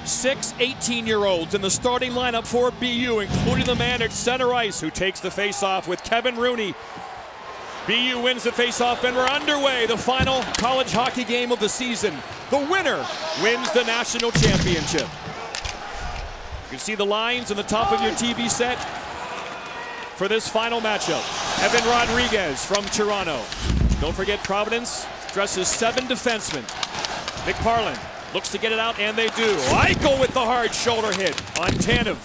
6 18-year-olds in the starting lineup for BU, including the man at center ice who takes the face-off with Kevin Rooney. BU wins the face-off, and we're underway. The final college hockey game of the season. The winner wins the national championship. You can see the lines on the top of your TV set for this final matchup. Evan Rodriguez from Toronto. Don't forget Providence dresses 7 defensemen. McParland looks to get it out, and they do. Eichel with the hard shoulder hit on Tanev.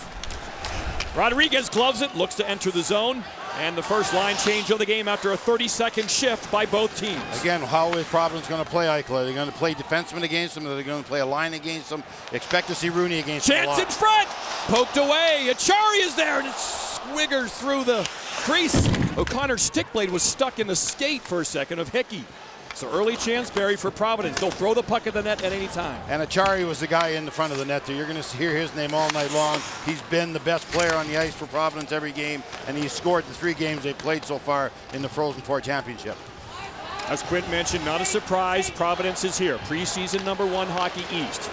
Rodriguez gloves it, looks to enter the zone, and the first line change of the game after a 30-second shift by both teams. Again, how is Providence going to play Eichel? Are they going to play defensemen against him? Are they going to play a line against him? Expect to see Rooney against him a lot. Chance in front! Poked away. Achari is there, and it squiggers through the crease. O'Connor's stick blade was stuck in the skate for a second of Hickey. So early chance, Barry, for Providence. They'll throw the puck at the net at any time. And Achari was the guy in the front of the net there. You're going to hear his name all night long. He's been the best player on the ice for Providence every game, and he's scored the 3 games they've played so far in the Frozen Four Championship. As Quint mentioned, not a surprise, Providence is here. Preseason #1 Hockey East.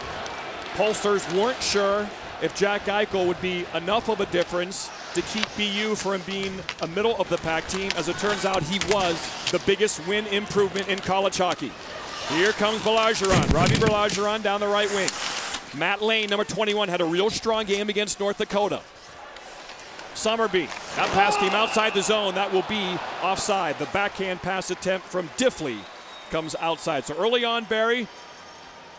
Pollsters weren't sure if Jack Eichel would be enough of a difference to keep BU from being a middle-of-the-pack team. As it turns out, he was the biggest win improvement in college hockey. Here comes Berlageron. Robbie Berlageron down the right wing. Matt Lane, number 21, had a real strong game against North Dakota. Summerby, that pass came outside the zone. That will be offside. The backhand pass attempt from Diffley comes outside. So early on, Barry,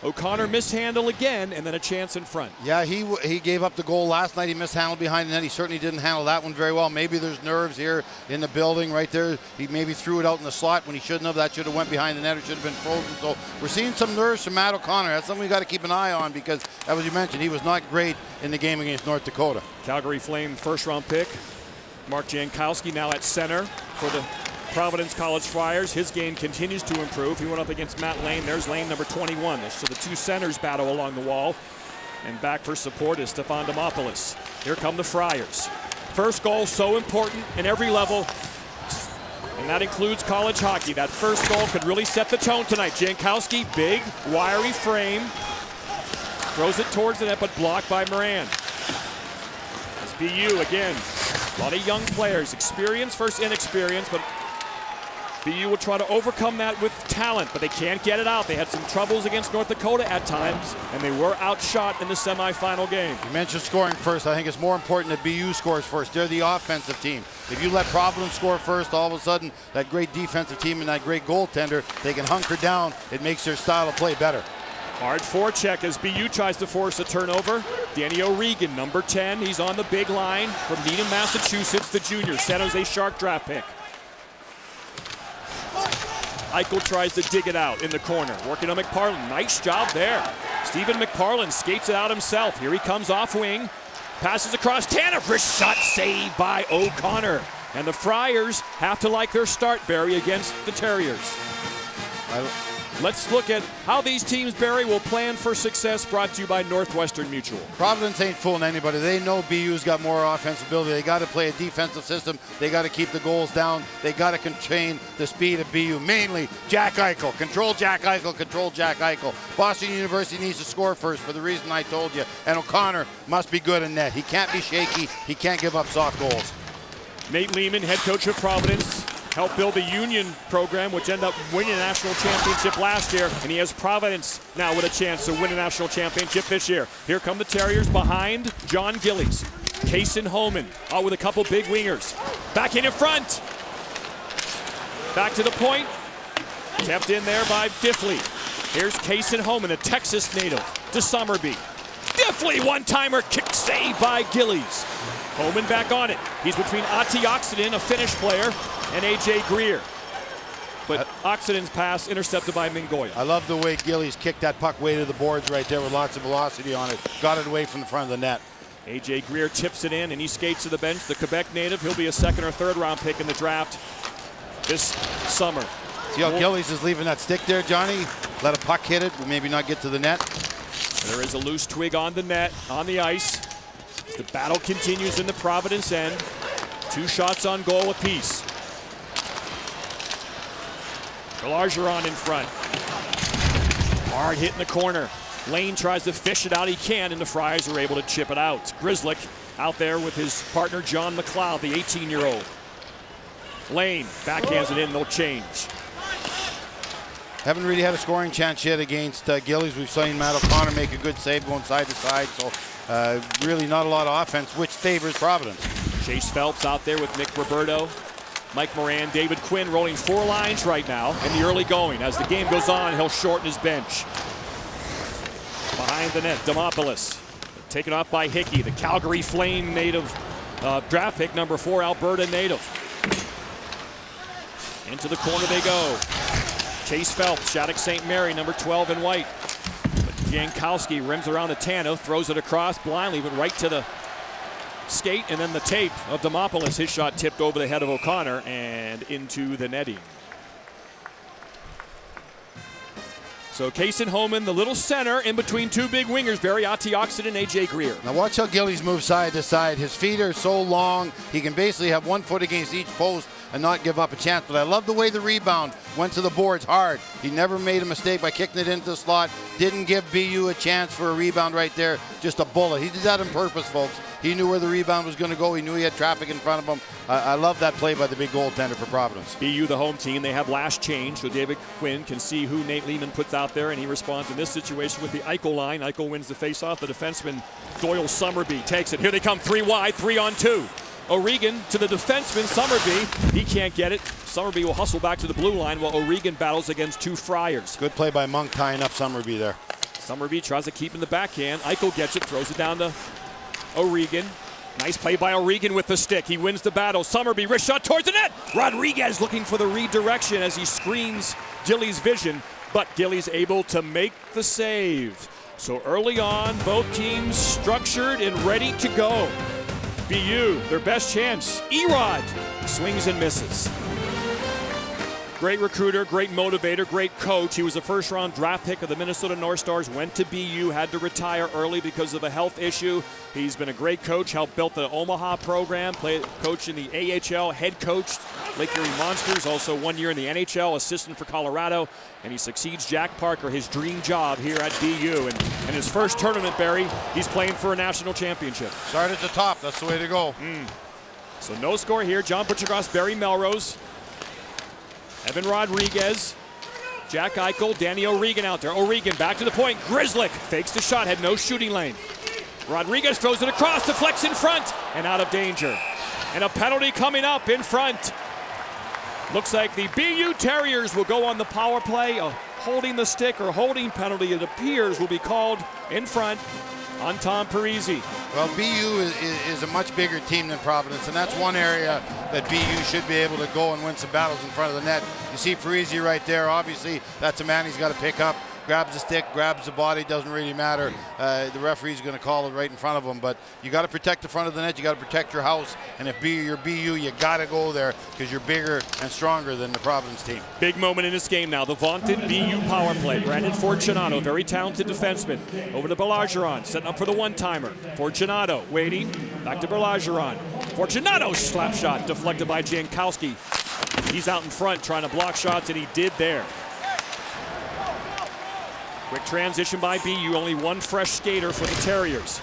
O'Connor mishandle again, and then a chance in front. Yeah, he gave up the goal last night. He mishandled behind the net. He certainly didn't handle that one very well. Maybe there's nerves here in the building right there. He maybe threw it out in the slot when he shouldn't have. That should have went behind the net or should have been frozen. So we're seeing some nerves from Matt O'Connor. That's something we got to keep an eye on because, as you mentioned, he was not great in the game against North Dakota. Calgary Flame first-round pick. Mark Janowski now at center for the Providence College Friars. His game continues to improve. He went up against Matt Lane. There's Lane, number 21. So the 2 centers battle along the wall. And back for support is Stefan Demopoulos. Here come the Friars. First goal so important in every level, and that includes college hockey. That first goal could really set the tone tonight. Jankowski, big, wiry frame. Throws it towards the net, but blocked by Moran. It's BU again. A lot of young players. Experience versus inexperience, but BU will try to overcome that with talent, but they can't get it out. They had some troubles against North Dakota at times, and they were outshot in the semifinal game. You mentioned scoring first. I think it's more important that BU scores first. They're the offensive team. If you let Providence score first, all of a sudden, that great defensive team and that great goaltender, they can hunker down. It makes their style of play better. Hard forecheck as BU tries to force a turnover. Danny O'Regan, number 10. He's on the big line from Needham, Massachusetts, the junior. San Jose Shark draft pick. Eichel tries to dig it out in the corner. Working on McParland. Nice job there. Stephen McParland skates it out himself. Here he comes off wing. Passes across Tanev. Wrist shot saved by O'Connor. And the Friars have to like their start, Barry, against the Terriers. Let's look at how these teams, Barry, will plan for success, brought to you by Northwestern Mutual. Providence ain't fooling anybody. They know BU's got more offensive ability. They got to play a defensive system. They got to keep the goals down. They got to contain the speed of BU. Mainly Jack Eichel. Control Jack Eichel. Control Jack Eichel. Boston University needs to score first for the reason I told you. And O'Connor must be good in net. He can't be shaky. He can't give up soft goals. Nate Lehman, head coach of Providence, helped build the Union program, which ended up winning a national championship last year, and he has Providence now with a chance to win a national championship this year. Here come the Terriers behind John Gillies. Kaysen Hohmann out with a couple big wingers. Back in front. Back to the point. Kept in there by Diffley. Here's Kaysen Hohmann, a Texas native, to Summerby. Diffley, one-timer, kick save by Gillies. Hohmann back on it. He's between Ati Oxenden, a Finnish player, and A.J. Greer. But Oxenden's pass intercepted by Mingoya. I love the way Gillies kicked that puck way to the boards right there with lots of velocity on it. Got it away from the front of the net. A.J. Greer tips it in, and he skates to the bench. The Quebec native, he'll be a 2nd or 3rd round pick in the draft this summer. See how Gillies is leaving that stick there, Johnny? Let a puck hit it, but maybe not get to the net. There is a loose twig on the net, on the ice. The battle continues in the Providence end. 2 shots on goal apiece. Berlageron in front. Hard hit in the corner. Lane tries to fish it out. He can, and the Friars are able to chip it out. Grizzlick out there with his partner John McLeod, the 18-year-old. Lane backhands it in, no change. Haven't really had a scoring chance yet against Gillies. We've seen Matt O'Connor make a good save going side to side, so really not a lot of offense, which favors Providence. Chase Phelps out there with Nick Roberto, Mike Moran, David Quinn rolling 4 lines right now in the early going. As the game goes on, he'll shorten his bench. Behind the net, Demopoulos. Taken off by Hickey, the Calgary Flame native, draft pick number 4, Alberta native. Into the corner they go. Chase Phelps, Shattuck St. Mary, number 12 in white. Janowski rims around to Tanev, throws it across blindly, went right to the skate, and then the tape of Demopoulos. His shot tipped over the head of O'Connor and into the netting. So Kason Hohmann, the little center in between 2 big wingers, Barry Atioxid and A.J. Greer. Now watch how Gillies move side to side. His feet are so long, he can basically have 1 foot against each post and not give up a chance. But I love the way the rebound went to the boards hard. He never made a mistake by kicking it into the slot. Didn't give BU a chance for a rebound right there. Just a bullet. He did that on purpose, folks. He knew where the rebound was going to go. He knew he had traffic in front of him. I love that play by the big goaltender for Providence. BU, the home team, they have last change, so David Quinn can see who Nate Lehman puts out there, and he responds in this situation with the Eichel line. Eichel wins the faceoff. The defenseman, Doyle Summerby, takes it. Here they come, 3 wide, 3 on 2. O'Regan to the defenseman, Summerby. He can't get it. Summerby will hustle back to the blue line while O'Regan battles against 2 Friars. Good play by Monk tying up Summerby there. Summerby tries to keep in the backhand. Eichel gets it, throws it down to O'Regan. Nice play by O'Regan with the stick. He wins the battle. Summerby, wrist shot towards the net. Rodriguez looking for the redirection as he screens Gillies' vision, but Gillies able to make the save. So early on, both teams structured and ready to go. BU, their best chance. Erod swings and misses. Great recruiter, great motivator, great coach. He was a first-round draft pick of the Minnesota North Stars, went to BU, had to retire early because of a health issue. He's been a great coach, helped build the Omaha program, played coach in the AHL, head coach Lake Erie Monsters, also 1 year in the NHL, assistant for Colorado, and he succeeds Jack Parker, his dream job here at BU. And his first tournament, Barry, he's playing for a national championship. Start at the top, that's the way to go. So no score here. John Butchergross, Barry Melrose, Evan Rodriguez, Jack Eichel, Danny O'Regan out there. O'Regan back to the point. Grizzlick fakes the shot, had no shooting lane. Rodriguez throws it across, deflects in front, and out of danger. And a penalty coming up in front. Looks like the BU Terriers will go on the power play. A holding the stick or holding penalty, it appears, will be called in front on Tom Parisi. Well, BU is a much bigger team than Providence, and that's one area that BU should be able to go and win some battles in front of the net. You see Parisi right there. Obviously, that's a man he's got to pick up. Grabs the stick, grabs the body, doesn't really matter. The referee's going to call it right in front of him, but you got to protect the front of the net. You got to protect your house, and if you're BU, you got to go there because you're bigger and stronger than the Providence team. Big moment in this game now. The vaunted BU power play. Brandon Fortunato, very talented defenseman. Over to Berlageron, setting up for the one-timer. Fortunato waiting, back to Berlageron. Fortunato slap shot deflected by Janowski. He's out in front trying to block shots, and he did there. Quick transition by BU, only 1 fresh skater for the Terriers.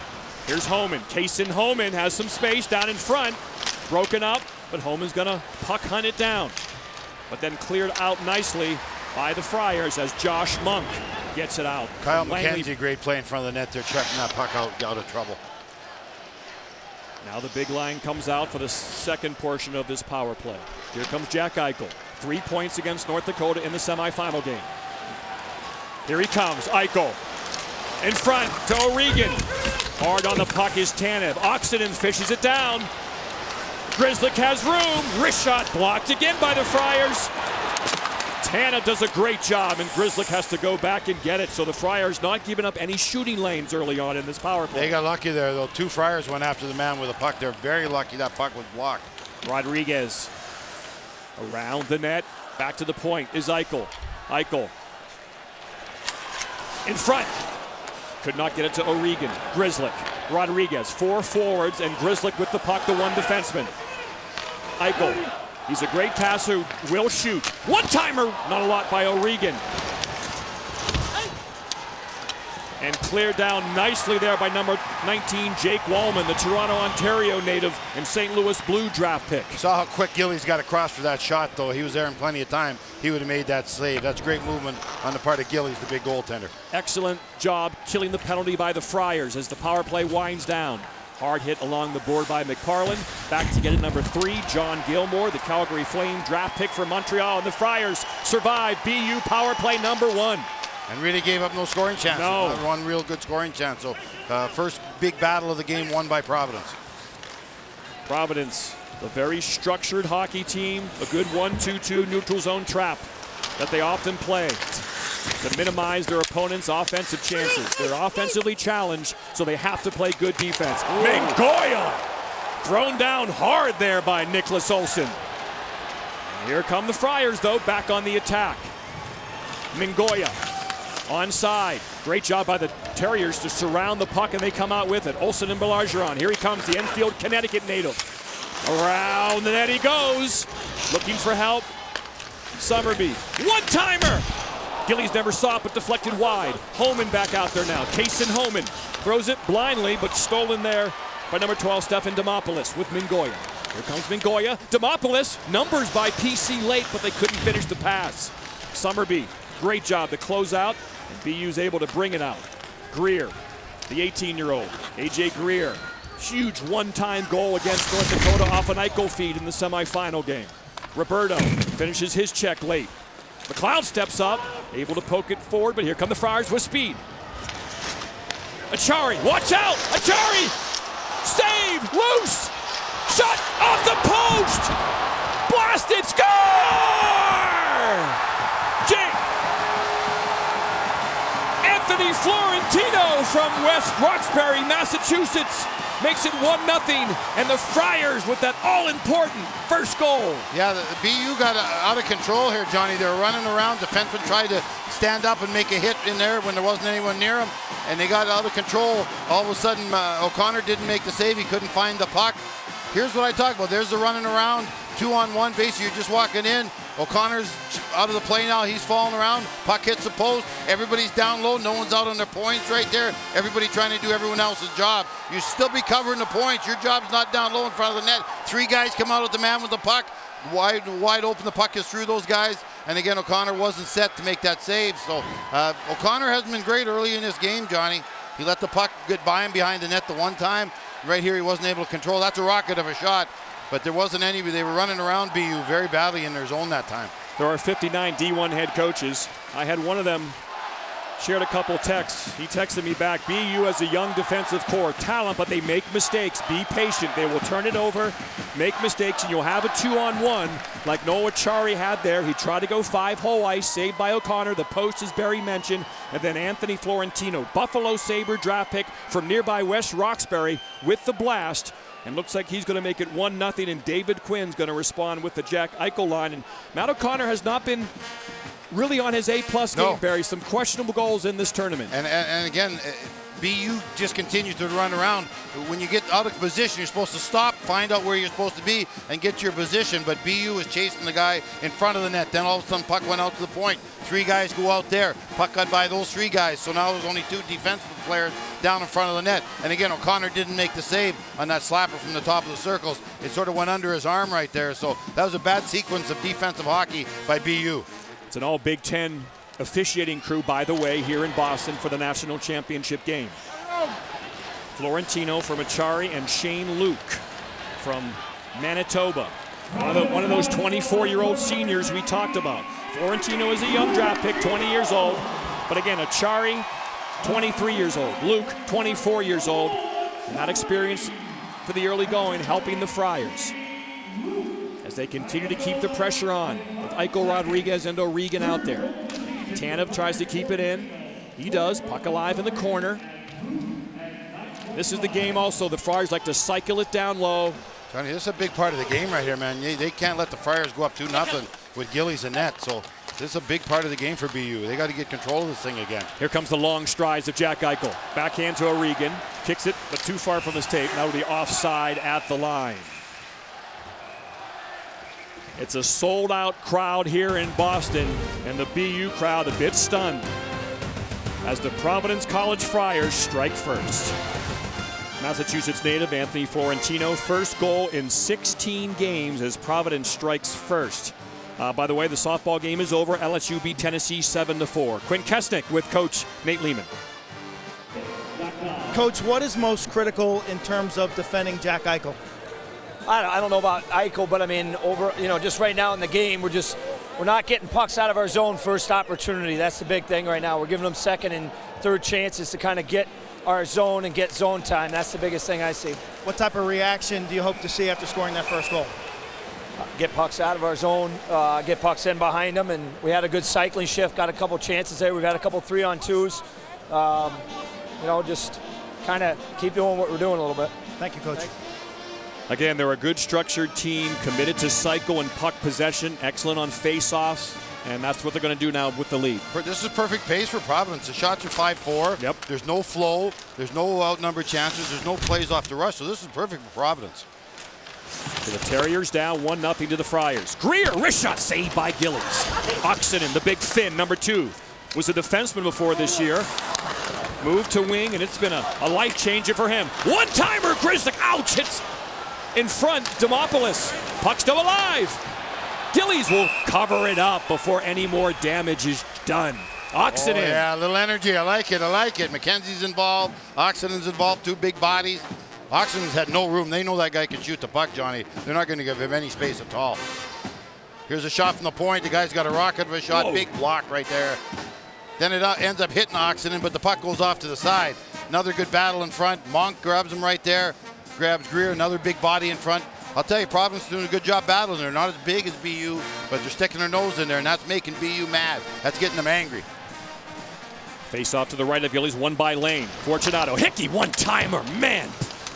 Here's Hohmann. Kason Hohmann has some space down in front. Broken up, but Hohmann's gonna puck hunt it down. But then cleared out nicely by the Friars as Josh Monk gets it out. Kyle McKenzie, great play in front of the net there, checking that puck out of trouble. Now the big line comes out for the second portion of this power play. Here comes Jack Eichel. 3 points against North Dakota in the semifinal game. Here he comes, Eichel. In front to O'Regan. Hard on the puck is Tanev. Oxenden fishes it down. Grizzlick has room. Wrist shot blocked again by the Friars. Tanev does a great job, and Grizzlick has to go back and get it. So the Friars not giving up any shooting lanes early on in this power play. They got lucky there, though. 2 Friars went after the man with a puck. They're very lucky that puck was blocked. Rodriguez around the net. Back to the point is Eichel. Eichel in front. Could not get it to O'Regan. Grizzlick, Rodriguez, 4 forwards, and Grizzlick with the puck, the 1 defenseman. Eichel, he's a great passer, will shoot. One-timer, not a lot by O'Regan. And cleared down nicely there by number 19, Jake Wallman, the Toronto, Ontario native and St. Louis Blue draft pick. Saw how quick Gillies got across for that shot, though. He was there in plenty of time. He would have made that save. That's great movement on the part of Gillies, the big goaltender. Excellent job killing the penalty by the Friars as the power play winds down. Hard hit along the board by McParland. Back to get it, number 3, John Gilmore, the Calgary Flame draft pick for Montreal. And the Friars survive BU power play number 1. And really gave up no scoring chance. No. Not one real good scoring chance. So first big battle of the game won by Providence. Providence, a very structured hockey team, a good 1-2-2 neutral zone trap that they often play to minimize their opponent's offensive chances. They're offensively challenged, so they have to play good defense. Mingoya thrown down hard there by Nicholas Olsson. And here come the Friars, though, back on the attack. Mingoya onside. Great job by the Terriers to surround the puck, and they come out with it. Olsson and Bergeron. Here he comes, the Enfield, Connecticut native. Around the net he goes, looking for help. Summerby, one-timer. Gillies never saw it, but deflected wide. Hohmann back out there now. Kason Hohmann throws it blindly, but stolen there by number 12, Stefan Demopoulos with Mingoya. Here comes Mingoya. Demopoulos, numbers by PC late, but they couldn't finish the pass. Summerby, great job to close out, and BU's able to bring it out. Greer, the 18-year-old, AJ Greer. Huge one-time goal against North Dakota off an Eichel feed in the semifinal game. Roberto finishes his check late. McLeod steps up, able to poke it forward, but here come the Friars with speed. Achari, watch out! Achari! Save! Loose! Shot off the post! Blasted! Score! Anthony Florentino from West Roxbury, Massachusetts, makes it 1-0, and the Friars with that all-important first goal. Yeah, the BU got out of control here, Johnny. They were running around. Defenseman tried to stand up and make a hit in there when there wasn't anyone near him, and they got out of control. All of a sudden, O'Connor didn't make the save. He couldn't find the puck. Here's what I talk about. There's the running around, 2-on-1. Basically, you're just walking in. O'Connor's out of the play now. He's falling around. Puck hits the post. Everybody's down low. No one's out on their points right there. Everybody trying to do everyone else's job. You still be covering the points. Your job's not down low in front of the net. 3 guys come out at the man with the puck. Wide open. The puck is through those guys. And again, O'Connor wasn't set to make that save. So O'Connor hasn't been great early in this game, Johnny. He let the puck get by him behind the net the one time. Right here, he wasn't able to control. That's a rocket of a shot. But there wasn't any. They were running around BU very badly in their zone that time. There are 59 D1 head coaches. I had one of them shared a couple texts. He texted me back, BU has a young defensive core, talent, but they make mistakes. Be patient. They will turn it over, make mistakes, and you'll have a 2-on-1 like Noah Chari had there. He tried to go 5-hole ice, saved by O'Connor. The post, as Barry mentioned, and then Anthony Florentino, Buffalo Sabre draft pick from nearby West Roxbury with the blast. And looks like he's going to make it 1-0, and David Quinn's going to respond with the Jack Eichel line. And Matt O'Connor has not been really on his A-plus game, Barry. Some questionable goals in this tournament. And again, BU just continues to run around. When you get out of position, you're supposed to stop, find out where you're supposed to be, and get your position. But BU is chasing the guy in front of the net. Then all of a sudden, puck went out to the point. 3 guys go out there. Puck got by those 3 guys. So now there's only 2 defensive players down in front of the net. And again, O'Connor didn't make the save on that slapper from the top of the circles. It sort of went under his arm right there. So that was a bad sequence of defensive hockey by BU. It's an all Big Ten officiating crew, by the way, here in Boston for the national championship game. Florentino from Achari and Shane Luke from Manitoba. One of those 24-year-old seniors we talked about. Florentino is a young draft pick, 20 years old. But again, Achari, 23 years old. Luke, 24 years old. And that experience for the early going, helping the Friars as they continue to keep the pressure on with Eichel, Rodriguez, and O'Regan out there. Tanev tries to keep it in. He does. Puck alive in the corner. This is the game also. The Friars like to cycle it down low. Johnny, this is a big part of the game right here, man. They can't let the Friars go up 2-0 with Gillies and net. So this is a big part of the game for BU. They got to get control of this thing again. Here comes the long strides of Jack Eichel. Backhand to O'Regan. Kicks it, but too far from his tape. Now to the offside at the line. It's a sold-out crowd here in Boston, and the BU crowd a bit stunned. as the Providence College Friars strike first. Massachusetts native Anthony Florentino, first goal in 16 games as Providence strikes first. By the way, the softball game is over. LSU beat Tennessee 7-4. Quinn Kesnick with Coach Nate Lehman. Coach, what is most critical in terms of defending Jack Eichel? I don't know about Eichel, but I mean, just right now in the game, we're not getting pucks out of our zone first opportunity. That's the big thing right now. We're giving them second and third chances to kind of get our zone and get zone time. That's the biggest thing I see. What type of reaction do you hope to see after scoring that first goal? Get pucks out of our zone, get pucks in behind them, and we had a good cycling shift, got a couple chances there. We've had a couple 3-on-2s. Just kind of keep doing what we're doing a little bit. Thank you, Coach. Thanks. Again, they're a good structured team, committed to cycle and puck possession, excellent on face-offs, and that's what they're going to do now with the lead. This is perfect pace for Providence. The shots are 5-4. Yep. There's no flow. There's no outnumbered chances. There's no plays off the rush, so this is perfect for Providence. So the Terriers down 1-0 to the Friars. Greer, wrist shot saved by Gillies. Oxenden, the big Finn, number 2, was a defenseman before this year. Moved to wing, and it's been a life changer for him. One-timer, Grizzly, ouch, hits in front, Demopoulos. Puck still alive. Gillies will cover it up before any more damage is done. Oxenden. Oh, yeah, a little energy. I like it. McKenzie's involved. Oxenden's involved. 2 big bodies. Oxenden's had no room. They know that guy can shoot the puck, Johnny. They're not going to give him any space at all. Here's a shot from the point. The guy's got a rocket of a shot. Whoa. Big block right there. Then it ends up hitting Oxenden, but the puck goes off to the side. Another good battle in front. Monk grabs him right there. Grabs Greer, another big body in front. I'll tell you, Providence is doing a good job battling. They're not as big as BU, but they're sticking their nose in there, and that's making BU mad. That's getting them angry. Face off to the right of Gillies, one by Lane. Fortunato, Hickey, one-timer, man.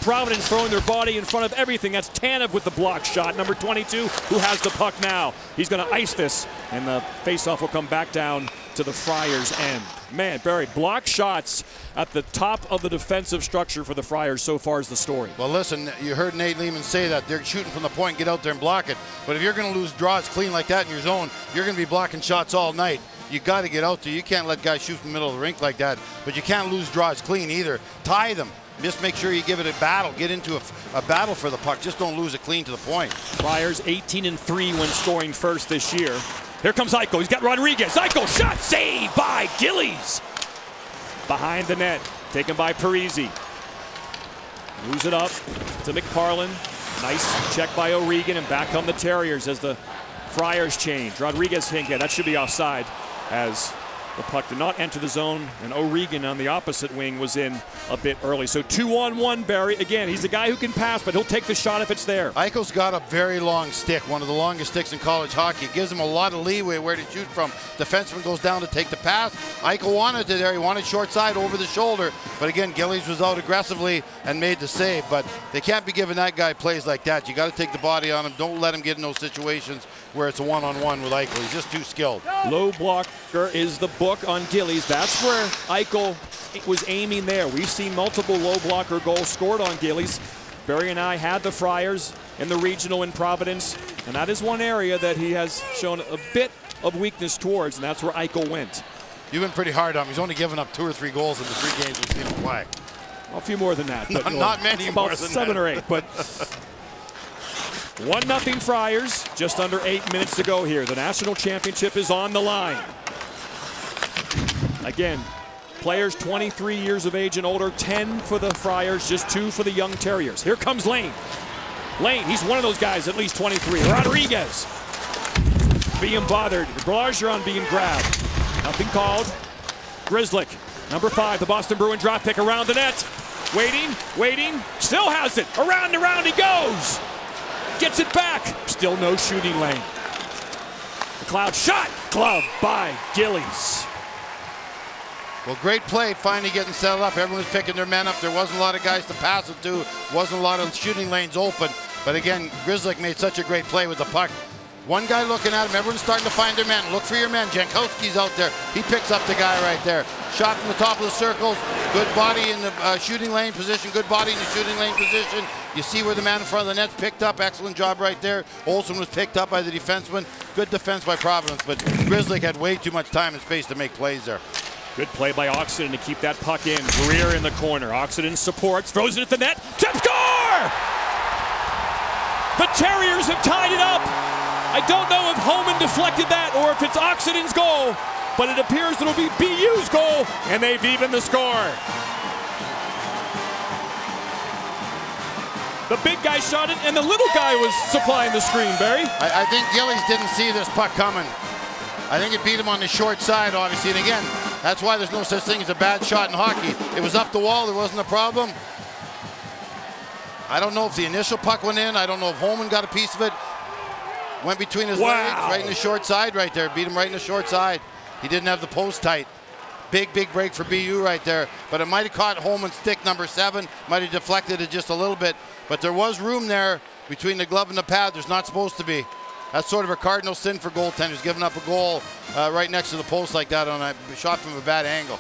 Providence throwing their body in front of everything. That's Tanev with the block shot, number 22, who has the puck now. He's going to ice this, and the face-off will come back down to the Friars' end. Man, Barry, block shots at the top of the defensive structure for the Friars so far is the story. Well, listen, you heard Nate Lehman say that. They're shooting from the point, get out there and block it. But if you're going to lose draws clean like that in your zone, you're going to be blocking shots all night. You got to get out there. You can't let guys shoot from the middle of the rink like that. But you can't lose draws clean either. Tie them. Just make sure you give it a battle. Get into a battle for the puck. Just don't lose it clean to the point. Friars 18-3 when scoring first this year. Here comes Eichel. He's got Rodriguez. Eichel, shot saved by Gillies. Behind the net, taken by Parisi. Moves it up to McParlin. Nice check by O'Regan, and back come the Terriers as the Friars change. Rodriguez hit, that should be offside as the puck did not enter the zone, and O'Regan on the opposite wing was in a bit early. So 2-on-1, Barry. Again, he's a guy who can pass, but he'll take the shot if it's there. Eichel's got a very long stick, one of the longest sticks in college hockey. It gives him a lot of leeway where to shoot from. Defenseman goes down to take the pass. Eichel wanted it there. He wanted short side over the shoulder. But again, Gillies was out aggressively and made the save. But they can't be giving that guy plays like that. You got to take the body on him. Don't let him get in those situations where it's a one-on-one with Eichel. He's just too skilled. Low blocker is the book on Gillies. That's where Eichel was aiming there. We've seen multiple low blocker goals scored on Gillies. Barry and I had the Friars in the regional in Providence, and that is one area that he has shown a bit of weakness towards, and that's where Eichel went. You've been pretty hard on him. He's only given up 2 or 3 goals in the 3 games we've seen him play. A few more than that. But not many more about than 7 that. or 8. But 1-0 Friars, just under 8 minutes to go here. The national championship is on the line. Again, players 23 years of age and older, 10 for the Friars, just 2 for the young Terriers. Here comes Lane. Lane, he's one of those guys, at least 23. Rodriguez being bothered. Bergeron being grabbed. Nothing called. Grizzlick, number 5, the Boston Bruin drop pick around the net. Waiting, still has it. Around and around he goes. Gets it back. Still no shooting lane. McLeod shot. Glove by Gillies. Well, great play, finally getting settled up. Everyone was picking their men up. There wasn't a lot of guys to pass it to. Wasn't a lot of shooting lanes open. But again, Grizzlick made such a great play with the puck. One guy looking at him. Everyone's starting to find their men. Look for your men. Janowski's out there. He picks up the guy right there. Shot from the top of the circles. Good body in the shooting lane position. Good body in the shooting lane position. You see where the man in front of the net's picked up. Excellent job right there. Olsen was picked up by the defenseman. Good defense by Providence, but Grizzlick had way too much time and space to make plays there. Good play by Oxenden to keep that puck in. Greer in the corner. Oxenden supports, throws it at the net. Tip score! The Terriers have tied it up. I don't know if Hohmann deflected that or if it's Oxenden's goal, but it appears it'll be BU's goal, and they've evened the score. The big guy shot it, and the little guy was supplying the screen, Barry. I think Gillies didn't see this puck coming. I think it beat him on the short side, obviously. And again, that's why there's no such thing as a bad shot in hockey. It was up the wall. There wasn't a problem. I don't know if the initial puck went in. I don't know if Hohmann got a piece of it. Went between his legs, right in the short side right there. Beat him right in the short side. He didn't have the post tight. Big break for BU right there. But it might have caught Hohmann's stick, number 7. Might have deflected it just a little bit. But there was room there between the glove and the pad. There's not supposed to be. That's sort of a cardinal sin for goaltenders, giving up a goal right next to the post like that on a shot from a bad angle.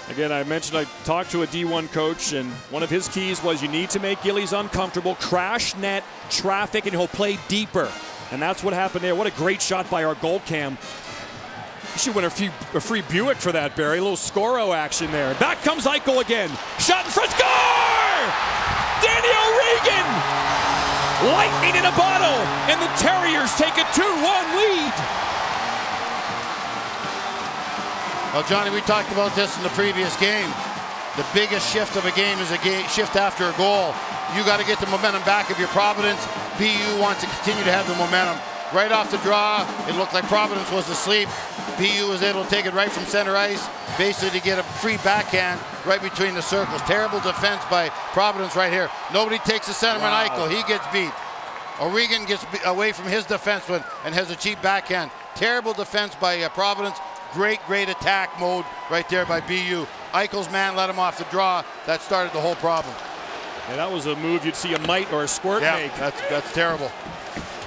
Again, I mentioned I talked to a D1 coach, and one of his keys was you need to make Gillies uncomfortable, crash net, traffic, and he'll play deeper. And that's what happened there. What a great shot by our goal cam. You should win a free Buick for that, Barry. A little Scoro action there. Back comes Eichel again. Shot in front, score! Danny O'Regan! Lightning in a bottle, and the Terriers take a 2-1 lead. Well, Johnny, we talked about this in the previous game. The biggest shift of a game is a shift after a goal. You got to get the momentum back if you're Providence. BU wants to continue to have the momentum. Right off the draw, it looked like Providence was asleep. BU was able to take it right from center ice, basically to get a free backhand right between the circles. Terrible defense by Providence right here. Nobody takes the centerman. Wow. Eichel. He gets beat. O'Regan gets away from his defenseman and has a cheap backhand. Terrible defense by Providence. Great attack mode right there by BU. Eichel's man let him off the draw. That started the whole problem. And that was a move you'd see a Mite or a Squirt make. That's terrible.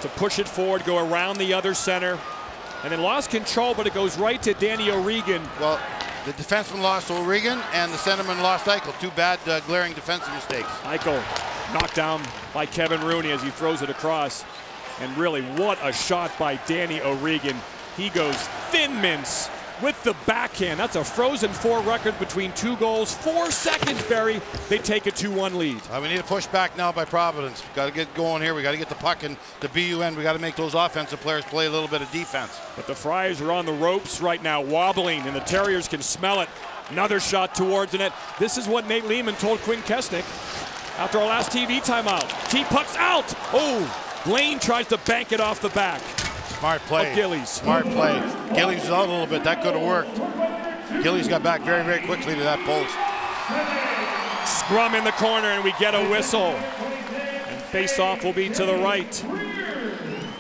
To push it forward, go around the other center, and then lost control, but it goes right to Danny O'Regan. Well, the defenseman lost O'Regan, and the centerman lost Eichel. Two bad, glaring defensive mistakes. Eichel knocked down by Kevin Rooney as he throws it across. And really, what a shot by Danny O'Regan. He goes thin mince with the backhand. That's a frozen 4 record between 2 goals. 4 seconds, Barry. They take a 2-1 lead. We need a push back now by Providence. Got to get going here. We got to get the puck in the BU end. We got to make those offensive players play a little bit of defense. But the Friars are on the ropes right now, wobbling, and the Terriers can smell it. Another shot towards the net. This is what Nate Lehman told Quinn Kesnick after our last TV timeout. Keep pucks out. Oh, Lane tries to bank it off the back. Smart play. Of Gillies. Smart play. Gillies was out a little bit. That could have worked. Gillies got back very quickly to that post. Scrum in the corner, and we get a whistle. And face-off will be to the right.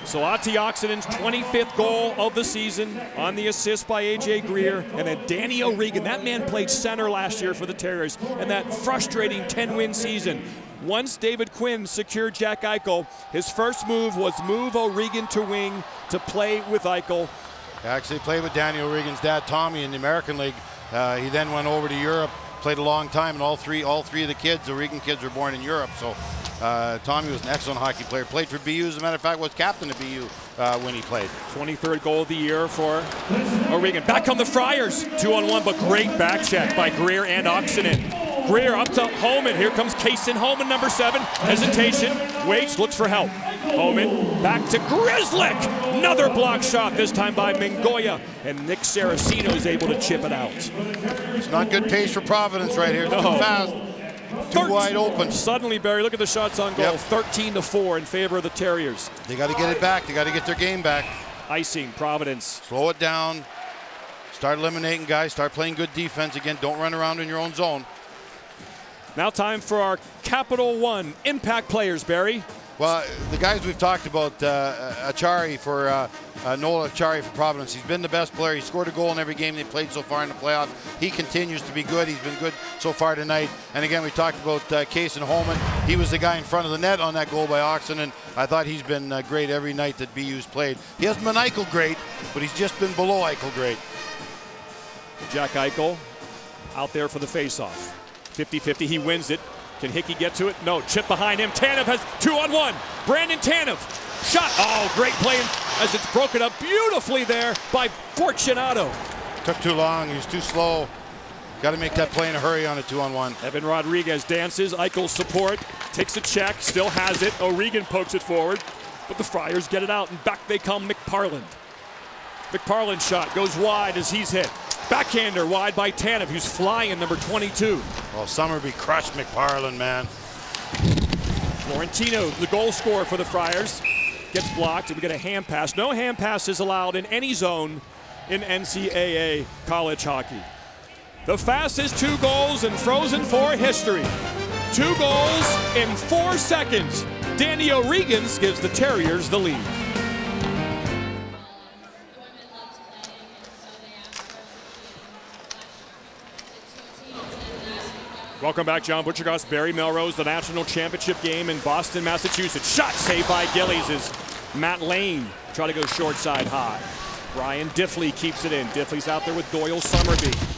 So Ati Oxenden's 25th goal of the season on the assist by A.J. Greer. And then Danny O'Regan. That man played center last year for the Terriers. And that frustrating 10-win season. Once David Quinn secured Jack Eichel, his first move was move O'Regan to wing to play with Eichel. I actually played with Danny O'Regan's dad, Tommy, in the American League. He then went over to Europe, played a long time, and all three of the kids, O'Regan kids, were born in Europe. So Tommy was an excellent hockey player. Played for BU, as a matter of fact, was captain of BU when he played. 23rd goal of the year for O'Regan. Back come the Friars, 2-on-1, but great back check by Greer and Oxenden. Greer up to Hohmann. Here comes Kaysen Hohmann, number 7. Hesitation, waits, looks for help. Hohmann back to Grzelcyk. Another block shot, this time by Mingoya. And Nick Saraceno is able to chip it out. It's not good pace for Providence right here. Too fast. Too wide open. Suddenly, Barry, look at the shots on goal. Yep. 13-4 in favor of the Terriers. They got to get it back. They got to get their game back. Icing, Providence. Slow it down. Start eliminating guys. Start playing good defense again. Don't run around in your own zone. Now time for our Capital One impact players, Barry. Well, the guys we've talked about, Achari for Nola Achari for Providence. He's been the best player. He scored a goal in every game they played so far in the playoffs. He continues to be good. He's been good so far tonight. And again, we talked about Kaysen Hohmann. He was the guy in front of the net on that goal by Oxenden. I thought he's been great every night that BU's played. He hasn't been Eichel great, but he's just been below Eichel great. Jack Eichel out there for the faceoff. 50-50, he wins it. Can Hickey get to it? No, chip behind him. Tanev has 2-on-1. Brandon Tanev, shot. Oh, great play as it's broken up beautifully there by Fortunato. Took too long, he was too slow. Got to make that play in a hurry on a 2-on-1. Evan Rodriguez dances. Eichel support. Takes a check. Still has it. O'Regan pokes it forward. But the Friars get it out, and back they come. McParland. McParland's shot goes wide as he's hit. Backhander wide by Tanev, who's flying, number 22. Well, Summerby crushed McParland, man. Florentino, the goal scorer for the Friars, gets blocked, and we get a hand pass. No hand pass is allowed in any zone in NCAA college hockey. The fastest 2 goals in Frozen Four history. 2 goals in 4 seconds. Danny O'Regans gives the Terriers the lead. Welcome back, John Butchergoss. Barry Melrose, the national championship game in Boston, Massachusetts. Shot saved by Gillies as Matt Lane try to go short side high. Brian Diffley keeps it in. Diffley's out there with Doyle Summerby.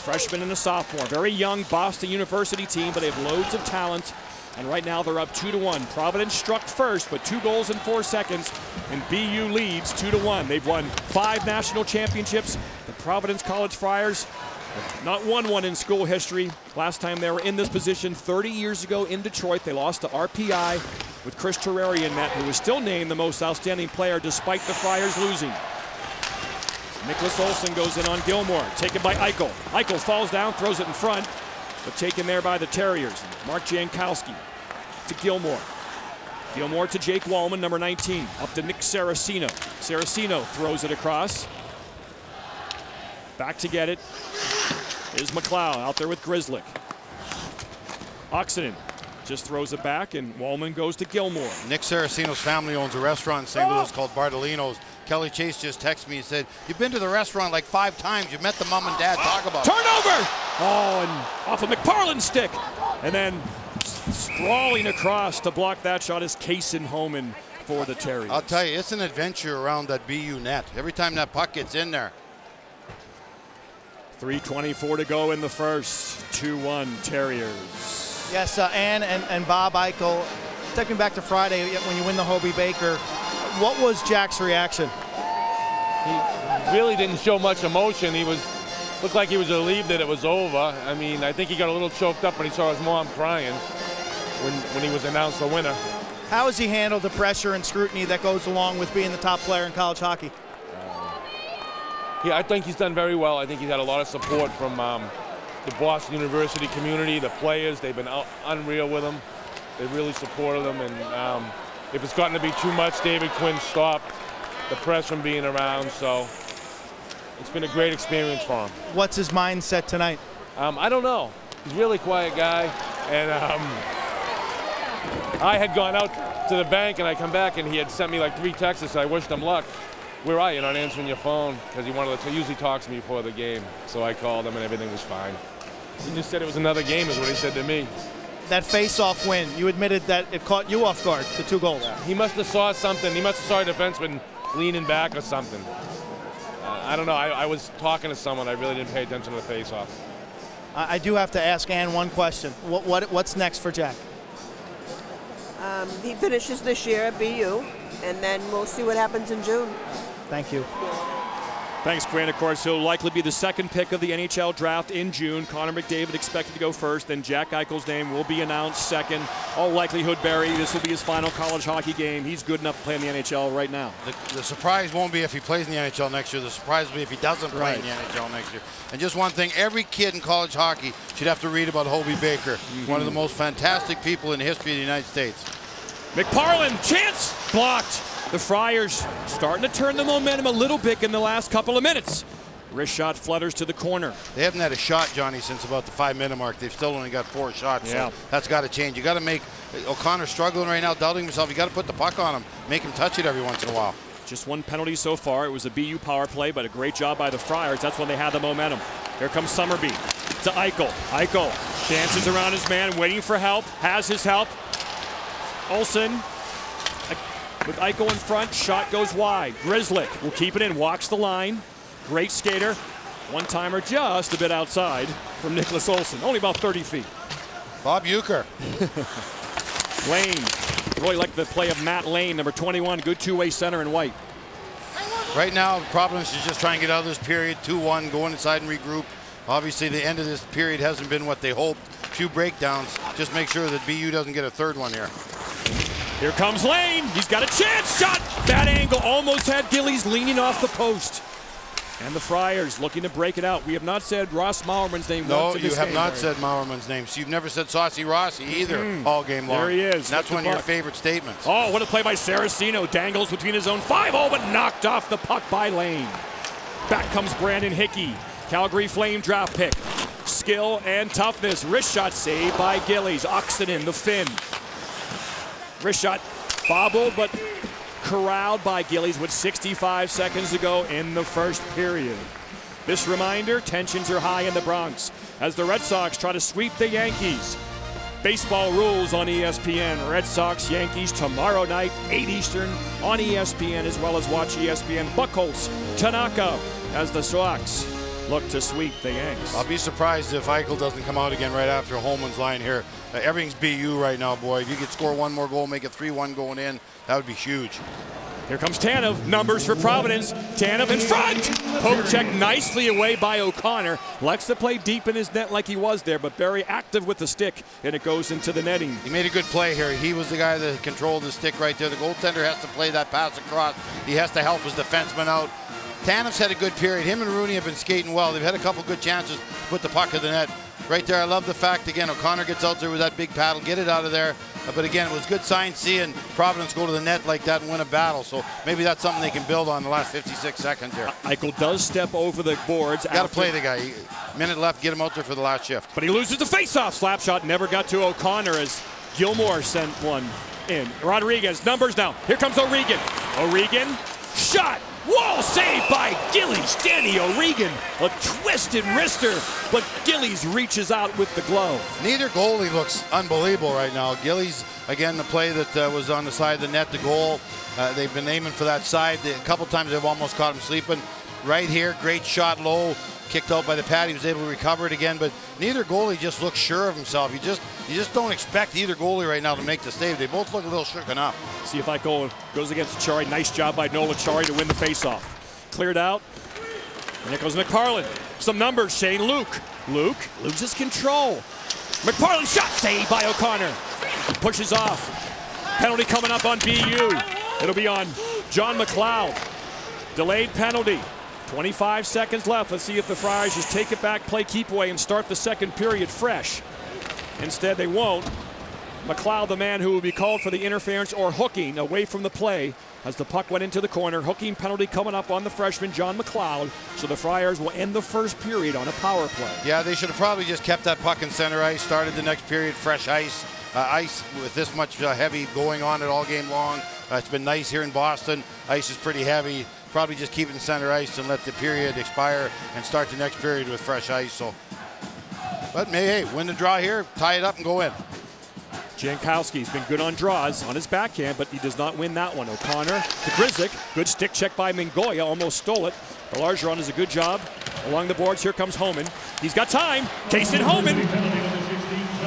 Freshman and a sophomore. Very young Boston University team, but they have loads of talent. And right now they're up 2-1. Providence struck first, but 2 goals in 4 seconds, and BU leads 2-1. They've won 5 national championships. The Providence College Friars have not won one in school history. Last time they were in this position 30 years ago in Detroit. They lost to RPI with Chris Terrarian net, who was still named the most outstanding player despite the Friars losing. Nicholas Olson goes in on Gilmore, taken by Eichel. Eichel falls down, throws it in front, but taken there by the Terriers. Mark Janowski to Gilmore. Gilmore to Jake Wallman, number 19. Up to Nick Saraceno. Saraceno throws it across. Back to get it is McLeod out there with Grizzlick. Oxenden just throws it back, and Wallman goes to Gilmore. Nick Saraceno's family owns a restaurant in St. Louis called Bartolino's. Kelly Chase just texted me and said, "You've been to the restaurant like 5 times. You've met the mom and dad. Talk about it." Turnover! Oh, and off of McParland's stick. And then sprawling across to block that shot is Kaysen Hohmann for the Terriers. I'll tell you, it's an adventure around that BU net. Every time that puck gets in there. 3:24 to go in the first. 2-1 Terriers. Yes, Ann and Bob Eichel. Take me back to Friday when you win the Hobie Baker. What was Jack's reaction? He really didn't show much emotion. Looked like he was relieved that it was over. I mean, I think he got a little choked up when he saw his mom crying when he was announced the winner. How has he handled the pressure and scrutiny that goes along with being the top player in college hockey? Yeah, I think he's done very well. I think he's had a lot of support from the Boston University community, the players. They've been unreal with him. They really supported him, and if it's gotten to be too much, David Quinn stopped the press from being around, so it's been a great experience for him. What's his mindset tonight? I don't know. He's a really quiet guy, and I had gone out to the bank, and I come back, and he had sent me like 3 texts. I wished him luck. Where are you? You're not answering your phone, because he usually talks to me before the game. So I called him, and everything was fine. He just said it was another game, is what he said to me. That face-off win, you admitted that it caught you off guard, the 2 goals. He must have saw something. He must have saw a defenseman leaning back or something. I don't know. I was talking to someone. I really didn't pay attention to the face-off. I do have to ask Ann one question. What's next for Jack? He finishes this year at BU, and then we'll see what happens in June. Thank you. Thanks, Quinn. Of course, he'll likely be the 2nd pick of the NHL draft in June. Connor McDavid expected to go first, then Jack Eichel's name will be announced second. All likelihood, Barry, this will be his final college hockey game. He's good enough to play in the NHL right now. The surprise won't be if he plays in the NHL next year. The surprise will be if he doesn't play in the NHL next year. And just one thing, every kid in college hockey should have to read about Hobie Baker, one of the most fantastic people in the history of the United States. McParland, chance, blocked. The Friars starting to turn the momentum a little bit in the last couple of minutes. Wrist shot flutters to the corner. They haven't had a shot, Johnny, since about the 5-minute mark. They've still only got 4 shots, so that's got to change. You got to make O'Connor struggling right now, doubting himself. You got to put the puck on him, make him touch it every once in a while. Just 1 penalty so far. It was a BU power play, but a great job by the Friars. That's when they had the momentum. Here comes Summerby to Eichel. Eichel dances around his man, waiting for help, has his help. Olsen with Eichel in front, shot goes wide. Grizzlick will keep it in, walks the line. Great skater. One-timer just a bit outside from Nicholas Olson, only about 30 feet. Bob Uecker. Lane, really like the play of Matt Lane, number 21, good 2-way center in white. Right now, Providence is just trying to get out of this period, 2-1, go inside and regroup. Obviously, the end of this period hasn't been what they hoped. Few breakdowns. Just make sure that BU doesn't get a third one here. Here comes Lane. He's got a chance. Shot. Bad angle. Almost had Gillies leaning off the post. And the Friars looking to break it out. We have not said Ross Maurermann's name once in this game. No, you have not said Maurermann's name. So you've never said Saucy Rossi either all game long. There he is. And that's one of your favorite statements. Oh, what a play by Saraceno. Dangles between his own 5. Oh, but knocked off the puck by Lane. Back comes Brandon Hickey. Calgary Flame draft pick. Skill and toughness. Wrist shot saved by Gillies. Oxenden, the Finn. Wrist shot bobbled, but corralled by Gillies with 65 seconds to go in the first period. This reminder, tensions are high in the Bronx as the Red Sox try to sweep the Yankees. Baseball rules on ESPN. Red Sox, Yankees tomorrow night, 8 Eastern on ESPN, as well as watch ESPN Buchholz, Tanaka as the Sox look to sweep the Yanks. I'll be surprised if Eichel doesn't come out again right after Hohmann's line here. Everything's BU right now, boy. If you could score one more goal, make it 3-1 going in, that would be huge. Here comes Tanev, numbers for Providence. Tanev in front. Poke check nicely away by O'Connor. Likes to play deep in his net like he was there, but very active with the stick, and it goes into the netting. He made a good play here. He was the guy that controlled the stick right there. The goaltender has to play that pass across. He has to help his defenseman out. Tanev's had a good period. Him and Rooney have been skating well. They've had a couple good chances to put the puck in the net. Right there, I love the fact, again, O'Connor gets out there with that big paddle, get it out of there. But again, it was good sign seeing Providence go to the net like that and win a battle. So maybe that's something they can build on the last 56 seconds here. Eichel does step over the boards. Got to play the guy. Minute left, get him out there for the last shift. But he loses the faceoff. Slap shot never got to O'Connor as Gilmore sent one in. Rodriguez, numbers now. Here comes O'Regan. O'Regan, shot. Whoa, saved by Gillies. Danny O'Regan, a twisted wrister, but Gillies reaches out with the glove. Neither goalie looks unbelievable right now. Gillies, again, the play that was on the side of the net, the goal. They've been aiming for that side. A couple times they've almost caught him sleeping. Right here, great shot low, kicked out by the pad. He was able to recover it again, but neither goalie just looks sure of himself. You just don't expect either goalie right now to make the save. They both look a little shooken up. See if Eichel goes against Chari. Nice job by Nola Chari to win the faceoff. Cleared out. And there goes McParland. Some numbers, Shane Luke. Luke loses control. McParland shot saved by O'Connor. Pushes off. Penalty coming up on BU. It'll be on John McLeod. Delayed penalty. 25 seconds left. Let's see if the Friars just take it back, play keep away, and start the second period fresh. Instead, they won't. McLeod, the man who will be called for the interference or hooking away from the play as the puck went into the corner. Hooking penalty coming up on the freshman, John McLeod. So the Friars will end the first period on a power play. Yeah, they should have probably just kept that puck in center ice, started the next period, fresh ice. Ice with this much heavy going on it all game long. It's been nice here in Boston. Ice is pretty heavy. Probably just keep it in center ice and let the period expire and start the next period with fresh ice. So, but hey, win the draw here, tie it up and go in. Janowski's been good on draws on his backhand, but he does not win that one. O'Connor to Grzyk. Good stick check by Mingoya, almost stole it. Bergeron does a good job along the boards. Here comes Hohmann. He's got time. Jason Hohmann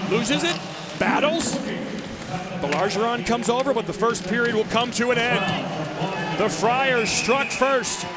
loses it, battles. Bergeron comes over, but the first period will come to an end. The Friars struck first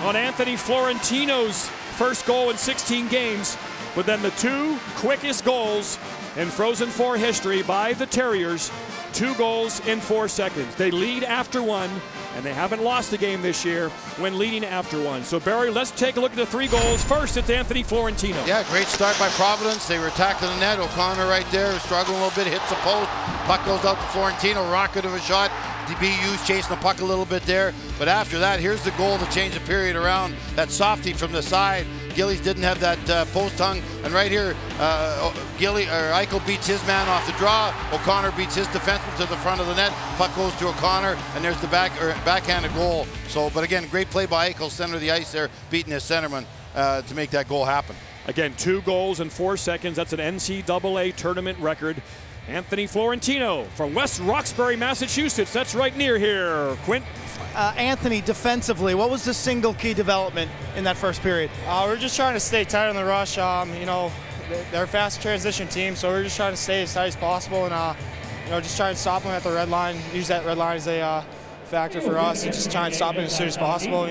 on Anthony Florentino's first goal in 16 games, but then the two quickest goals in Frozen Four history by the Terriers, 2 goals in 4 seconds. They lead after one, and they haven't lost a game this year when leading after one. So Barry, let's take a look at the 3 goals. First, it's Anthony Florentino. Yeah, great start by Providence. They were attacking the net. O'Connor right there, struggling a little bit, hits the post. Puck goes out to Florentino, rocket of a shot. DBU's chasing the puck a little bit there. But after that, here's the goal to change the period around. That softie from the side. Gillies didn't have that post hung. And right here, Eichel beats his man off the draw. O'Connor beats his defenseman to the front of the net. Puck goes to O'Connor, and there's the backhanded goal. So, but again, great play by Eichel, center of the ice there, beating his centerman to make that goal happen. Again, 2 goals in 4 seconds. That's an NCAA tournament record. Anthony Florentino from West Roxbury, Massachusetts. That's right near here. Quint? Anthony, defensively, what was the single key development in that first period? We're just trying to stay tight on the rush. They're a fast transition team, so we're just trying to stay as tight as possible and, just try and stop them at the red line, use that red line as a factor for us, and just try and stop it as soon as possible.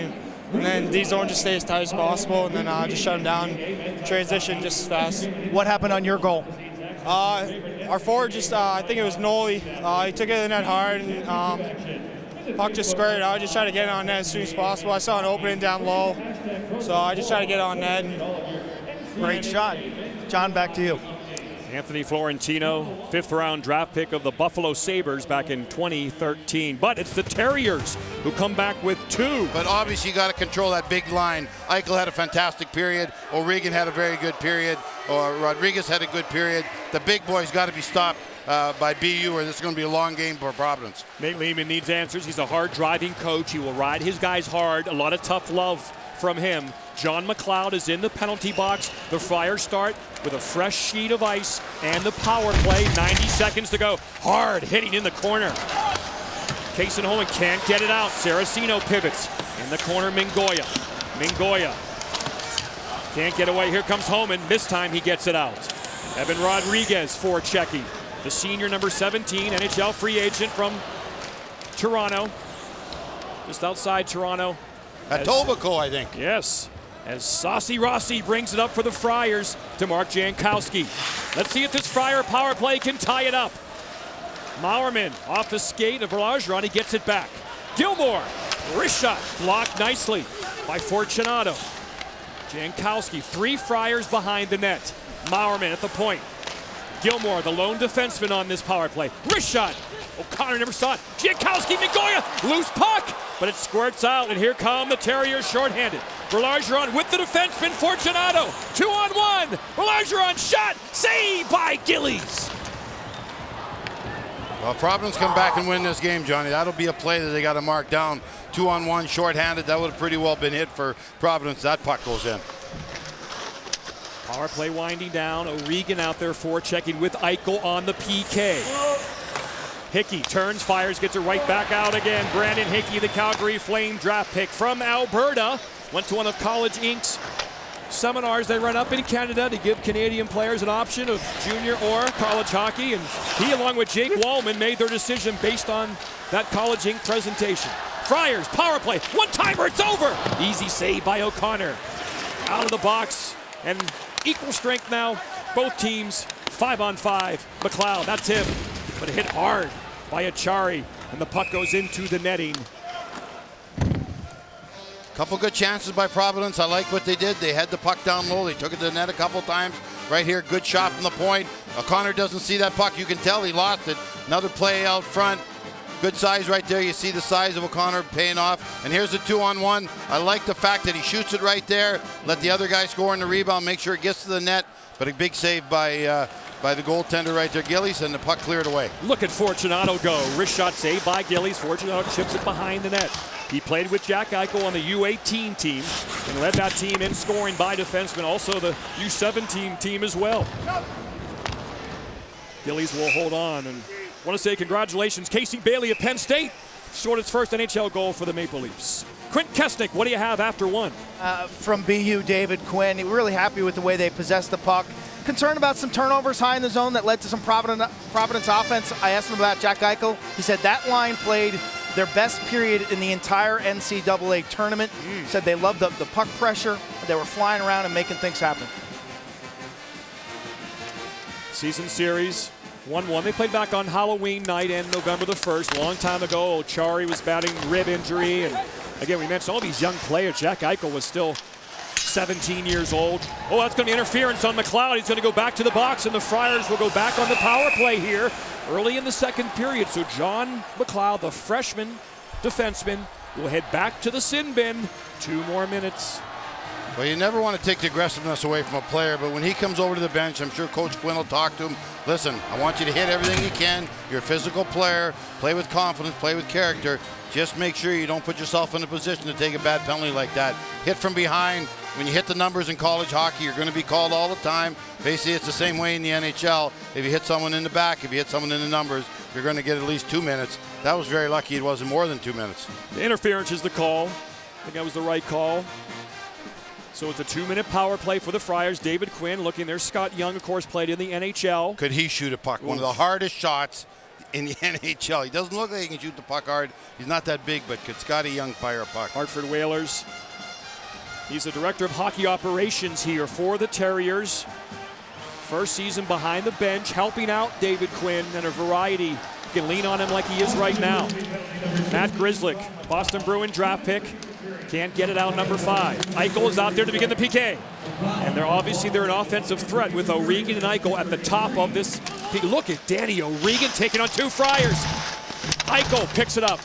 and then D zone just stay as tight as possible, and then just shut them down, transition just fast. What happened on your goal? Our forward just, I think it was Noli. He took it in the net hard, and puck just squared out. I just tried to get it on net as soon as possible. I saw an opening down low, so I just tried to get it on net. Great shot. John, back to you. Anthony Florentino, 5th-round draft pick of the Buffalo Sabres back in 2013. But it's the Terriers who come back with 2. But obviously you got to control that big line. Eichel had a fantastic period. O'Regan had a very good period. Or Rodriguez had a good period. The big boys got to be stopped by BU, or this is going to be a long game for Providence. Nate Lehman needs answers. He's a hard-driving coach. He will ride his guys hard. A lot of tough love from him. John McLeod is in the penalty box. The Friars start with a fresh sheet of ice and the power play. 90 seconds to go. Hard hitting in the corner. Kason Hohmann can't get it out. Saraceno pivots. In the corner, Mingoya. Mingoya can't get away. Here comes Hohmann. This time he gets it out. Evan Rodriguez forechecking. The senior number 17, NHL free agent from Toronto. Just outside Toronto. Etobicoke, I think. Yes. As Saucy Rossi brings it up for the Friars to Mark Janowski. Let's see if this Friar power play can tie it up. Mauerman off the skate of Bergeron. He gets it back. Gilmore, wrist shot, blocked nicely by Fortunato. Janowski, 3 Friars behind the net. Mauerman at the point. Gilmore, the lone defenseman on this power play. Wrist shot. O'Connor never saw it. Janowski, Mingoya, loose puck, but it squirts out, and here come the Terriers shorthanded. Bergeron with the defenseman, Fortunato. 2-on-1. Bergeron shot, saved by Gillies. Well, Providence come back and win this game, Johnny. That'll be a play that they got to mark down. 2-on-1, shorthanded. That would have pretty well been hit for Providence. That puck goes in. Power play winding down. O'Regan out there forechecking with Eichel on the PK. Hickey turns, fires, gets it right back out again. Brandon Hickey, the Calgary Flame draft pick from Alberta. Went to one of College Inc.'s seminars they run up in Canada to give Canadian players an option of junior or college hockey. And he, along with Jake Wallman, made their decision based on that College Inc. presentation. Friars, power play, one-timer, it's over. Easy save by O'Connor. Out of the box, and equal strength now, both teams, 5-on-5. McLeod, that's him, but it hit hard by Achari, and the puck goes into the netting. Couple good chances by Providence. I like what they did. They had the puck down low. They took it to the net a couple times. Right here, good shot from the point. O'Connor doesn't see that puck. You can tell he lost it. Another play out front. Good size right there. You see the size of O'Connor paying off. And here's the 2-on-1. I like the fact that he shoots it right there. Let the other guy score in the rebound. Make sure it gets to the net. But a big save by the goaltender right there, Gillies, and the puck cleared away. Look at Fortunato go. Wrist shot saved by Gillies. Fortunato chips it behind the net. He played with Jack Eichel on the U18 team and led that team in scoring by defensemen, also the U17 team as well. Gillies will hold on, and I want to say congratulations, Casey Bailey of Penn State. Scored his first NHL goal for the Maple Leafs. Quint Kesnick, what do you have after one? From BU, David Quinn. Really happy with the way they possessed the puck. Concerned about some turnovers high in the zone that led to some Providence offense. I asked him about Jack Eichel. He said that line played their best period in the entire NCAA tournament. Said they loved the puck pressure. They were flying around and making things happen. Season series 1-1. They played back on Halloween night and November the 1st. Long time ago, Ochari was battling rib injury. And again, we mentioned all these young players. Jack Eichel was still 17 years old. Oh, that's going to be interference on McLeod. He's going to go back to the box, and the Friars will go back on the power play here early in the second period. So John McLeod, the freshman defenseman, will head back to the sin bin. 2 more minutes. Well, you never want to take the aggressiveness away from a player, but when he comes over to the bench, I'm sure Coach Quinn will talk to him. Listen, I want you to hit everything you can. You're a physical player. Play with confidence. Play with character. Just make sure you don't put yourself in a position to take a bad penalty like that. Hit from behind. When you hit the numbers in college hockey, you're going to be called all the time. Basically, it's the same way in the NHL. If you hit someone in the back, if you hit someone in the numbers, you're going to get at least 2 minutes. That was very lucky it wasn't more than 2 minutes. The interference is the call. I think that was the right call. So it's a 2-minute power play for the Friars. David Quinn looking there. Scott Young, of course, played in the NHL. Could he shoot a puck? One of the hardest shots in the NHL. He doesn't look like he can shoot the puck hard. He's not that big, but could Scotty Young fire a puck? Hartford Whalers He's the director of hockey operations here for the Terriers. First season behind the bench, helping out David Quinn and a variety. You can lean on him like he is right now. Matt Grzelcyk, Boston Bruin draft pick. Can't get it out, number 5. Eichel is out there to begin the PK. And they're an offensive threat with O'Regan and Eichel at the top of this. Look at Danny O'Regan taking on 2 Friars. Eichel picks it up,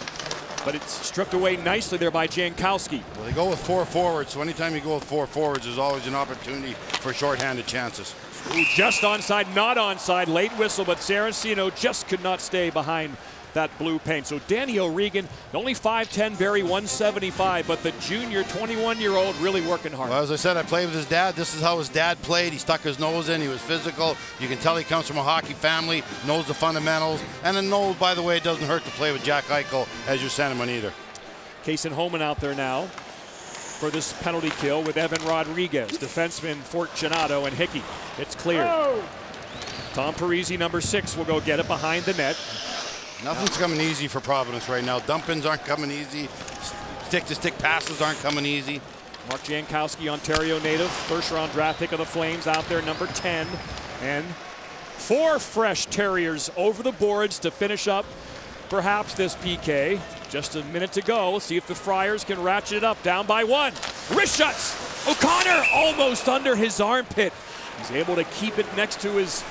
but it's stripped away nicely there by Janowski. Well, they go with 4 forwards, so anytime you go with 4 forwards, there's always an opportunity for shorthanded chances. Ooh, just onside, not onside, late whistle, but Saraceno just could not stay behind that blue paint. So Danny O'Regan, only 5'10", Barry 175, but the junior 21-year-old really working hard. Well, as I said, I played with his dad. This is how his dad played. He stuck his nose in. He was physical. You can tell he comes from a hockey family, knows the fundamentals, and then knows, by the way, it doesn't hurt to play with Jack Eichel as your centerman either. Case Hohmann out there now for this penalty kill with Evan Rodriguez, defenseman Fortunato, and Hickey. It's clear. Tom Parisi, number 6, will go get it behind the net. Nothing's coming easy for Providence right now. Dump-ins aren't coming easy. Stick-to-stick passes aren't coming easy. Mark Janowski, Ontario native, first-round draft pick of the Flames out there, number 10. And 4 fresh Terriers over the boards to finish up perhaps this PK. Just a minute to go. Let's see if the Friars can ratchet it up. Down by 1. Wrist shots. O'Connor almost under his armpit. He's able to keep it next to his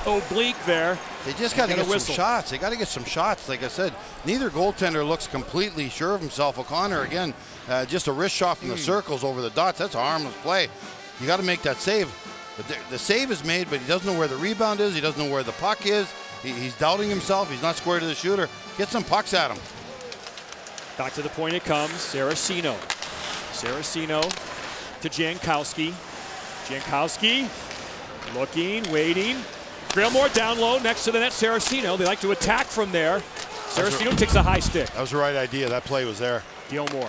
oblique there. They just got to get some shots. They got to get some shots. Like I said, neither goaltender looks completely sure of himself. O'Connor, again, just a wrist shot from the circles over the dots. That's a harmless play. You got to make that save. But the save is made, but he doesn't know where the rebound is. He doesn't know where the puck is. He's doubting himself. He's not square to the shooter. Get some pucks at him. Back to the point it comes. Saraceno to Janowski. Janowski looking, waiting. Grillmore down low next to the net. Saraceno, they like to attack from there. Saraceno takes a high stick. That was the right idea. That play was there. Gilmore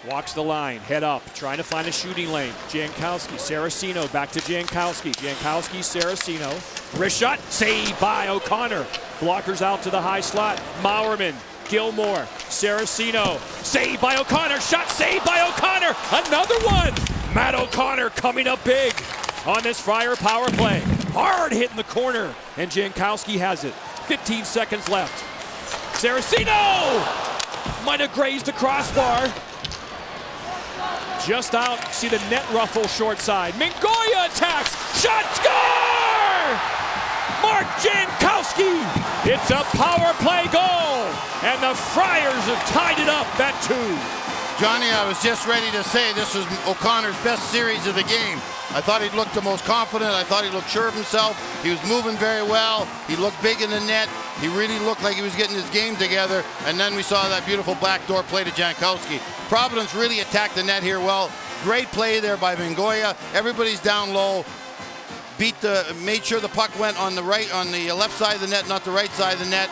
walks the line, head up, trying to find a shooting lane. Janowski, Saraceno, back to Janowski. Janowski, Saraceno. Wrist shot, saved by O'Connor. Blockers out to the high slot. Maurerman, Gilmore, Saraceno, saved by O'Connor. Shot saved by O'Connor. Another one. Matt O'Connor coming up big on this Friar power play. Hard hit in the corner, and Janowski has it. 15 seconds left. Saraceno might have grazed the crossbar. Just out, see the net ruffle short side. Mingoya attacks, shot, score! Mark Janowski, it's a power play goal, and the Friars have tied it up at 2. Johnny, I was just ready to say this was O'Connor's best series of the game. I thought he looked the most confident. I thought he looked sure of himself. He was moving very well. He looked big in the net. He really looked like he was getting his game together. And then we saw that beautiful backdoor play to Janowski. Providence really attacked the net here well. Great play there by Mingoya. Everybody's down low. Made sure the puck went on the left side of the net, not the right side of the net.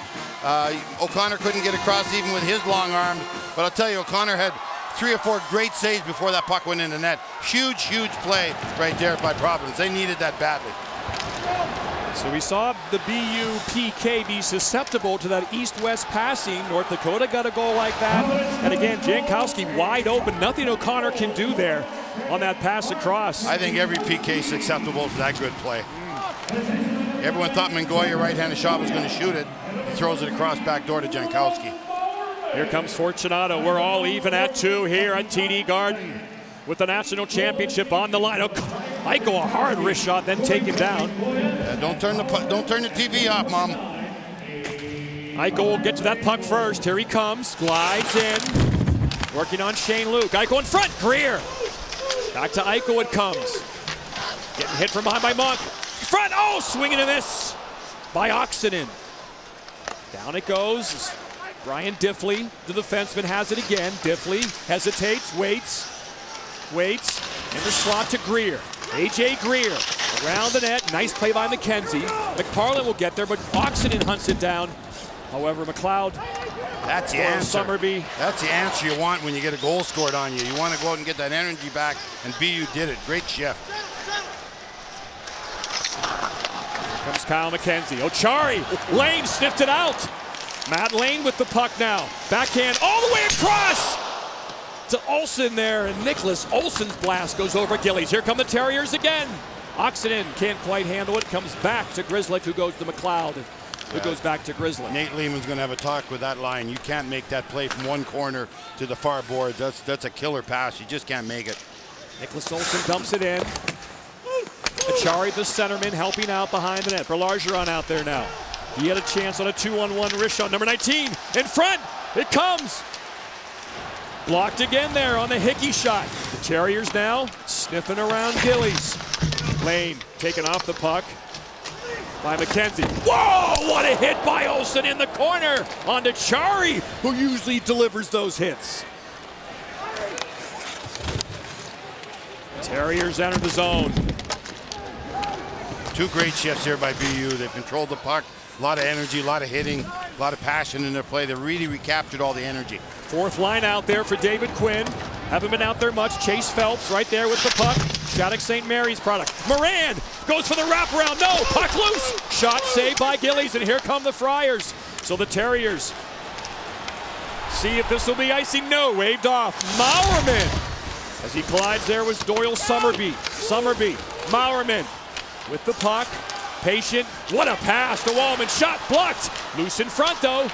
O'Connor couldn't get across even with his long arms. But I'll tell you, O'Connor had 3 or 4 great saves before that puck went in the net. Huge play right there by Providence. They needed that badly. So we saw the BU PK be susceptible to that east-west passing. North Dakota got a goal like that. And again, Janowski wide open. Nothing O'Connor can do there on that pass across. I think every PK is susceptible to that good play. Everyone thought Mingoya right-handed shot was going to shoot it. He throws it across back door to Janowski. Here comes Fortunato. We're all even at 2 here at TD Garden with the national championship on the line. Eichel, a hard wrist shot, then taken down. Don't turn the TV off, Mom. Eichel will get to that puck first. Here he comes, glides in, working on Shane Luke. Eichel in front, Greer. Back to Eichel it comes. Getting hit from behind by Monk. Front, swing and a miss by Oxenden. Down it goes. Brian Diffley, the defenseman, has it again. Diffley hesitates, waits, in the slot to Greer. A.J. Greer around the net. Nice play by McKenzie. McParland will get there, but Oxenden hunts it down. However, McLeod. That's the answer. Summerby. That's the answer you want when you get a goal scored on you. You want to go out and get that energy back, and BU did it. Great shift. Here comes Kyle McKenzie. Ochari. Lane sniffed it out. Matt Lane with the puck now. Backhand all the way across. to Olsen there, and Nicholas Olsen's blast goes over Gillies. Here come the Terriers again. Oxenden can't quite handle it. Comes back to Grizzlick, who goes to McLeod, who goes back to Grizzlick. Nate Lehman's going to have a talk with that line. You can't make that play from one corner to the far board. That's a killer pass. You just can't make it. Nicholas Olsen dumps it in. Achari, the centerman, helping out behind the net. Berlargeron out there now. He had a chance on a 2-on-1 wrist shot. Number 19 in front. It comes. Blocked again there on the Hickey shot. The Terriers now sniffing around Gillies. Lane taken off the puck by McKenzie. Whoa, what a hit by Olsen in the corner onto Achari, who usually delivers those hits. Terriers enter the zone. Two great shifts here by BU. They've controlled the puck. A lot of energy, a lot of hitting, a lot of passion in their play. They really recaptured all the energy. Fourth line out there for David Quinn. Haven't been out there much. Chase Phelps right there with the puck. Shattuck St. Mary's product. Moran goes for the wraparound. No, puck loose. Shot saved by Gillies, and here come the Friars. So the Terriers see if this will be icing. No, waved off. Maurerman, as he collides there with Doyle Summerby. Maurerman with the puck. Patient. What a pass to Wallman. Shot blocked. Loose in front, though.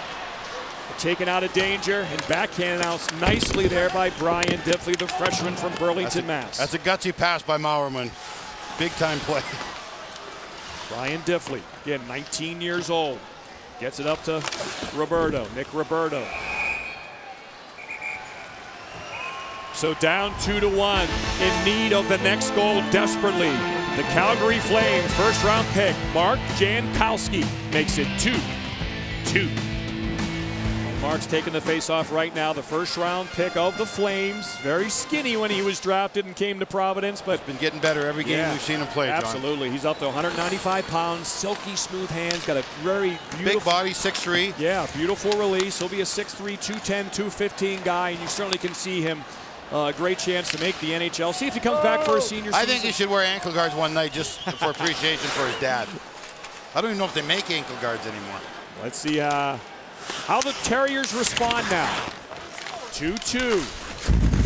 Taken out of danger and backhanded out nicely there by Brian Diffley, the freshman from Burlington, Mass. That's a gutsy pass by Maurerman. Big time play. Brian Diffley, again, 19 years old. Gets it up to Roberto, Nick Roberto. So down 2-1, in need of the next goal desperately. The Calgary Flames first round pick, Mark Janowski, makes it 2-2. Mark's taking the face-off right now. The first round pick of the Flames. Very skinny when he was drafted and came to Providence, but been getting better every game we've seen him play, John. Absolutely. He's up to 195 pounds, silky smooth hands, got a very beautiful... Big body, 6'3". Yeah, beautiful release. He'll be a 6'3", 210, 215 guy, and you certainly can see him a great chance to make the NHL. See if he comes back for a senior season. I think he should wear ankle guards one night just for appreciation for his dad. I don't even know if they make ankle guards anymore. Let's see how the Terriers respond now. 2-2.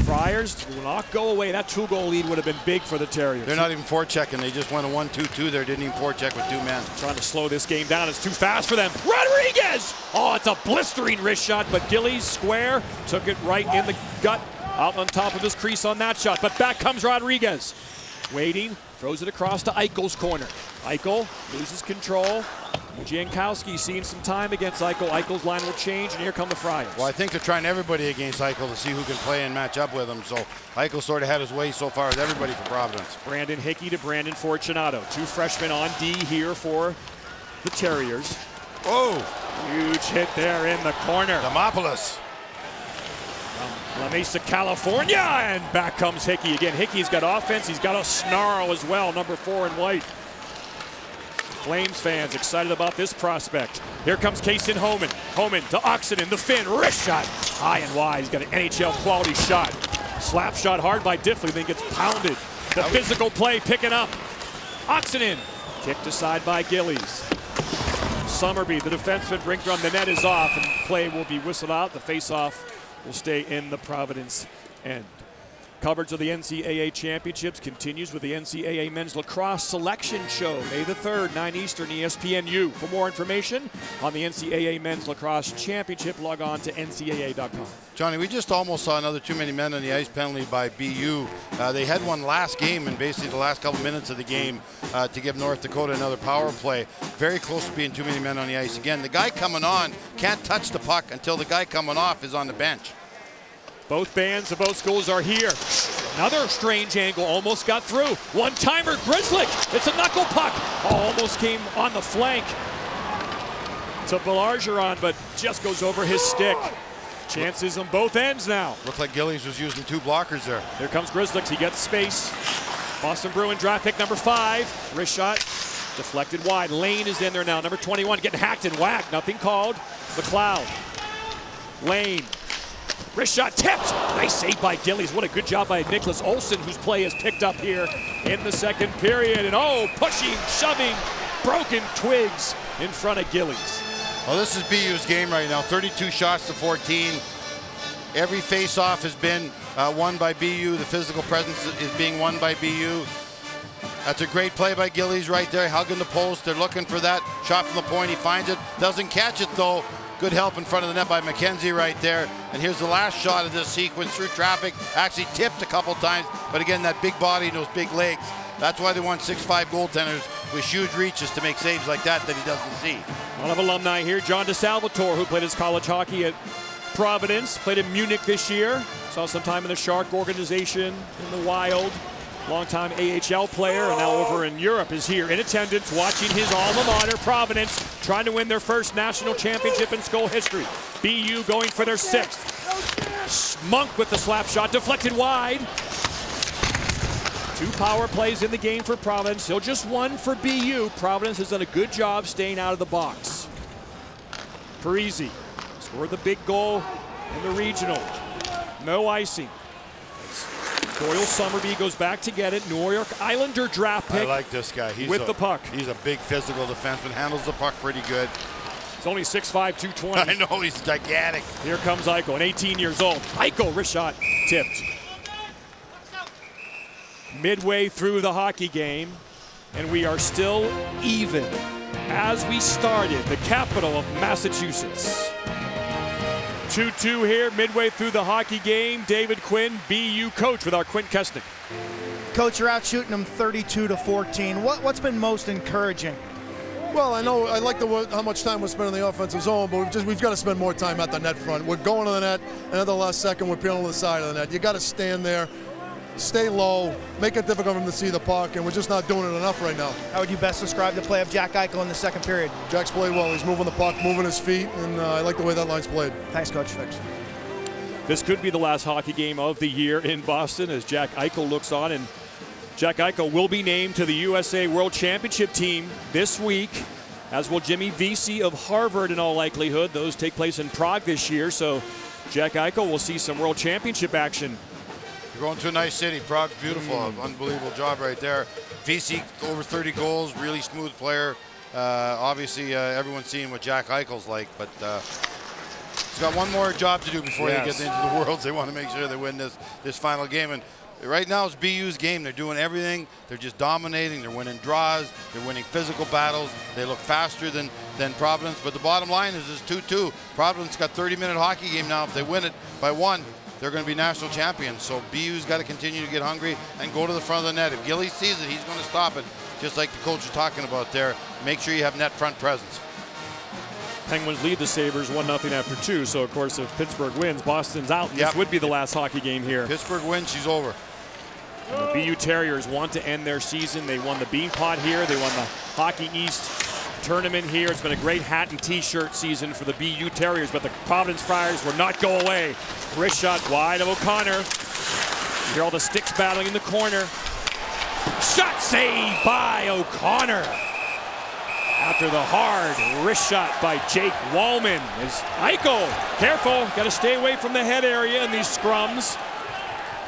Friars will not go away. That 2-goal lead would have been big for the Terriers. They're not even forechecking. They just went a 1-2-2 there. Didn't even forecheck with two men. Trying to slow this game down. It's too fast for them. Rodriguez! Oh, it's a blistering wrist shot, but Gillies square took it right in the gut, out on top of his crease on that shot. But back comes Rodriguez. Waiting, throws it across to Eichel's corner. Eichel loses control. Janowski seeing some time against Eichel. Eichel's line will change, and here come the Friars. Well, I think they're trying everybody against Eichel to see who can play and match up with him. So Eichel sort of had his way so far with everybody for Providence. Brandon Hickey to Brandon Fortunato. Two freshmen on D here for the Terriers. Oh! Huge hit there in the corner. Demopoulos. La Mesa, California, and back comes Hickey again. Hickey's got offense. He's got a snarl as well, number 4 in white. Flames fans excited about this prospect. Here comes Kason Hohmann. Hohmann to Oxenden, the Finn, wrist shot. High and wide, he's got an NHL quality shot. Slap shot hard by Diffley, then gets pounded. The physical play picking up. Oxenden, kicked aside by Gillies. Summerby, the defenseman, brings drum. The net is off, and play will be whistled out. The face-off will stay in the Providence end. Coverage of the NCAA championships continues with the NCAA Men's Lacrosse Selection Show, May the 3rd, 9 Eastern, ESPNU. For more information on the NCAA Men's Lacrosse Championship, log on to ncaa.com. Johnny, we just almost saw another too many men on the ice penalty by BU. They had one last game, and basically the last couple minutes of the game to give North Dakota another power play. Very close to being too many men on the ice. Again, the guy coming on can't touch the puck until the guy coming off is on the bench. Both bands of both schools are here. Another strange angle, almost got through. One-timer, Grizzlick. It's a knuckle puck. Almost came on the flank to Berlargeron, but just goes over his stick. Chances on both ends now. Looked like Gillies was using two blockers there. Here comes Grizzlick. He gets space. Boston Bruin draft pick number 5. Wrist shot deflected wide. Lane is in there now. Number 21 getting hacked and whacked. Nothing called. McLeod. Lane. Wrist shot tipped. Nice save by Gillies. What a good job by Nicholas Olsen, whose play is picked up here in the second period. And pushing, shoving, broken twigs in front of Gillies. Well, this is BU's game right now. 32 shots to 14. Every face-off has been won by BU. The physical presence is being won by BU. That's a great play by Gillies right there, hugging the post. They're looking for that shot from the point. He finds it, doesn't catch it though. Good help in front of the net by McKenzie right there. And here's the last shot of this sequence through traffic. Actually tipped a couple times, but again, that big body and those big legs. That's why they want 6'5" goaltenders with huge reaches to make saves like that he doesn't see. A lot of alumni here. John DeSalvatore, who played his college hockey at Providence, played in Munich this year. Saw some time in the Shark organization in the Wild. Longtime AHL player, and now over in Europe, is here in attendance watching his alma mater, Providence, trying to win their first national championship in school history. BU going for their 6th. Monk with the slap shot, deflected wide. 2 power plays in the game for Providence, still just 1 for BU. Providence has done a good job staying out of the box. Parisi scored the big goal in the regional. No icing. Doyle Summerby goes back to get it. New York Islander draft pick. I like this guy. With the puck. He's a big physical defenseman, handles the puck pretty good. He's only 6'5", 220. I know, he's gigantic. Here comes Eichel, and 18 years old. Eichel, wrist shot, tipped. Midway through the hockey game, and we are still even as we started the capital of Massachusetts. 2-2 here, midway through the hockey game. David Quinn, BU coach, with our Quint Kesnick. Coach, you're out shooting them 32-14. What's been most encouraging? Well, I know I like how much time we're spending in the offensive zone, but we've got to spend more time at the net front. We're going to the net, and at the last second, we're peeling to the side of the net. You got to stand there, stay low, make it difficult for him to see the puck, and we're just not doing it enough right now. How would you best describe the play of Jack Eichel in the second period? Jack's played well. He's moving the puck, moving his feet, and I like the way that line's played. Thanks, Coach. Thanks. This could be the last hockey game of the year in Boston as Jack Eichel looks on, and Jack Eichel will be named to the USA World Championship team this week, as will Jimmy Vesey of Harvard in all likelihood. Those take place in Prague this year, so Jack Eichel will see some World Championship action. You're going to a nice city. Prague's beautiful. Unbelievable job right there. Vesey, over 30 goals, really smooth player. Obviously, everyone's seeing what Jack Eichel's like, but he's got one more job to do before they get into the Worlds. They want to make sure they win this final game. And right now it's BU's game. They're doing everything. They're just dominating. They're winning draws. They're winning physical battles. They look faster than Providence. But the bottom line is 2-2. Providence got 30-minute hockey game now. If they win it by 1, they're going to be national champions. So BU's got to continue to get hungry and go to the front of the net. If Gilly sees it, he's going to stop it, just like the coach was talking about there. Make sure you have net front presence. Penguins lead the Sabres 1-0 after 2. So, of course, if Pittsburgh wins, Boston's out. This would be the last hockey game here. Pittsburgh wins, she's over. And the BU Terriers want to end their season. They won the Beanpot here. They won the Hockey East tournament here. It's been a great hat and t-shirt season for the BU Terriers, but the Providence Friars will not go away. Wrist shot wide of O'Connor. You hear all the sticks battling in the corner. Shot saved by O'Connor. After the hard wrist shot by Jake Wallman. Is Eichel, careful, got to stay away from the head area in these scrums.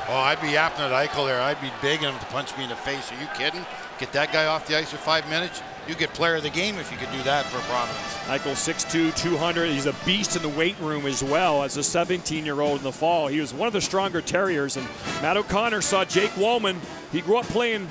Oh, I'd be yapping at Eichel there. I'd be begging him to punch me in the face. Are you kidding? Get that guy off the ice for 5 minutes. You get player of the game if you could do that for Providence. Eichel 6'2", 200. He's a beast in the weight room as well as a 17-year-old in the fall. He was one of the stronger Terriers, and Matt O'Connor saw Jake Wallman. He grew up playing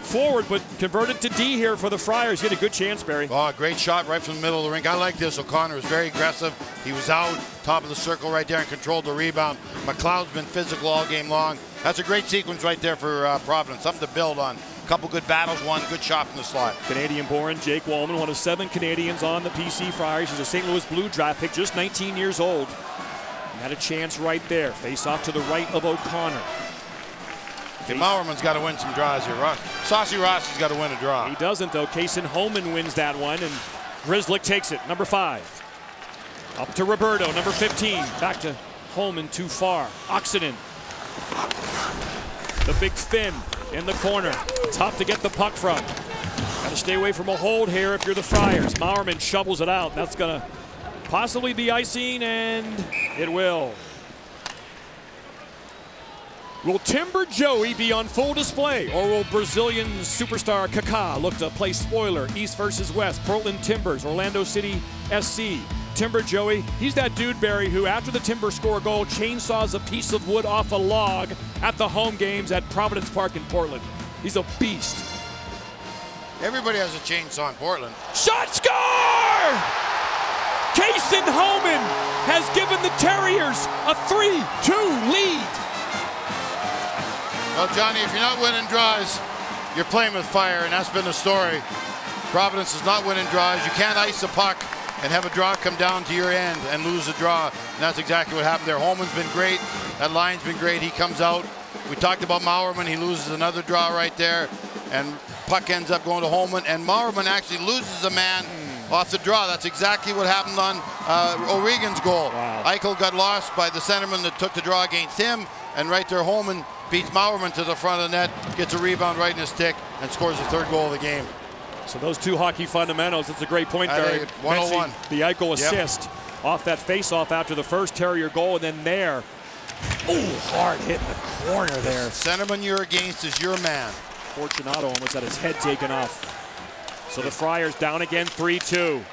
forward, but converted to D here for the Friars. He had a good chance, Barry. Oh, great shot right from the middle of the rink. I like this. O'Connor was very aggressive. He was out, top of the circle right there, and controlled the rebound. McLeod's been physical all game long. That's a great sequence right there for Providence. Something to build on. A couple good battles, one good shot from the slot. Canadian-born Jake Wallman, one of 7 Canadians on the PC Friars. He's a St. Louis Blue draft pick, just 19 years old. And had a chance right there. Face off to the right of O'Connor. Mauerman's got to win some draws here. Saucy Rossi's got to win a draw. He doesn't, though. Hohmann wins that one, and Grzelcyk takes it. Number 5. Up to Roberto, number 15. Back to Hohmann, too far. Oxenden. The big Finn in the corner. Tough to get the puck from. Got to stay away from a hold here if you're the Friars. Mauerman shovels it out. That's going to possibly be icing, and it will. Will Timber Joey be on full display, or will Brazilian superstar Kaká look to play spoiler? East versus West, Portland Timbers, Orlando City SC. Timber Joey. He's that dude, Barry, who after the Timber score a goal, chainsaws a piece of wood off a log at the home games at Providence Park in Portland. He's a beast. Everybody has a chainsaw in Portland. Shot, score! Kason Hohmann has given the Terriers a 3-2 lead. Well, Johnny, if you're not winning draws, you're playing with fire, and that's been the story. Providence is not winning draws. You can't ice the puck and have a draw come down to your end and lose the draw. And that's exactly what happened there. Hohmann's been great. That line's been great. He comes out. We talked about Mowerman. He loses another draw right there. And puck ends up going to Hohmann. And Mowerman actually loses a man off the draw. That's exactly what happened on O'Regan's goal. Wow. Eichel got lost by the centerman that took the draw against him. And right there, Hohmann beats Mowerman to the front of the net, gets a rebound right in his stick, and scores the third goal of the game. So those two hockey fundamentals, it's a great point, Barry. 101. The Eichel assist off that face-off after the first Terrier goal, and then there. Ooh, hard hit in the corner there. Centerman you're against is your man. Fortunato almost had his head taken off. So the Friars down again, 3-2.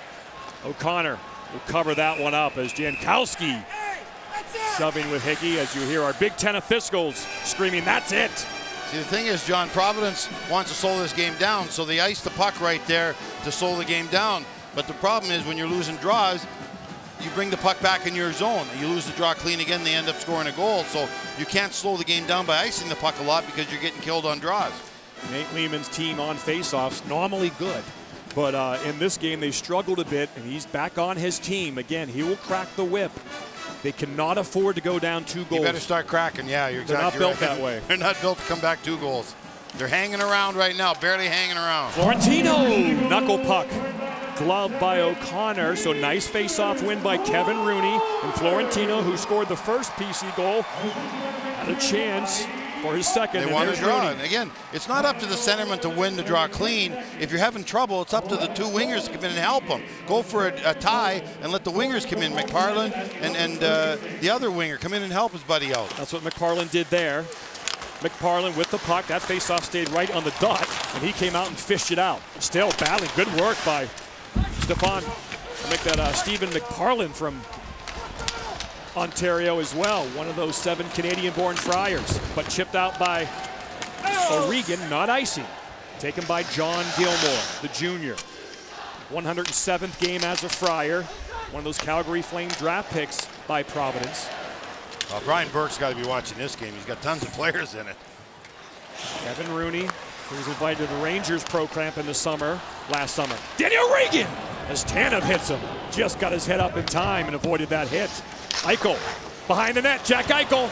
O'Connor will cover that one up as Janowski shoving with Hickey, as you hear our Big Ten officials screaming, that's it. See, the thing is, John, Providence wants to slow this game down, so they ice the puck right there to slow the game down. But the problem is when you're losing draws, you bring the puck back in your zone. You lose the draw clean again, they end up scoring a goal. So you can't slow the game down by icing the puck a lot because you're getting killed on draws. Nate Lehman's team on faceoffs, normally good. But in this game, they struggled a bit, and he's back on his team. Again, he will crack the whip. They cannot afford to go down 2 goals. You better start cracking. Yeah, you're They're exactly not built right. that way. They're not built to come back 2 goals. They're hanging around right now, barely hanging around. Florentino, knuckle puck. Gloved by O'Connor, so nice face-off win by Kevin Rooney. And Florentino, who scored the first PC goal, had a chance for his second. They want to draw. And again, it's not up to the centerman to win the draw clean. If you're having trouble, it's up to the 2 wingers to come in and help them. Go for a tie and let the wingers come in. McParland and the other winger come in and help his buddy out. That's what McParland did there. McParland with the puck. That faceoff stayed right on the dot, and he came out and fished it out. Still battling. Good work by Stefan. Make that Stephen McParland from Ontario as well. One of those 7 Canadian-born Friars, but chipped out by O'Regan, not icing. Taken by John Gilmore, the junior. 107th game as a Friar. One of those Calgary Flame draft picks by Providence. Brian Burke's got to be watching this game. He's got tons of players in it. Kevin Rooney, who was invited to the Rangers pro camp in the summer, last summer. Daniel Regan, as Tanev hits him. Just got his head up in time and avoided that hit. Eichel behind the net. Jack Eichel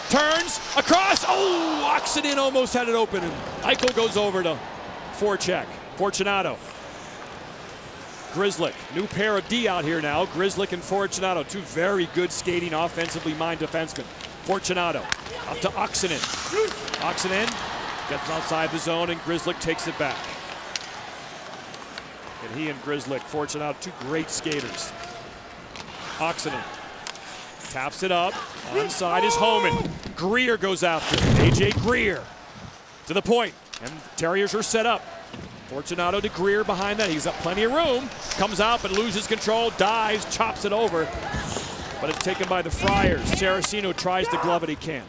turns across. Oh, Oxenden almost had it open. And Eichel goes over to forecheck. Fortunato. Grzelcyk, new pair of D out here now. Grzelcyk and Fortunato, 2 very good skating, offensively minded defensemen. Fortunato up to Oxenden. Oxenden gets outside the zone, and Grzelcyk takes it back. And he and Grzelcyk, Fortunato, 2 great skaters. Oxenden taps it up. Onside is Hohmann. Greer goes after it. A.J. Greer to the point, and the Terriers are set up. Fortunato to Greer behind that. He's got plenty of room. Comes out but loses control. Dives, chops it over. But it's taken by the Friars. Saraceno tries to glove it. He can't.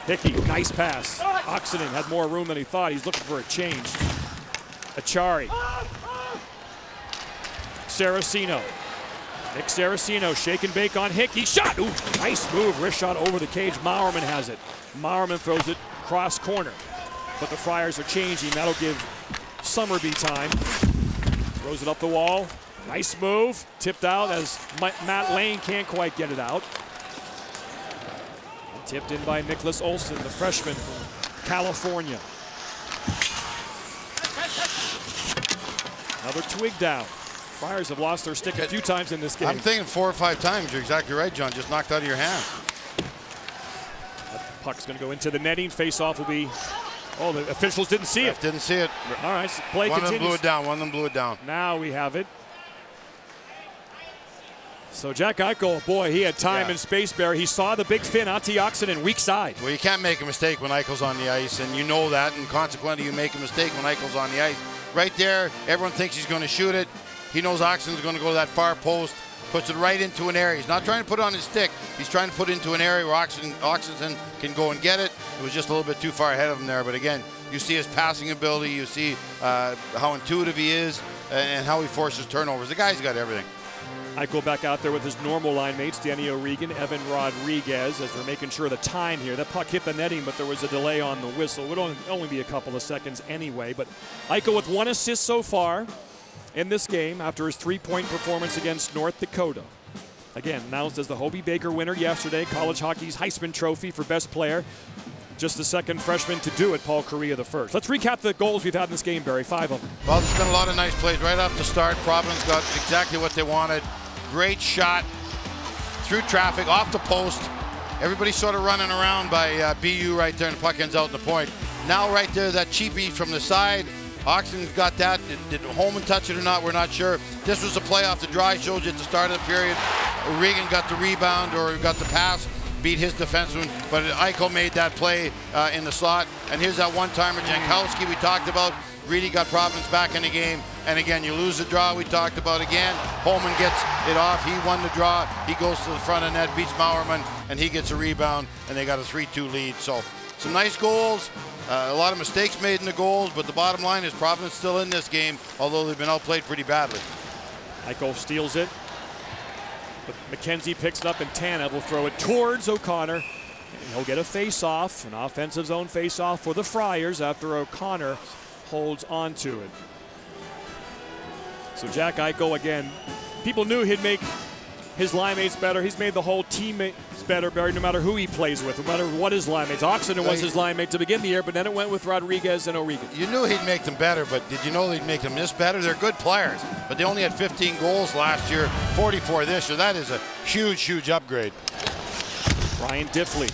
Hickey, nice pass. Oxenden had more room than he thought. He's looking for a change. Achari. Saraceno. Nick Saraceno, shake and bake on Hickey. Shot! Ooh, nice move. Wrist shot over the cage. Mowerman has it. Mowerman throws it cross corner. But the Friars are changing. That'll give Summerby time. Throws it up the wall. Nice move. Tipped out as Matt Lane can't quite get it out. And tipped in by Nicholas Olson, the freshman from California. Another twig down. Friars have lost their stick a few times in this game. I'm thinking 4 or 5 times. You're exactly right, John. Just knocked out of your hand. That puck's going to go into the netting. Face-off will be... Oh, the officials didn't see it. Didn't see it. All right, so play One continues. of them blew it down. One of them blew it down. Now we have it. So Jack Eichel, boy, he had time and space, Barry. He saw the big fin out to Oxenden, weak side. Well, you can't make a mistake when Eichel's on the ice, and you know that, and consequently you make a mistake when Eichel's on the ice. Right there, everyone thinks he's going to shoot it. He knows Oxen's going to go to that far post, puts it right into an area. He's not trying to put it on his stick. He's trying to put it into an area where Oxenson can go and get it. It was just a little bit too far ahead of him there. But again, you see his passing ability. You see how intuitive he is and how he forces turnovers. The guy's got everything. Eichel back out there with his normal line mates, Danny O'Regan, Evan Rodriguez, as they're making sure the time here. That puck hit the netting, but there was a delay on the whistle. It would only be a couple of seconds anyway. But Eichel with 1 assist so far in this game after his 3-point performance against North Dakota. Again, announced as the Hobie Baker winner yesterday, college hockey's Heisman Trophy for best player. Just the second freshman to do it, Paul Correa the first. Let's recap the goals we've had in this game, Barry. 5 of them. Well, there's been a lot of nice plays right off the start. Providence got exactly what they wanted. Great shot through traffic, off the post. Everybody sort of running around by BU right there, and the puck ends out in the point. Now right there, that cheapie from the side. Oxen got that. Did Hohmann touch it or not? We're not sure. This was a play off the draw. Showed you at the start of the period. O'Regan got the rebound or got the pass, beat his defenseman, but Eichel made that play in the slot. And here's that one-timer, Janowski we talked about. Really got Providence back in the game. And again, you lose the draw we talked about again. Hohmann gets it off. He won the draw. He goes to the front of net, beats Mauerman, and he gets a rebound, and they got a 3-2 lead. So some nice goals. A lot of mistakes made in the goals, but the bottom line is Providence still in this game, although they've been outplayed pretty badly. Eichel steals it, but McKenzie picks it up, and Tanev will throw it towards O'Connor. And he'll get a face-off, an offensive zone face-off for the Friars after O'Connor holds on to it. So Jack Eichel, again, people knew he'd make his line mates better. He's made the whole teammates better, Barry, no matter who he plays with, no matter what his line mates. Oxenden was his line mate to begin the year, but then it went with Rodriguez and O'Regan. You knew he'd make them better, but did you know he'd make them this better? They're good players, but they only had 15 goals last year, 44 this year. That is a huge, huge upgrade. Ryan Diffley,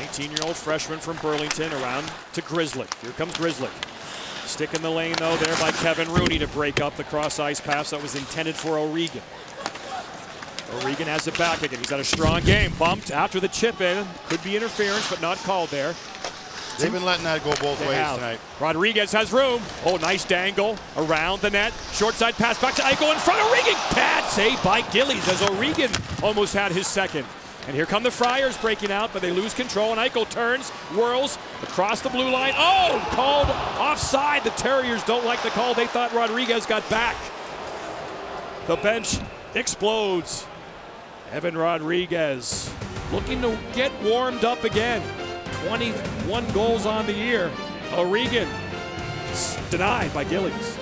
19-year-old freshman from Burlington, around to Grizzly. Here comes Grizzly. Stick in the lane, though, there by Kevin Rooney to break up the cross-ice pass that was intended for O'Regan. O'Regan has it back again. He's had a strong game. Bumped after the chip in. Could be interference, but not called there. They've been letting that go both ways tonight. Rodriguez has room. Oh, nice dangle around the net. Short side pass back to Eichel in front of O'Regan. Bad save by Gillies as O'Regan almost had his second. And here come the Friars breaking out, but they lose control, and Eichel turns, whirls across the blue line. Oh, called offside. The Terriers don't like the call. They thought Rodriguez got back. The bench explodes. Evan Rodriguez looking to get warmed up again. 21 goals on the year. O'Regan denied by Gillies.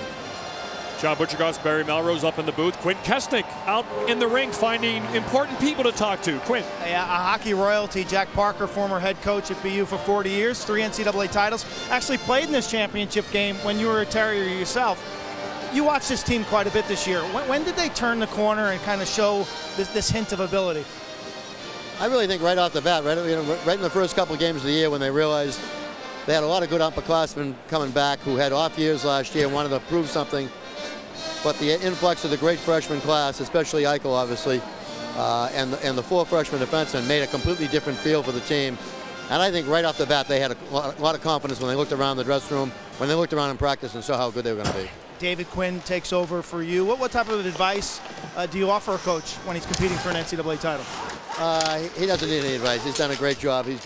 John Butchergoss, Barry Melrose up in the booth. Quint Kesnick out in the rink finding important people to talk to. Quint. Yeah, a hockey royalty. Jack Parker, former head coach at BU for 40 years, 3 NCAA titles. Actually played in this championship game when you were a Terrier yourself. You watched this team quite a bit this year. When did they turn the corner and kind of show this hint of ability? I really think right off the bat, right in the first couple of games of the year when they realized they had a lot of good upperclassmen coming back who had off years last year and wanted to prove something. But the influx of the great freshman class, especially Eichel, obviously, and the 4 freshman defensemen made a completely different feel for the team. And I think right off the bat they had a lot of confidence when they looked around the dressing room, when they looked around in practice and saw how good they were going to be. David Quinn takes over for you. What type of advice do you offer a coach when he's competing for an NCAA title? He doesn't need any advice. He's done a great job. He's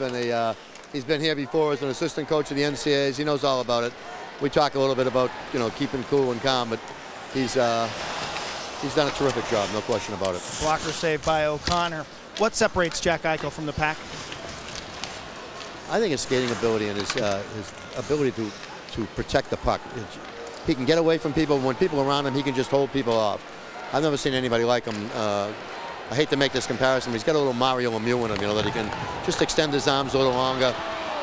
been here before as an assistant coach of the NCAAs. He knows all about it. We talk a little bit about keeping cool and calm, but he's done a terrific job, no question about it. Blocker saved by O'Connor. What separates Jack Eichel from the pack? I think his skating ability and his ability to protect the puck. He can get away from people. When people are around him, he can just hold people off. I've never seen anybody like him. I hate to make this comparison, but he's got a little Mario Lemieux in him, that he can just extend his arms a little longer,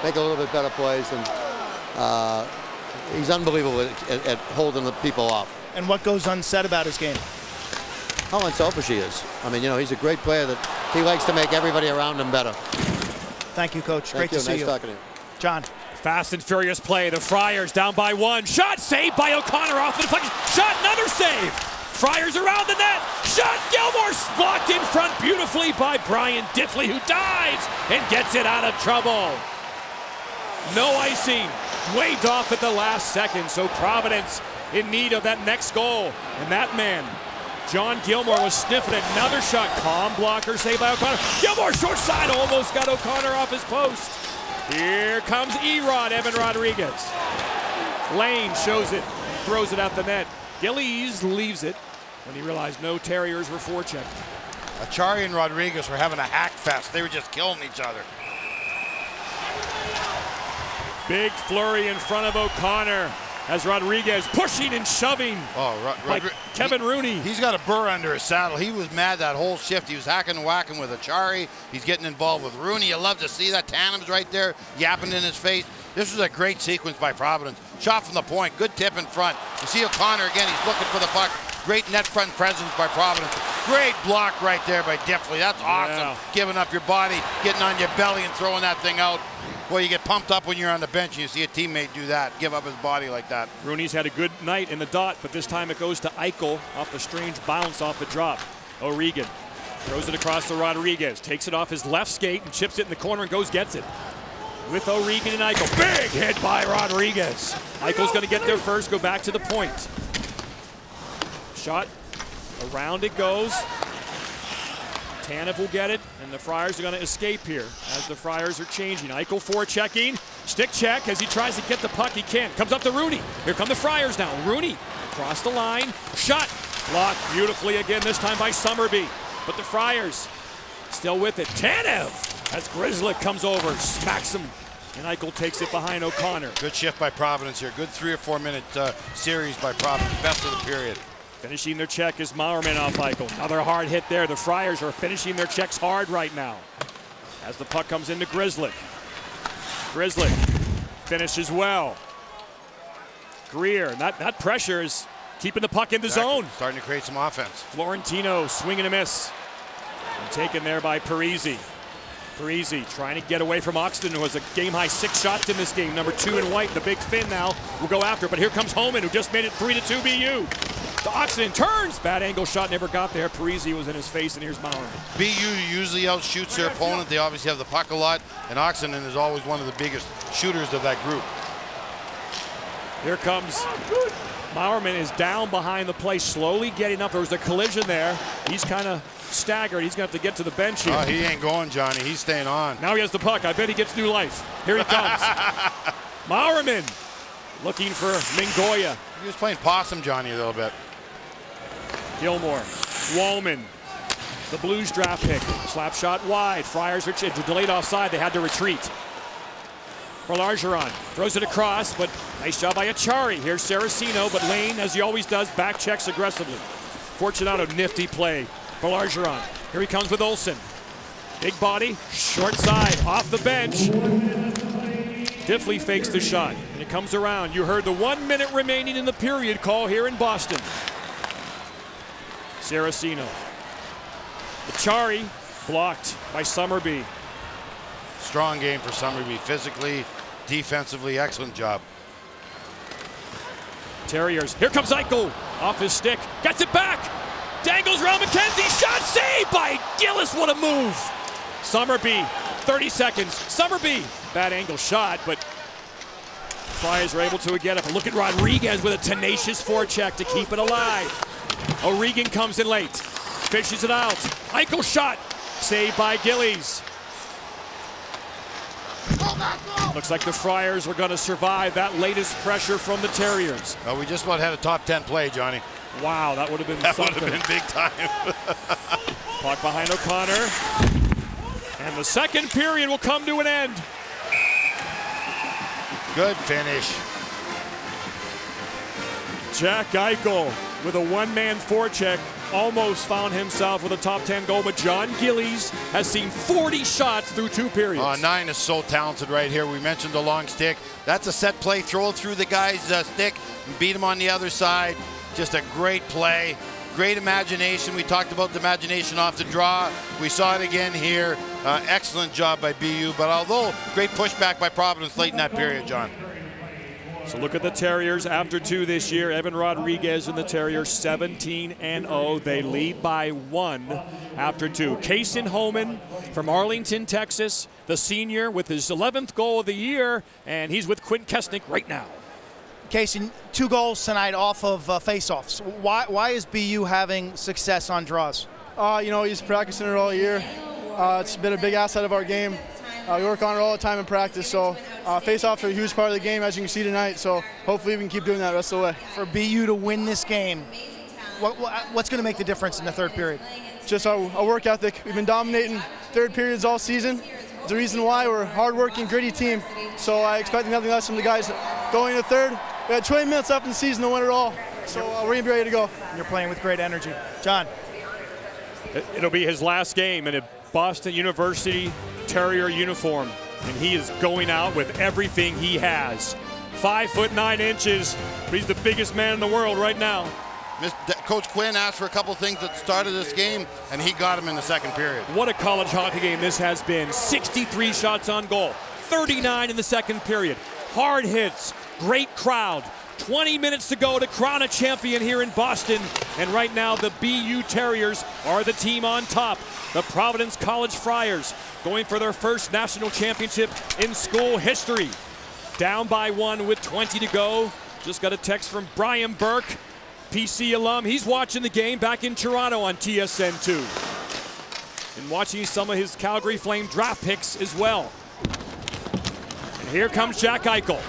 make a little bit better plays, and he's unbelievable at holding the people off. And what goes unsaid about his game? How unselfish he is. I mean, he's a great player that he likes to make everybody around him better. Thank you, Coach. Great to see you. Nice talking to you. John. Fast and furious play. The Friars down by 1. Shot saved by O'Connor off the deflection. Shot, another save. Friars around the net. Shot, Gilmore blocked in front beautifully by Brian Diffley, who dives and gets it out of trouble. No icing. Waved off at the last second, so Providence in need of that next goal. And that man, John Gilmore, was sniffing it. Another shot. Calm blocker saved by O'Connor. Gilmore short side almost got O'Connor off his post. Here comes E-Rod, Evan Rodriguez. Lane shows it, throws it at the net. Gillies leaves it when he realized no Terriers were forechecked. Achari and Rodriguez were having a hack fest. They were just killing each other. Big flurry in front of O'Connor as Rodriguez pushing and shoving. Like Kevin Rooney. He's got a burr under his saddle. He was mad that whole shift. He was hacking and whacking with Achari. He's getting involved with Rooney. You love to see that. Tanev's right there yapping in his face. This was a great sequence by Providence. Shot from the point. Good tip in front. You see O'Connor again. He's looking for the puck. Great net front presence by Providence. Great block right there by Diffley. That's awesome. Yeah. Giving up your body, getting on your belly and throwing that thing out. Well, you get pumped up when you're on the bench and you see a teammate do that, give up his body like that. Rooney's had a good night in the dot, but this time it goes to Eichel off the strange bounce off the drop. O'Regan throws it across to Rodriguez, takes it off his left skate and chips it in the corner and goes gets it. With O'Regan and Eichel. Big hit by Rodriguez. Eichel's going to get there first, go back to the point. Shot, around it goes. Tanev will get it, and the Friars are going to escape here as the Friars are changing. Eichel forechecking, stick check as he tries to get the puck. He can't. Comes up to Rooney. Here come the Friars now. Rooney across the line. Shot. Blocked beautifully again, this time by Summerby. But the Friars still with it. Tanev as Grizzlick comes over, smacks him, and Eichel takes it behind O'Connor. Good shift by Providence here. Good 3 or 4 minute series by Providence. Best of the period. Finishing their check is Mauerman off Eichel. Another hard hit there. The Friars are finishing their checks hard right now. As the puck comes into Grizzlick. Grizzlick finishes well. Greer, that pressure is keeping the puck in the zone. Starting to create some offense. Florentino swinging a miss. And taken there by Parisi. Parisi trying to get away from Oxton, who has a game-high 6 shots in this game. Number 2 in white, the big Finn now will go after. But here comes Hohmann, who just made it 3-2 BU. The Oxton turns. Bad angle shot, never got there. Parisi was in his face, and here's Mauerman. BU usually outshoots their opponent. They obviously have the puck a lot, and Oxton is always one of the biggest shooters of that group. Here comes Mauerman, is down behind the play, slowly getting up. There was a collision there. He's kind of staggered. He's going to have to get to the bench here. Oh, he ain't going, Johnny. He's staying on. Now he has the puck. I bet he gets new life. Here he comes. Mauerman looking for Mingoya. He was playing possum, Johnny, a little bit. Gilmore, Wallman, the Blues draft pick. Slap shot wide. Friars are delayed offside. They had to retreat. Berlargeron throws it across, but nice job by Achari. Here's Saraceno, but Lane, as he always does, back checks aggressively. Fortunato, nifty play. Berlargeron, here he comes with Olsen. Big body, short side, off the bench. Diffley fakes the shot, and it comes around. You heard the 1 minute remaining in the period call here in Boston. Saraceno. Achari blocked by Summerby. Strong game for Summerby. Physically, defensively, excellent job. Terriers. Here comes Eichel. Off his stick. Gets it back. Dangles around McKenzie. Shot saved by Gillis. What a move. Summerby. 30 seconds. Summerby. Bad angle shot, but Friars are able to get up. Look at Rodriguez with a tenacious forecheck to keep it alive. O'Regan comes in late. Fishes it out. Eichel shot. Saved by Gillies. Looks like the Friars were going to survive that latest pressure from the Terriers. Well, we just about had a top 10 play, Johnny. Wow, that would have been something. That would have been big time. Puck behind O'Connor. And the second period will come to an end. Good finish. Jack Eichel with a one-man forecheck almost found himself with a top 10 goal, but John Gillies has seen 40 shots through 2 periods. 9 is so talented right here. We mentioned the long stick. That's a set play. Throw it through the guy's stick and beat him on the other side. Just a great play. Great imagination. We talked about the imagination off the draw. We saw it again here. Excellent job by BU, but although great pushback by Providence late in that period, John. So look at the Terriers after 2 this year. Evan Rodriguez and the Terriers 17-0. They lead by 1 after 2. Kason Hohmann from Arlington, Texas, the senior with his 11th goal of the year, and he's with Quint Kesnick right now. Casey, 2 goals tonight off of faceoffs. Why is BU having success on draws? He's practicing it all year. It's been a big asset of our game. We work on it all the time in practice, so face-offs are a huge part of the game, as you can see tonight, so hopefully we can keep doing that the rest of the way. For BU to win this game, what's going to make the difference in the third period? Just our work ethic. We've been dominating third periods all season. It's the reason why we're a hard-working, gritty team, so I expect nothing less from the guys going into third. We had 20 minutes left in the season to win it all, so we're going to be ready to go. You're playing with great energy. John. It'll be his last game in a Boston University Terrier uniform, and he is going out with everything he has. 5'9", but he's the biggest man in the world right now. Coach Quinn asked for a couple things at the start of this game, and he got them in the second period. What a college hockey game this has been. 63 shots on goal, 39 in the second period. Hard hits, great crowd. 20 minutes to go to crown a champion here in Boston. And right now the BU Terriers are the team on top. The Providence College Friars going for their first national championship in school history. Down by 1 with 20 to go. Just got a text from Brian Burke, PC alum. He's watching the game back in Toronto on TSN2. And watching some of his Calgary Flame draft picks as well. And here comes Jack Eichel.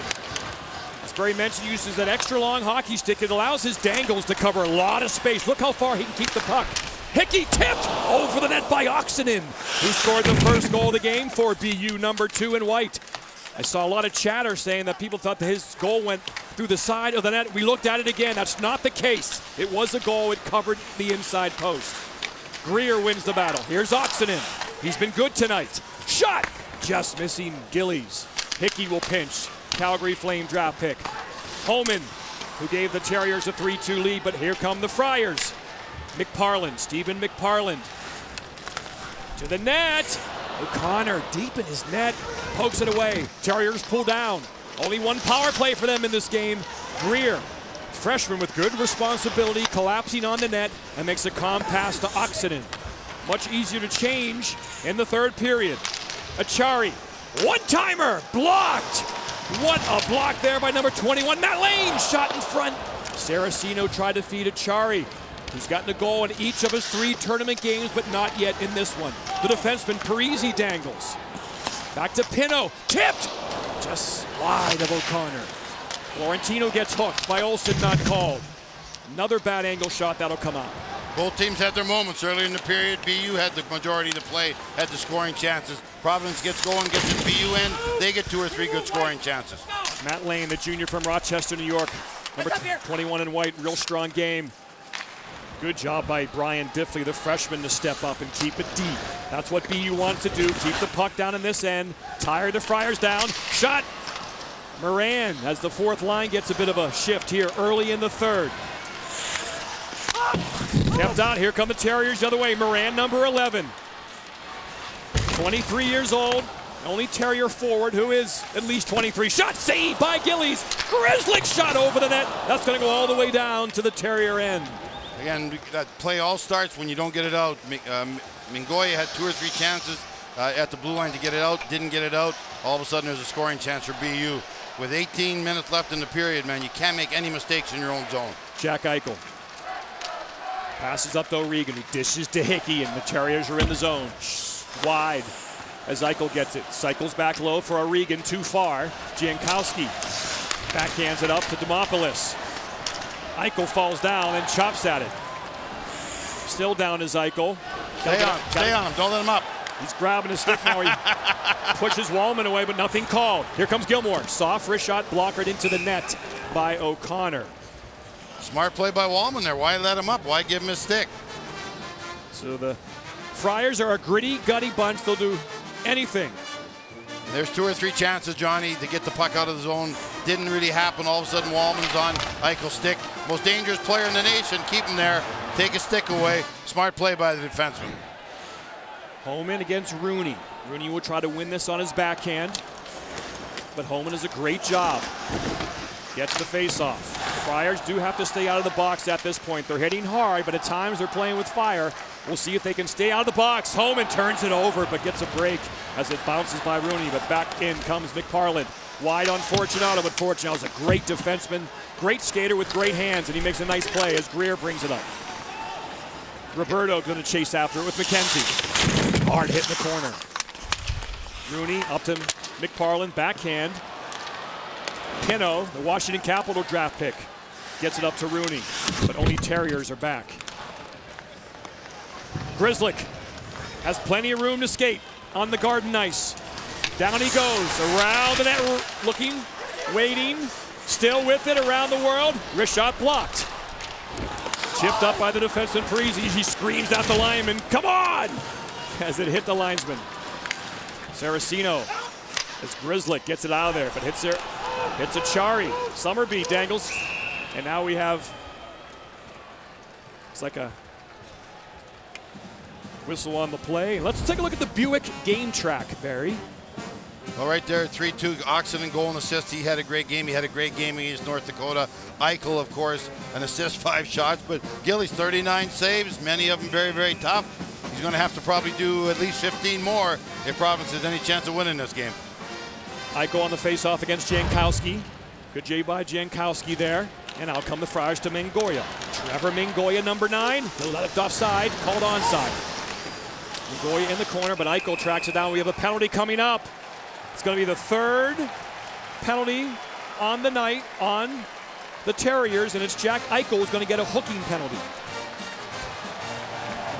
As Barry mentioned, uses that extra long hockey stick. It allows his dangles to cover a lot of space. Look how far he can keep the puck. Hickey tipped over the net by Oxinen, who scored the first goal of the game for BU, number 2 in white. I saw a lot of chatter saying that people thought that his goal went through the side of the net. We looked at it again. That's not the case. It was a goal. It covered the inside post. Greer wins the battle. Here's Oxinen. He's been good tonight. Shot! Just missing Gillies. Hickey will pinch. Calgary Flame draft pick. Hohmann, who gave the Terriers a 3-2 lead, but here come the Friars. McParland, Stephen McParland. To the net. O'Connor deep in his net, pokes it away. Terriers pull down. Only one power play for them in this game. Greer, freshman with good responsibility, collapsing on the net and makes a calm pass to Oxinen. Much easier to change in the third period. Achari, one-timer, blocked. What a block there by number 21. Matt Lane shot in front. Saraceno tried to feed Achari. He's gotten a goal in each of his 3 tournament games, but not yet in this one. The defenseman, Parisi, dangles. Back to Pino, tipped! Just wide of O'Connor. Florentino gets hooked by Olsen, not called. Another bad angle shot, that'll come out. Both teams had their moments early in the period. BU had the majority of the play, had the scoring chances. Providence gets going, gets his BU end. They get 2 or 3 good scoring chances. Matt Lane, the junior from Rochester, New York. Number 21 in white, real strong game. Good job by Brian Diffley, the freshman, to step up and keep it deep. That's what BU wants to do, keep the puck down in this end. Tire the Friars down, shot. Moran, as the fourth line gets a bit of a shift here early in the third. Kept out, here come the Terriers the other way. Moran, number 11. 23 years old, only Terrier forward who is at least 23. Shot saved by Gillies. Grizzlick shot over the net. That's gonna go all the way down to the Terrier end. Again, that play all starts when you don't get it out. Mingoya had 2 or 3 chances at the blue line to get it out, didn't get it out. All of a sudden there's a scoring chance for BU. With 18 minutes left in the period, man, you can't make any mistakes in your own zone. Jack Eichel passes up to O'Regan, who dishes to Hickey, and the Terriers are in the zone. Wide as Eichel gets it. Cycles back low for O'Regan, too far. Janowski backhands it up to Demopoulos. Eichel falls down and chops at it. Still down is Eichel. Stay on him, don't let him up. He's grabbing his stick now. He pushes Wallman away, but nothing called. Here comes Gilmore. Soft wrist shot, blocked right into the net by O'Connor. Smart play by Wallman there. Why let him up? Why give him his stick? So the Friars are a gritty, gutty bunch. They'll do anything. There's 2 or 3 chances, Johnny, to get the puck out of the zone. Didn't really happen. All of a sudden, Wallman's on Eichel's stick. Most dangerous player in the nation. Keep him there. Take his stick away. Smart play by the defenseman. Hohmann against Rooney. Rooney will try to win this on his backhand, but Hohmann does a great job. gets the face-off. Friars do have to stay out of the box at this point. They're hitting hard, but at times they're playing with fire. We'll see if they can stay out of the box. Hohmann turns it over, but gets a break as it bounces by Rooney. But back in comes McParland. Wide on Fortunato, but Fortunato's a great defenseman, great skater with great hands, and he makes a nice play as Greer brings it up. Roberto going to chase after it with McKenzie. Hard hit in the corner. Rooney up to McParland, backhand. Pino, the Washington Capital draft pick, gets it up to Rooney, but only Terriers are back. Grzelcyk has plenty of room to skate on the garden ice. Down he goes, around the net, looking, waiting, still with it around the world. Wrist shot blocked. Chipped up by the defenseman Parisi. He screams at the lineman, come on! As it hit the linesman. Saraceno, as Grzelcyk gets it out of there, but hits Achari. Summerby dangles, and now we have, it's like a whistle on the play. Let's take a look at the Buick game track, Barry. Well, right there, 3-2, Oxenden goal and assist. He had a great game. He had a great game against North Dakota. Eichel, of course, an assist, 5 shots. But Gillies, 39 saves, many of them very, very tough. He's going to have to probably do at least 15 more if Providence has any chance of winning this game. Eichel on the face-off against Janowski. Good J by Janowski there. And out come the Friars to Mingoya. Trevor Mingoya, number 9. He'll let it offside, called onside. Mingoya in the corner, but Eichel tracks it down. We have a penalty coming up. It's going to be the 3rd penalty on the night on the Terriers, and it's Jack Eichel who's going to get a hooking penalty.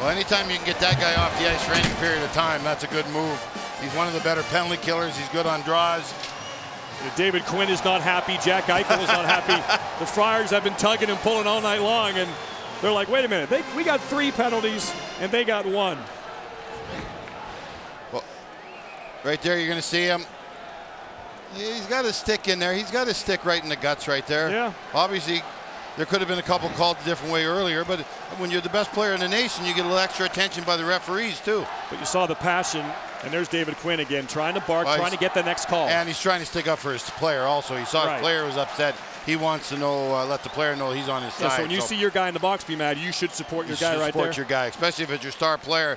Well, anytime you can get that guy off the ice for any period of time, that's a good move. He's one of the better penalty killers. He's good on draws. David Quinn is not happy. Jack Eichel is not happy. The Friars have been tugging and pulling all night long, and they're like, wait a minute, we got 3 penalties, and they got 1. Well, right there, you're going to see him. He's got his stick in there. He's got his stick right in the guts right there. Yeah. Obviously, there could have been a couple called a different way earlier, but when you're the best player in the nation, you get a little extra attention by the referees, too. But you saw the passion, and there's David Quinn again, trying to bark, trying to get the next call. And he's trying to stick up for his player also. He saw his player was upset. He wants to know, let the player know he's on his side. So when you see your guy in the box be mad, you should support your guy right there. Support your guy, especially if it's your star player.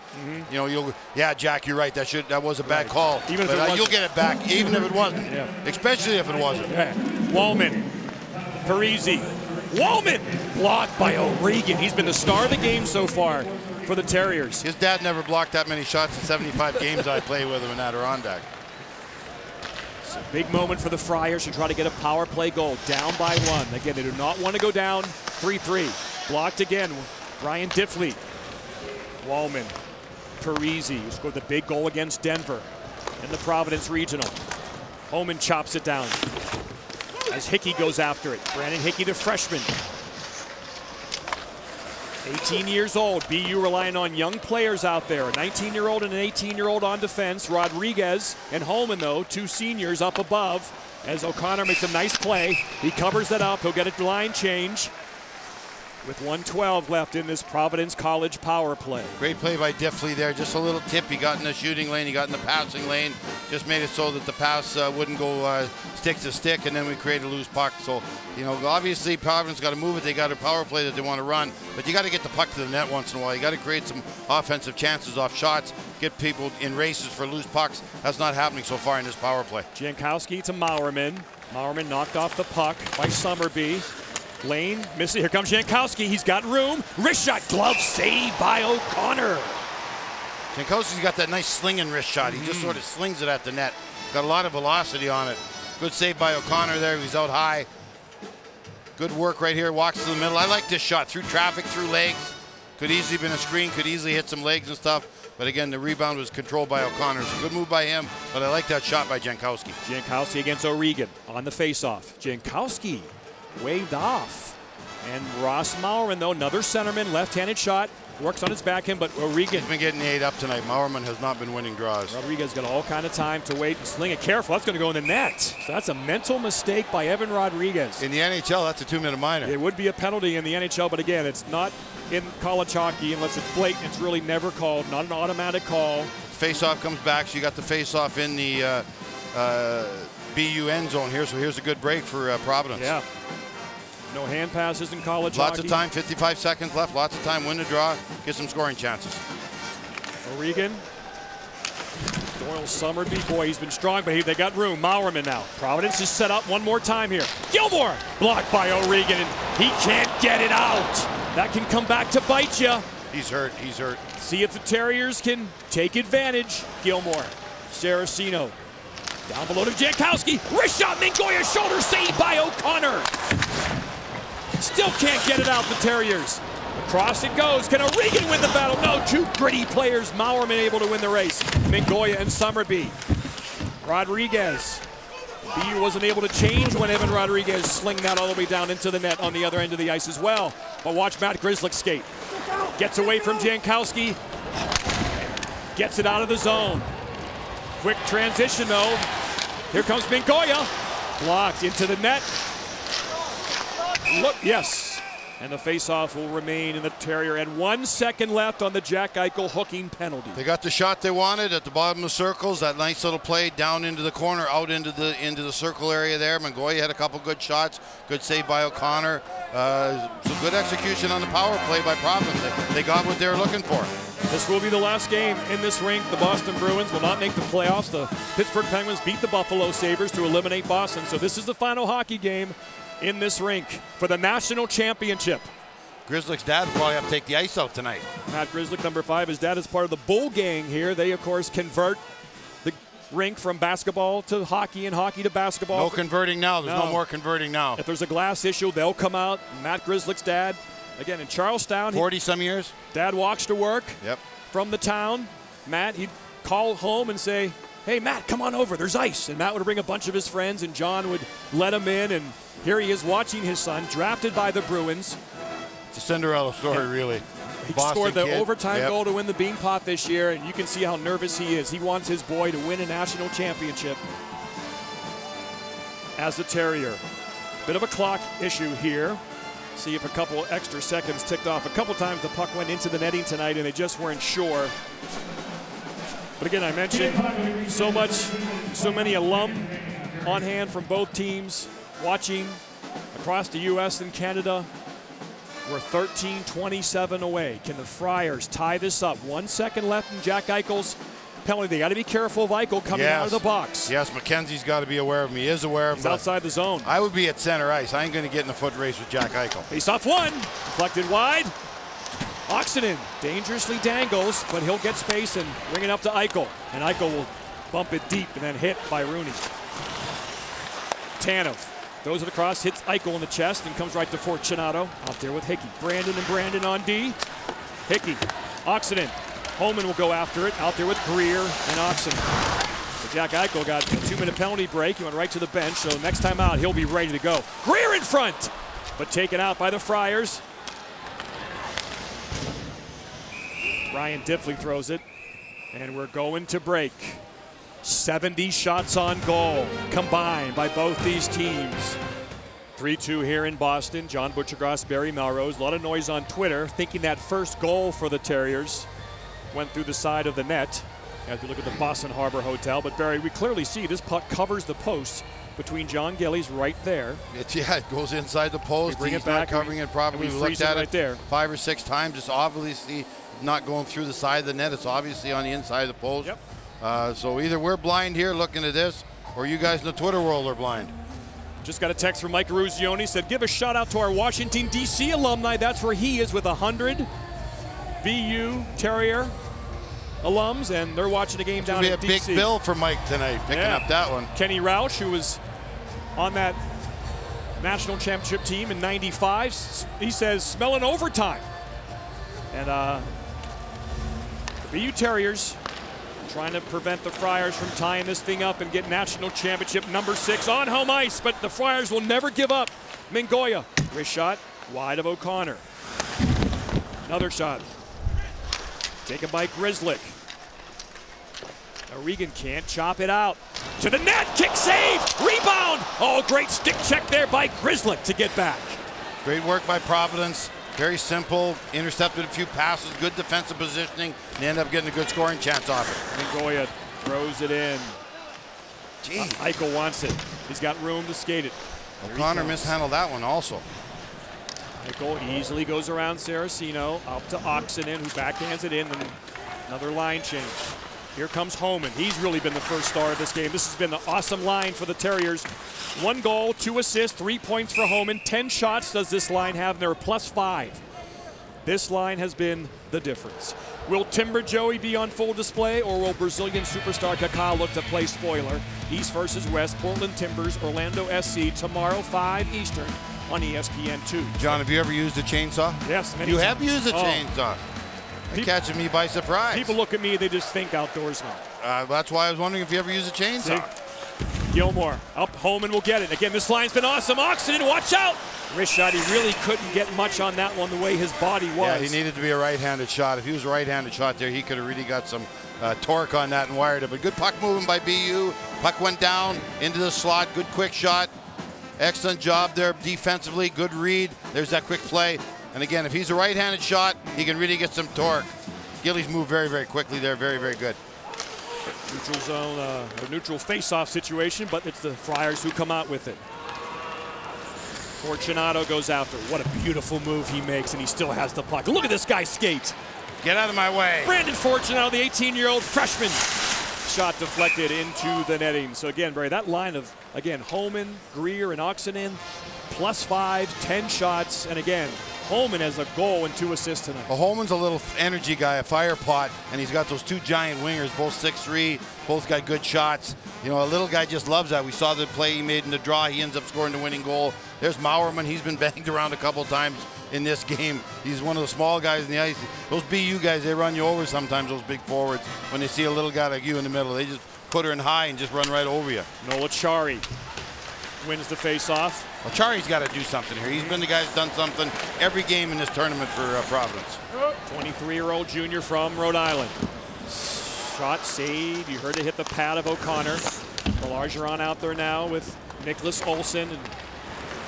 You know, Jack, you're right. That was a bad call. Even if it wasn't. You'll get it back, even if it wasn't. Especially if it wasn't. Wallman, Parisi, Wallman blocked by O'Regan. He's been the star of the game so far for the Terriers. His dad never blocked that many shots in 75 games I played with him in Adirondack. It's a big moment for the Friars to try to get a power play goal, down by 1. Again, they do not want to go down 3-3. Blocked again, Brian Diffley. Wallman, Parisi, who scored the big goal against Denver in the Providence Regional. Hohmann chops it down as Hickey goes after it. Brandon Hickey, the freshman. 18 years old. BU relying on young players out there. A 19-year-old and an 18-year-old on defense. Rodriguez and Hohmann, though, 2 seniors up above. As O'Connor makes a nice play. He covers that up. He'll get a line change with 1:12 left in this Providence College power play. Great play by Diffley there. Just a little tip. He got in the shooting lane. He got in the passing lane. Just made it so that the pass wouldn't go stick to stick, and then we create a loose puck. So, you know, obviously Providence got to move it. They got a power play that they want to run, but you got to get the puck to the net once in a while. You got to create some offensive chances off shots, get people in races for loose pucks. That's not happening so far in this power play. Janowski to Maurerman. Maurerman knocked off the puck by Summerby. Lane missing. Here comes Janowski. He's got room. Wrist shot. Glove save by O'Connor. Janowski's got that nice slinging wrist shot. He just sort of slings it at the net. Got a lot of velocity on it. Good save by O'Connor there. He's out high. Good work right here. Walks to the middle. I like this shot. Through traffic, through legs. Could easily been a screen. Could easily hit some legs and stuff. But again, the rebound was controlled by O'Connor. It's a good move by him, but I like that shot by Janowski. Janowski against O'Regan on the faceoff. Janowski waved off. And Ross Maurerman, though, another centerman, left-handed shot. Works on his backhand, but O'Regan. He's been getting 8 up tonight. Maurerman has not been winning draws. Rodriguez got all kind of time to wait and sling it. Careful, that's going to go in the net. So that's a mental mistake by Evan Rodriguez. In the NHL, that's a 2-minute minor. It would be a penalty in the NHL, but again, it's not in college hockey unless it's blatant. It's really never called, not an automatic call. Face-off comes back, so you got the face-off in the BU end zone here, so here's a good break for Providence. Yeah. No hand passes in college Lots hockey. of time, 55 seconds left, lots of time, win the draw, get some scoring chances. O'Regan. Doyle Summerby, boy, he's been strong, but they got room. Mauerman now. Providence is set up one more time here. Gilmore blocked by O'Regan, and he can't get it out. That can come back to bite you. He's hurt. See if the Terriers can take advantage. Gilmore, Saraceno, down below to Janowski. Wrist shot, Mingoya, shoulder save by O'Connor. Still can't get it out, the Terriers. Across it goes. Can O'Regan win the battle? No, two gritty players. Mauerman able to win the race. Mingoya and Summerby. Rodriguez. BU wasn't able to change when Evan Rodriguez slinging that all the way down into the net on the other end of the ice as well. But watch Matt Grzelcyk skate. Gets away from Janowski. Gets it out of the zone. Quick transition though. Here comes Mingoya. Blocked into the net. Look, yes. And the faceoff will remain in the Terrier. And 1 second left on the Jack Eichel hooking penalty. They got the shot they wanted at the bottom of the circles. That nice little play down into the corner, out into the circle area there. Mingoya had a couple good shots. Good save by O'Connor. Some good execution on the power play by Providence. They got what they were looking for. This will be the last game in this rink. The Boston Bruins will not make the playoffs. The Pittsburgh Penguins beat the Buffalo Sabres to eliminate Boston. So this is the final hockey game in this rink for the national championship. Grzelcyk's dad will probably have to take the ice out tonight. Matt Grzelcyk, number 5, his dad is part of the Bull Gang here. They, of course, convert the rink from basketball to hockey and hockey to basketball. No converting now. There's no more converting now. If there's a glass issue, they'll come out. Matt Grzelcyk's dad, again, in Charlestown. 40-some years. Dad walks to work Yep. from the town. Matt, he'd call home and say, hey, Matt, come on over. There's ice. And Matt would bring a bunch of his friends, and John would let him in. And here he is watching his son, drafted by the Bruins. It's a Cinderella story, really. He Boston scored the kid. overtime goal to win the Bean Pot this year, and you can see how nervous he is. He wants his boy to win a national championship as a Terrier. Bit of a clock issue here. See if a couple extra seconds ticked off. A couple times the puck went into the netting tonight, and they just weren't sure. But again, I mentioned so many alum on hand from both teams watching across the U.S. and Canada. We're 13-27 away. Can the Friars tie this up? 1 second left in Jack Eichel's penalty. They got to be careful of Eichel coming out of the box. Yes, McKenzie's got to be aware of him. He is aware of him. He's outside the zone. I would be at center ice. I ain't going to get in a foot race with Jack Eichel. Face off one. Deflected wide. Oxenden dangerously dangles, but he'll get space and bring it up to Eichel. And Eichel will bump it deep and then hit by Rooney. Tanev throws it across, hits Eichel in the chest, and comes right to Fortunato. Out there with Hickey. Brandon on D. Hickey. Oxenden. Hohmann will go after it. Out there with Greer and Oxenden. So Jack Eichel got a 2-minute penalty break. He went right to the bench, so next time out, he'll be ready to go. Greer in front, but taken out by the Friars. Ryan Diffley throws it, and we're going to break. 70 shots on goal combined by both these teams. 3-2 here in Boston. John Butchergross, Barry Melrose. A lot of noise on Twitter thinking that first goal for the Terriers went through the side of the net as we look at the Boston Harbor Hotel. But Barry, we clearly see this puck covers the post between John Gillies right there. It goes inside the post. Bring He's it back, not covering it properly. we We freeze looked at it right there. 5 or 6 times. It's obviously not going through the side of the net. It's obviously on the inside of the post. Yep. So either we're blind here looking at this, or you guys in the Twitter world are blind. Just got a text from Mike Ruzioni. Said, give a shout out to our Washington, D.C. alumni. That's where he is with 100 BU Terrier alums, and they're watching a game down in It'll be a D.C. big bill for Mike tonight, picking up that one. Kenny Roush, who was on that national championship team in '95, he says, smelling overtime. And the BU Terriers trying to prevent the Friars from tying this thing up and get national championship number 6 on home ice, but the Friars will never give up. Mingoya, wrist shot, wide of O'Connor. Another shot, taken by Grzelcyk. O'Regan can't chop it out. To the net, kick save, rebound. Oh, great stick check there by Grzelcyk to get back. Great work by Providence. Very simple, intercepted a few passes, good defensive positioning, and they end up getting a good scoring chance off it. Mingoya throws it in. Gee. Eichel wants it. He's got room to skate it. O'Connor mishandled that one also. Eichel easily goes around Saraceno, up to Oxenden, who backhands it in, and another line change. Here comes Hohmann. He's really been the first star of this game. This has been an awesome line for the Terriers. 1 goal, 2 assists, 3 points for Hohmann. 10 shots does this line have, and they're +5. This line has been the difference. Will Timber Joey be on full display, or will Brazilian superstar Kaká look to play spoiler? East versus West, Portland Timbers, Orlando SC, tomorrow 5 Eastern on ESPN2. John, have you ever used a chainsaw? Yes, many You times. have used a chainsaw. You're catching me by surprise. People look at me, they just think outdoorsman. That's why I was wondering if you ever used a chainsaw. Gilmore up, Hohmann will get it. Again, this line's been awesome. Oxenden, watch out! Wrist shot, he really couldn't get much on that one the way his body was. Yeah, he needed to be a right-handed shot. If he was a right-handed shot there, he could have really got some torque on that and wired it. But good puck moving by BU. Puck went down into the slot. Good quick shot. Excellent job there defensively. Good read. There's that quick play. And again, if he's a right-handed shot, he can really get some torque. Gillies moved very, very quickly there. Very, very good. Neutral zone, a neutral face-off situation, but it's the Friars who come out with it. Fortunato goes after. What a beautiful move he makes, and he still has the puck. Look at this guy skate. Get out of my way. Brandon Fortunato, the 18-year-old freshman. Shot deflected into the netting. So again, Barry, that line of, again, Hohmann, Greer, and Oxenden, +5, 10 shots, and again, Hohmann has a goal and 2 assists tonight. Well, Holman's a little energy guy, a fire pot, and he's got those 2 giant wingers, both 6'3", both got good shots. You know, a little guy just loves that. We saw the play he made in the draw. He ends up scoring the winning goal. There's Mauerman. He's been banged around a couple times in this game. He's one of the small guys in the ice. Those BU guys, they run you over sometimes, those big forwards, when they see a little guy like you in the middle. They just put her in high and just run right over you. Nola Chari wins the face-off. Well, Chari's got to do something here. He's been the guy who's done something every game in this tournament for Providence. 23-year-old junior from Rhode Island. Shot saved. You heard it hit the pad of O'Connor. Bergeron out there now with Nicholas Olson and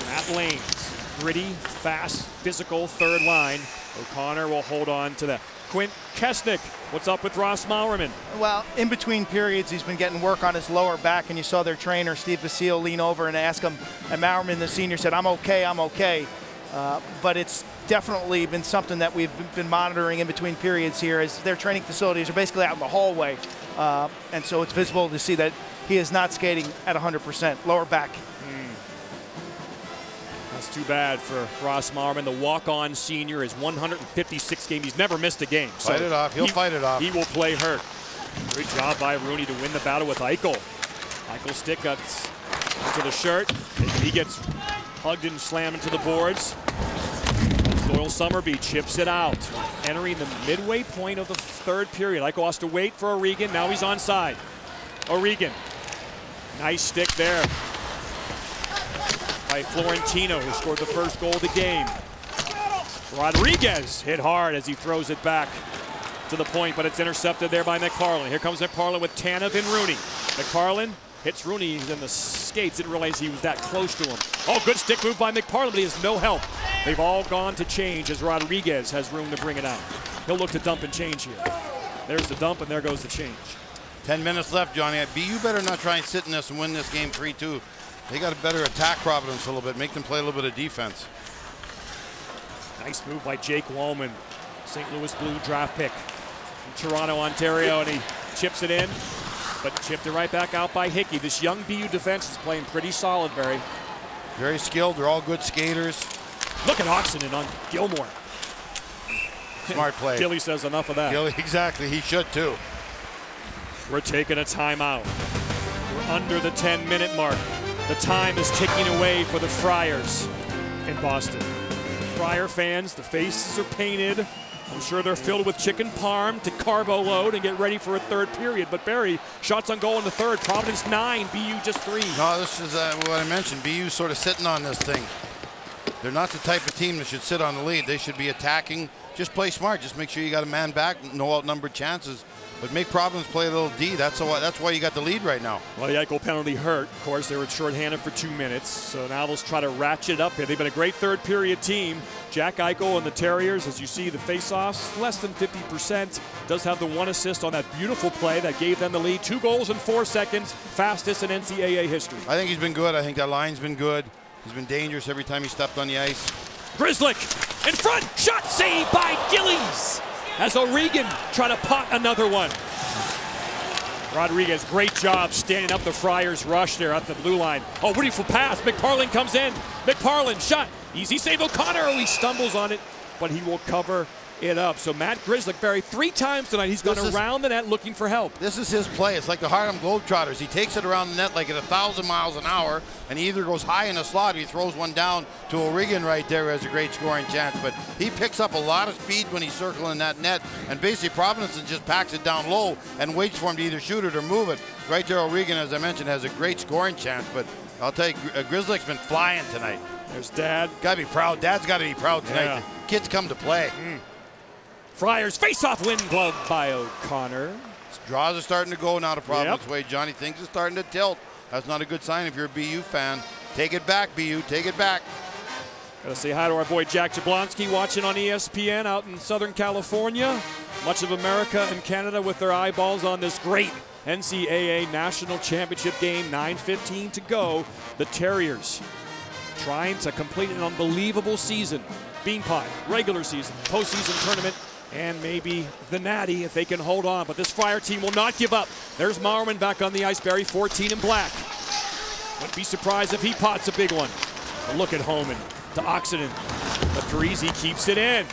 Matt Lanes. Gritty, fast, physical third line. O'Connor will hold on to that. Quint Kesnick, what's up with Ross Mauerman? Well, in between periods, he's been getting work on his lower back, and you saw their trainer, Steve Vasile, lean over and ask him, and Mauerman, the senior, said, I'm okay. But it's definitely been something that we've been monitoring in between periods here, as their training facilities are basically out in the hallway. And so it's visible to see that he is not skating at 100%, lower back. That's too bad for Ross Mauerman, the walk-on senior, his 156 game. He's never missed a game. So Fight it off. He'll fight it off. He will play hurt. Good job by Rooney to win the battle with Eichel. Eichel stick gets into the shirt. He gets hugged and slammed into the boards. Doyle Summerby chips it out. Entering the midway point of the third period. Eichel has to wait for O'Regan. Now he's onside. O'Regan. Nice stick there by Florentino, who scored the first goal of the game. Rodriguez hit hard as he throws it back to the point, but it's intercepted there by McParlin. Here comes McParlin with Tanev and Rooney. McParlin hits Rooney in the skates. Didn't realize he was that close to him. Oh, good stick move by McParlin, but he has no help. They've all gone to change as Rodriguez has room to bring it out. He'll look to dump and change here. There's the dump, and there goes the change. 10 minutes left, Johnny. BU better not try and sit in this and win this game 3-2. They got to better attack Providence a little bit, make them play a little bit of defense. Nice move by Jake Wallman, St. Louis Blue draft pick from Toronto, Ontario, and he chips it in, but chipped it right back out by Hickey. This young BU defense is playing pretty solid, Barry. Very skilled. They're all good skaters. Look at Oxenden on Gilmore. Smart play. Gilly says enough of that. Gilly, exactly. He should too. We're taking a timeout. We're under the 10-minute mark. The time is ticking away for the Friars in Boston. Friar fans, the faces are painted. I'm sure they're filled with chicken parm to carbo load and get ready for a third period. But Barry, shots on goal in the third. Providence 9, BU just 3. No, this is what I mentioned. BU sort of sitting on this thing. They're not the type of team that should sit on the lead. They should be attacking. Just play smart. Just make sure you got a man back, no outnumbered chances. But make Providence play a little D. That's why you got the lead right now. Well, the Eichel penalty hurt. Of course, they were shorthanded for 2 minutes. So now they'll try to ratchet it up here. They've been a great third period team. Jack Eichel and the Terriers, as you see, the faceoffs, less than 50%. Does have the 1 assist on that beautiful play that gave them the lead. 2 goals in 4 seconds. Fastest in NCAA history. I think he's been good. I think that line's been good. He's been dangerous every time he stepped on the ice. Grizzlick in front. Shot saved by Gillies. As O'Regan try to pot another one. Rodriguez, great job standing up the Friars rush there at the blue line. Oh, beautiful pass. McParlin comes in. McParlin shot. Easy save. O'Connor. Oh, he stumbles on it, but he will cover it up. So Matt Grizzlick, Barry, 3 times tonight he's gone around the net looking for help. This is his play. It's like the Harlem Globetrotters. He takes it around the net like at 1,000 miles an hour, and he either goes high in the slot or he throws one down to O'Regan right there, who has a great scoring chance. But he picks up a lot of speed when he's circling that net, and basically Providence just packs it down low and waits for him to either shoot it or move it. Right there, O'Regan, as I mentioned, has a great scoring chance, but I'll tell you, Grizzlick's been flying tonight. There's Dad. Got to be proud. Dad's got to be proud tonight. Yeah. The kids come to play. Friars face-off win glove by O'Connor. Draws are starting to go now to Providence way. Johnny thinks it's starting to tilt. That's not a good sign if you're a BU fan. Take it back, BU. Take it back. Gotta say hi to our boy Jack Jablonski watching on ESPN out in Southern California. Much of America and Canada with their eyeballs on this great NCAA National Championship game. 9:15 to go. The Terriers trying to complete an unbelievable season. Bean pie, regular season, postseason tournament, and maybe the Natty if they can hold on. But this Friar team will not give up. There's Marman back on the ice, Barry, 14 in black. Wouldn't be surprised if he pots a big one. A look at Hohmann to Oxenden. But Parisi keeps it in.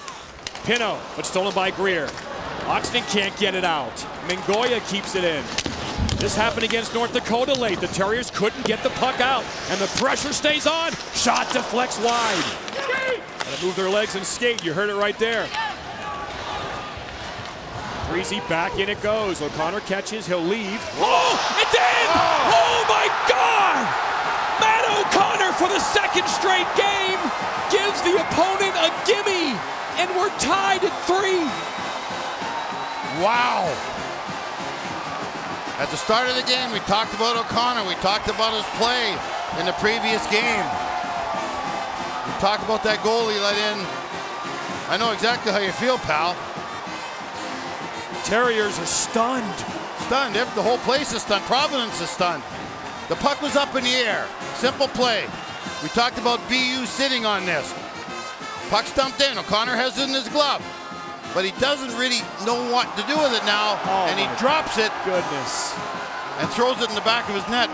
Pino, but stolen by Greer. Oxenden can't get it out. Mingoya keeps it in. This happened against North Dakota late. The Terriers couldn't get the puck out, and the pressure stays on. Shot deflects wide. Gotta move their legs and skate. You heard it right there. Breezy back in it goes. O'Connor catches. He'll leave. Oh, it's in! Oh my God! Matt O'Connor for the 2nd straight game gives the opponent a gimme, and we're tied at 3. Wow. At the start of the game, we talked about O'Connor. We talked about his play in the previous game. We talked about that goal he let in. I know exactly how you feel, pal. Terriers are stunned. Stunned. The whole place is stunned. Providence is stunned. The puck was up in the air. Simple play. We talked about BU sitting on this. Puck stumped in. O'Connor has it in his glove. But he doesn't really know what to do with it now. And he drops it. Goodness. And throws it in the back of his net.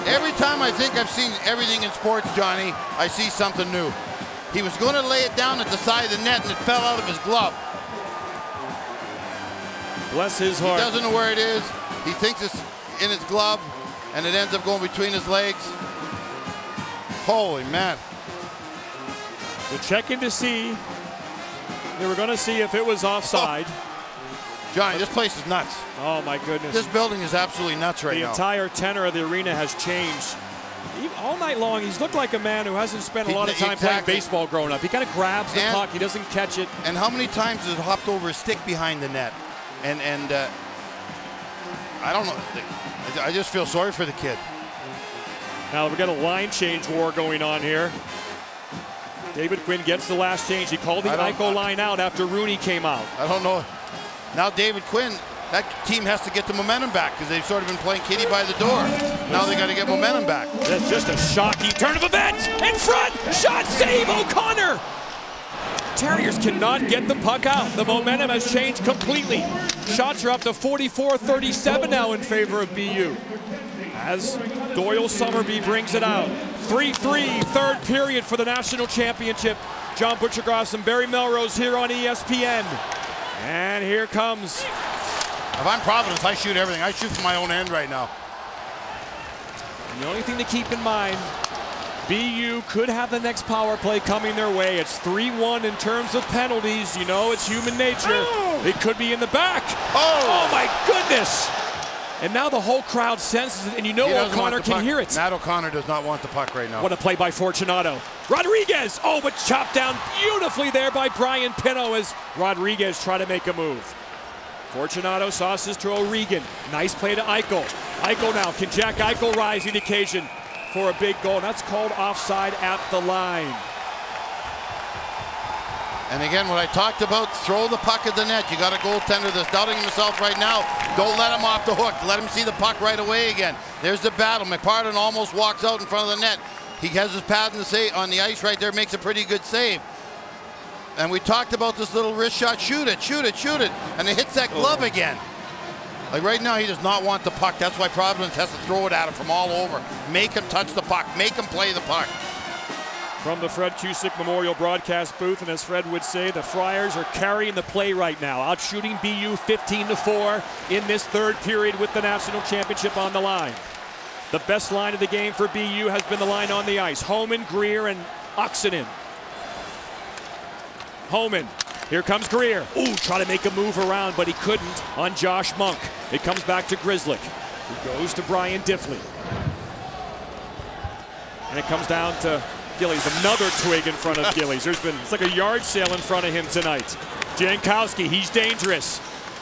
Every time I think I've seen everything in sports, Johnny, I see something new. He was going to lay it down at the side of the net and it fell out of his glove. Bless his heart. He doesn't know where it is. He thinks it's in his glove, and it ends up going between his legs. Holy man. They're checking to see. They were going to see if it was offside. Johnny, this place is nuts. Oh, my goodness. This building is absolutely nuts right now. The entire tenor of the arena has changed. All night long, he's looked like a man who hasn't spent a lot of time playing baseball growing up. He kind of grabs the puck. He doesn't catch it. And how many times has it hopped over a stick behind the net? And I don't know. I just feel sorry for the kid. Now we've got a line change war going on here. David Quinn gets the last change. He called the Eichel line out after Rooney came out. I don't know. Now David Quinn, that team has to get the momentum back because they've sort of been playing kitty by the door. Now they got to get momentum back. That's just a shocking turn of events. In front, shot save, O'Connor. Terriers cannot get the puck out. The momentum has changed completely. Shots are up to 44-37 now in favor of BU. As Doyle Summerby brings it out. 3-3, 3rd period for the national championship. John Butchergross and Barry Melrose here on ESPN. And here comes. If I'm Providence, I shoot everything. I shoot from my own end right now. And the only thing to keep in mind, BU could have the next power play coming their way. It's 3-1 in terms of penalties. You know, it's human nature. It could be in the back. Oh my goodness. And now the whole crowd senses it, and you know O'Connor can hear it. Matt O'Connor does not want the puck right now. What a play by Fortunato. Rodriguez, oh, but chopped down beautifully there by Brian Pino as Rodriguez tried to make a move. Fortunato sauces to O'Regan. Nice play to Eichel. Eichel now, can Jack Eichel rise to the occasion for a big goal? That's called offside at the line. And again, what I talked about, throw the puck at the net. You got a goaltender that's doubting himself right now. Don't let him off the hook. Let him see the puck right away again. There's the battle. McPartlin almost walks out in front of the net. He has his pad on the ice right there, makes a pretty good save. And we talked about this little wrist shot. Shoot it, shoot it, shoot it. And it hits that glove again. Like right now, he does not want the puck. That's why Providence has to throw it at him from all over. Make him touch the puck. Make him play the puck. From the Fred Cusick Memorial Broadcast booth, and as Fred would say, the Friars are carrying the play right now, outshooting BU 15-4 in this third period with the national championship on the line. The best line of the game for BU has been the line on the ice. Hohmann, Greer, and Oxinen. Hohmann, here comes Greer. Ooh, try to make a move around, but he couldn't on Josh Monk. It comes back to Grizzlick, who goes to Brian Diffley. And it comes down to Gillies, another twig in front of Gillies. It's like a yard sale in front of him tonight. Janowski, he's dangerous.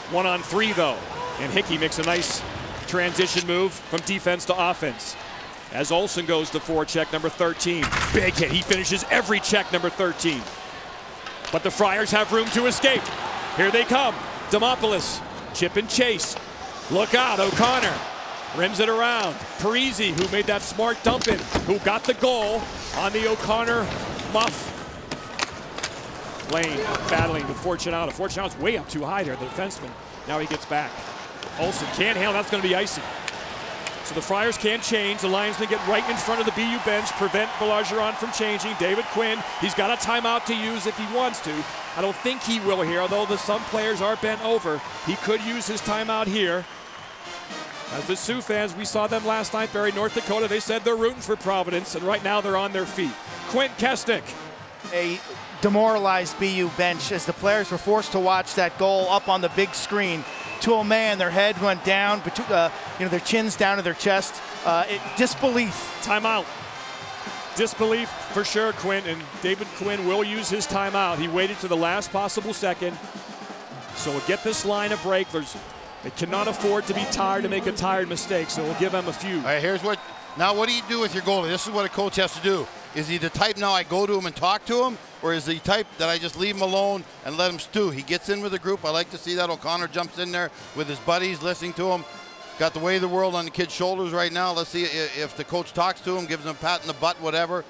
1-on-3 though. And Hickey makes a nice transition move from defense to offense. As Olsen goes to forecheck number 13. Big hit, he finishes every check number 13. But the Friars have room to escape. Here they come. Demopoulos, chip and chase. Look out, O'Connor. Rims it around. Parisi, who made that smart dump in, who got the goal on the O'Connor muff. Lane battling with Fortunato. Fortunato's way up too high there, the defenseman. Now he gets back. Olsen can't handle, that's going to be icing. So the Friars can't change. The Lions can get right in front of the BU bench, prevent Bergeron from changing. David Quinn, he's got a timeout to use if he wants to. I don't think he will here, although some players are bent over. He could use his timeout here. As the Sioux fans, we saw them last night, Barry, North Dakota. They said they're rooting for Providence, and right now they're on their feet. Quint Kestic. A demoralized BU bench as the players were forced to watch that goal up on the big screen. To a man, their head went down, their chins down to their chest. Disbelief. Timeout. Disbelief for sure, Quinn, and David Quinn will use his timeout. He waited to the last possible second. So we'll get this line a break. They cannot afford to be tired to make a tired mistake, so we'll give them a few. All right, now what do you do with your goalie? This is what a coach has to do. Is he the type now I go to him and talk to him, or is he the type that I just leave him alone and let him stew? He gets in with the group. I like to see that. O'Connor jumps in there with his buddies, listening to him. Got the weight of the world on the kid's shoulders right now. Let's see if the coach talks to him, gives him a pat in the butt, whatever.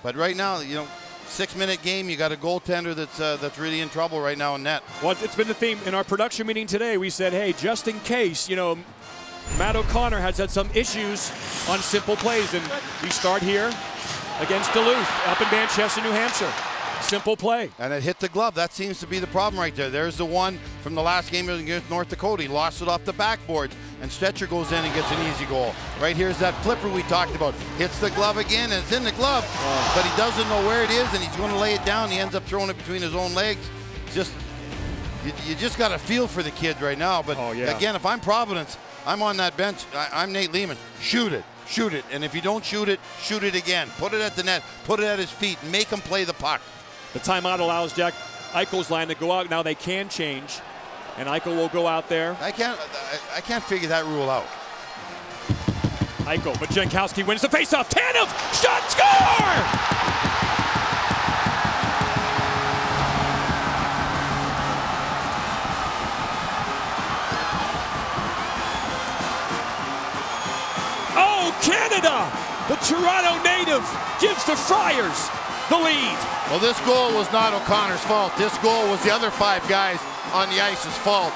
But right now, 6-minute game, you got a goaltender that's really in trouble right now in net. Well, it's been the theme in our production meeting today. We said, hey, just in case, Matt O'Connor has had some issues on simple plays, and we start here against Duluth, up in Manchester, New Hampshire. Simple play. And it hit the glove. That seems to be the problem right there. There's the one from the last game against North Dakota. He lost it off the backboards, and Stetcher goes in and gets an easy goal. Right here's that flipper we talked about. Hits the glove again, and it's in the glove, but he doesn't know where it is, and he's going to lay it down. He ends up throwing it between his own legs. You just got to feel for the kid right now. But again, if I'm Providence, I'm on that bench. I'm Nate Lehman. Shoot it. Shoot it. And if you don't shoot it again. Put it at the net. Put it at his feet. Make him play the puck. The timeout allows Jack Eichel's line to go out. Now they can change, and Eichel will go out there. I can't figure that rule out. Eichel, but Janowski wins the faceoff. Tanev, shot, score! Oh, Canada! The Toronto native gives the Friars the lead. Well, this goal was not O'Connor's fault. This goal was the other 5 guys on the ice's fault.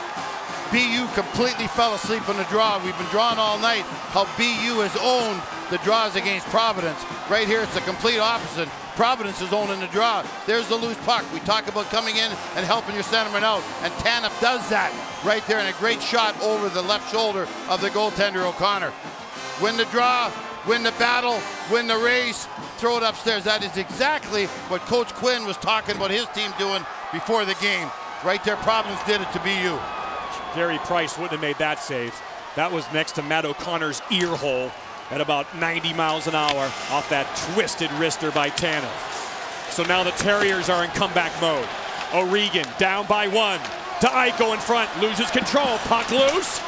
BU completely fell asleep on the draw. We've been drawing all night how BU has owned the draws against Providence. Right here, it's the complete opposite. Providence is owning the draw. There's the loose puck. We talk about coming in and helping your centerman out, and Tanev does that right there, and a great shot over the left shoulder of the goaltender O'Connor. Win the draw, win the battle, win the race, throw it upstairs. That is exactly what Coach Quinn was talking about his team doing before the game. Right there, Providence did it to BU. Gary Price wouldn't have made that save. That was next to Matt O'Connor's ear hole at about 90 miles an hour off that twisted wrister by Tanev. So now the Terriers are in comeback mode. O'Regan down by 1 to Eichel in front, loses control, puck loose.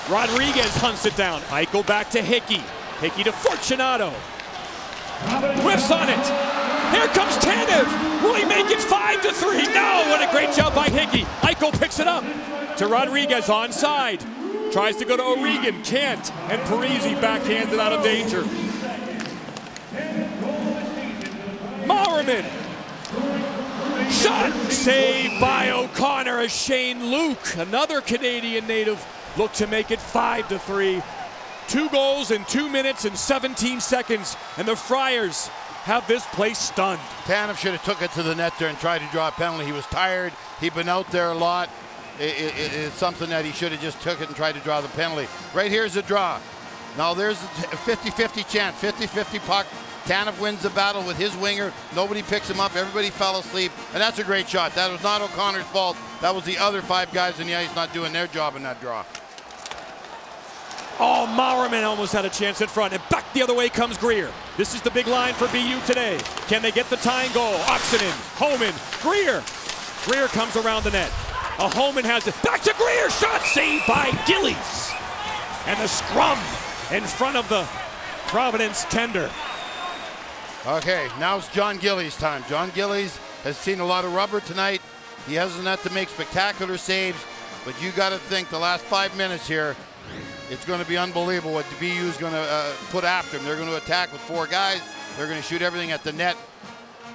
Rodriguez hunts it down. Eichel back to Hickey. Hickey to Fortunato. Whiffs on it. Here comes Tanev. Will he make it 5-3? No, what a great job by Hickey. Eichel picks it up to Rodriguez onside. Tries to go to O'Regan, can't. And Parisi backhands it out of danger. Mowerman. Shot. Saved by O'Connor as Shane Luke, another Canadian native, looked to make it 5-3. 2 goals in 2 minutes and 17 seconds, and the Friars have this place stunned. Tanev should have took it to the net there and tried to draw a penalty. He was tired. He'd been out there a lot. It's something that he should have just took it and tried to draw the penalty. Right here's the draw. Now there's a 50-50 chance, 50-50 puck. Tanev wins the battle with his winger. Nobody picks him up. Everybody fell asleep, and that's a great shot. That was not O'Connor's fault. That was the other 5 guys in the ice not doing their job in that draw. Oh, Mowerman almost had a chance in front, and back the other way comes Greer. This is the big line for BU today. Can they get the tying goal? Oxenden, Hohmann, Greer. Greer comes around the net. Hohmann has it. Back to Greer. Shot saved by Gillies. And the scrum in front of the Providence tender. Okay, now it's John Gillies' time. John Gillies has seen a lot of rubber tonight. He hasn't had to make spectacular saves, but you got to think the last 5 minutes here, it's going to be unbelievable what the BU is going to put after him. They're going to attack with 4 guys. They're going to shoot everything at the net.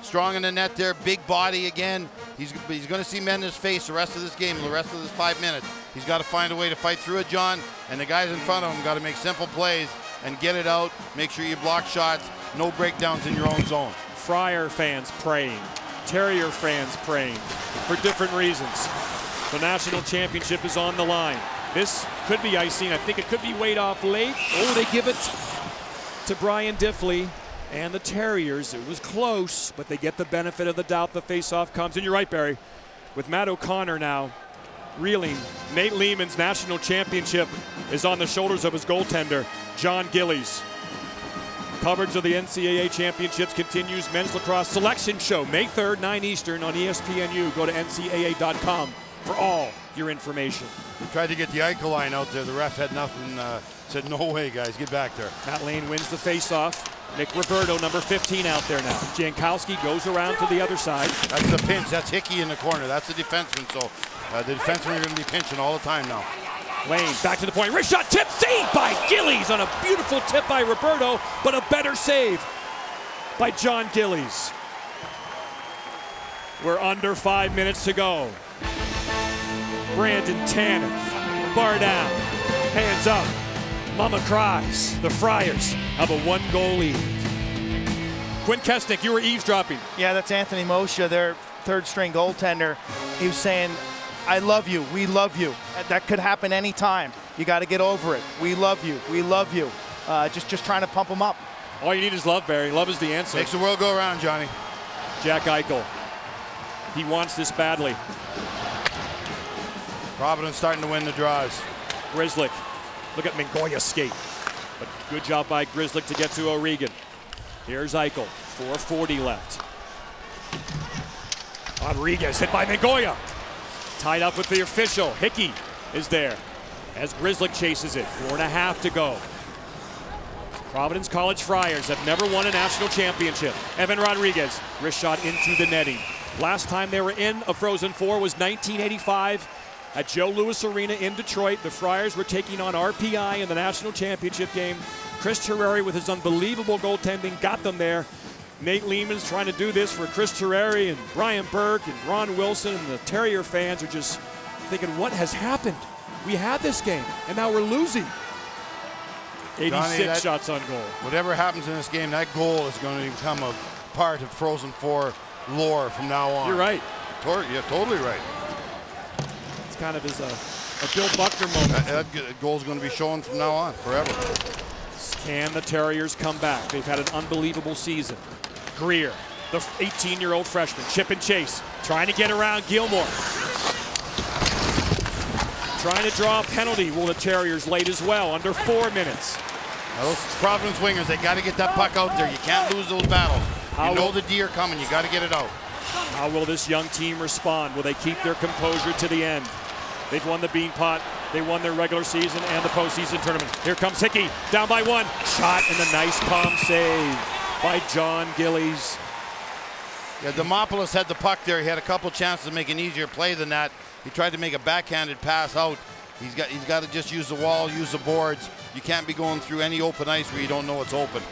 Strong in the net there, big body again. He's going to see men in his face the rest of this game, the rest of this 5 minutes. He's got to find a way to fight through it, John, and the guys in front of him got to make simple plays and get it out. Make sure you block shots, no breakdowns in your own zone. Friar fans praying, Terrier fans praying for different reasons. The national championship is on the line. This could be icing. I think it could be weighed off late. Oh, they give it to Brian Diffley and the Terriers. It was close, but they get the benefit of the doubt. The faceoff comes, and you're right, Barry. With Matt O'Connor now reeling, Nate Lehman's national championship is on the shoulders of his goaltender, John Gillies. Coverage of the NCAA championships continues. Men's Lacrosse Selection Show, May 3rd, 9 Eastern on ESPNU. Go to ncaa.com for all your information. We tried to get the Eichel line out there. The ref had nothing, said, no way, guys, get back there. Matt Lane wins the faceoff. Nick Roberto, number 15, out there now. Janowski goes around to the other side. That's the pinch. That's Hickey in the corner. That's the defenseman. So the defensemen are going to be pinching all the time now. Lane back to the point. Wrist shot tip, saved by Gillies on a beautiful tip by Roberto, but a better save by John Gillies. We're under 5 minutes to go. Brandon Tanev, bar down, hands up. Mama cries. The Friars have a 1-goal lead. Quinn Kesnick, you were eavesdropping. Yeah, that's Anthony Moshe, their 3rd-string goaltender. He was saying, I love you, we love you. That could happen anytime. You got to get over it. We love you, we love you. Just trying to pump him up. All you need is love, Barry. Love is the answer. Makes the world go around, Johnny. Jack Eichel. He wants this badly. Providence starting to win the draws. Grizzlick. Look at Mingoya skate. But good job by Grizzlick to get to O'Regan. Here's Eichel. 4:40 left. Rodriguez hit by Mingoya. Tied up with the official. Hickey is there as Grizzlick chases it. 4.5 to go. Providence College Friars have never won a national championship. Evan Rodriguez, wrist shot into the netting. Last time they were in a Frozen Four was 1985 at Joe Louis Arena in Detroit. The Friars were taking on RPI in the national championship game. Chris Terreri with his unbelievable goaltending got them there. Nate Lehman's trying to do this for Chris Terreri and Brian Burke and Ron Wilson, and the Terrier fans are just thinking, what has happened? We had this game, and now we're losing. 86 Johnny, shots on goal. Whatever happens in this game, that goal is going to become a part of Frozen Four lore from now on. You're right. You're totally right. It's kind of as a Bill Buckner moment. That goal's going to be shown from now on, forever. Can the Terriers come back? They've had an unbelievable season. Greer, the 18-year-old freshman, chip and chase, trying to get around Gilmore. Trying to draw a penalty. Will the Terriers late as well, under 4 minutes. Now those Providence wingers, they got to get that puck out there. You can't lose those battles. You know the D are coming. You got to get it out. How will this young team respond? Will they keep their composure to the end? They've won the Beanpot. They won their regular season and the postseason tournament. Here comes Hickey, down by 1. Shot and a nice palm save by John Gillies. Yeah, Demopoulos had the puck there. He had a couple chances to make an easier play than that. He tried to make a backhanded pass out. He's got to just use the wall, use the boards. You can't be going through any open ice where you don't know it's open.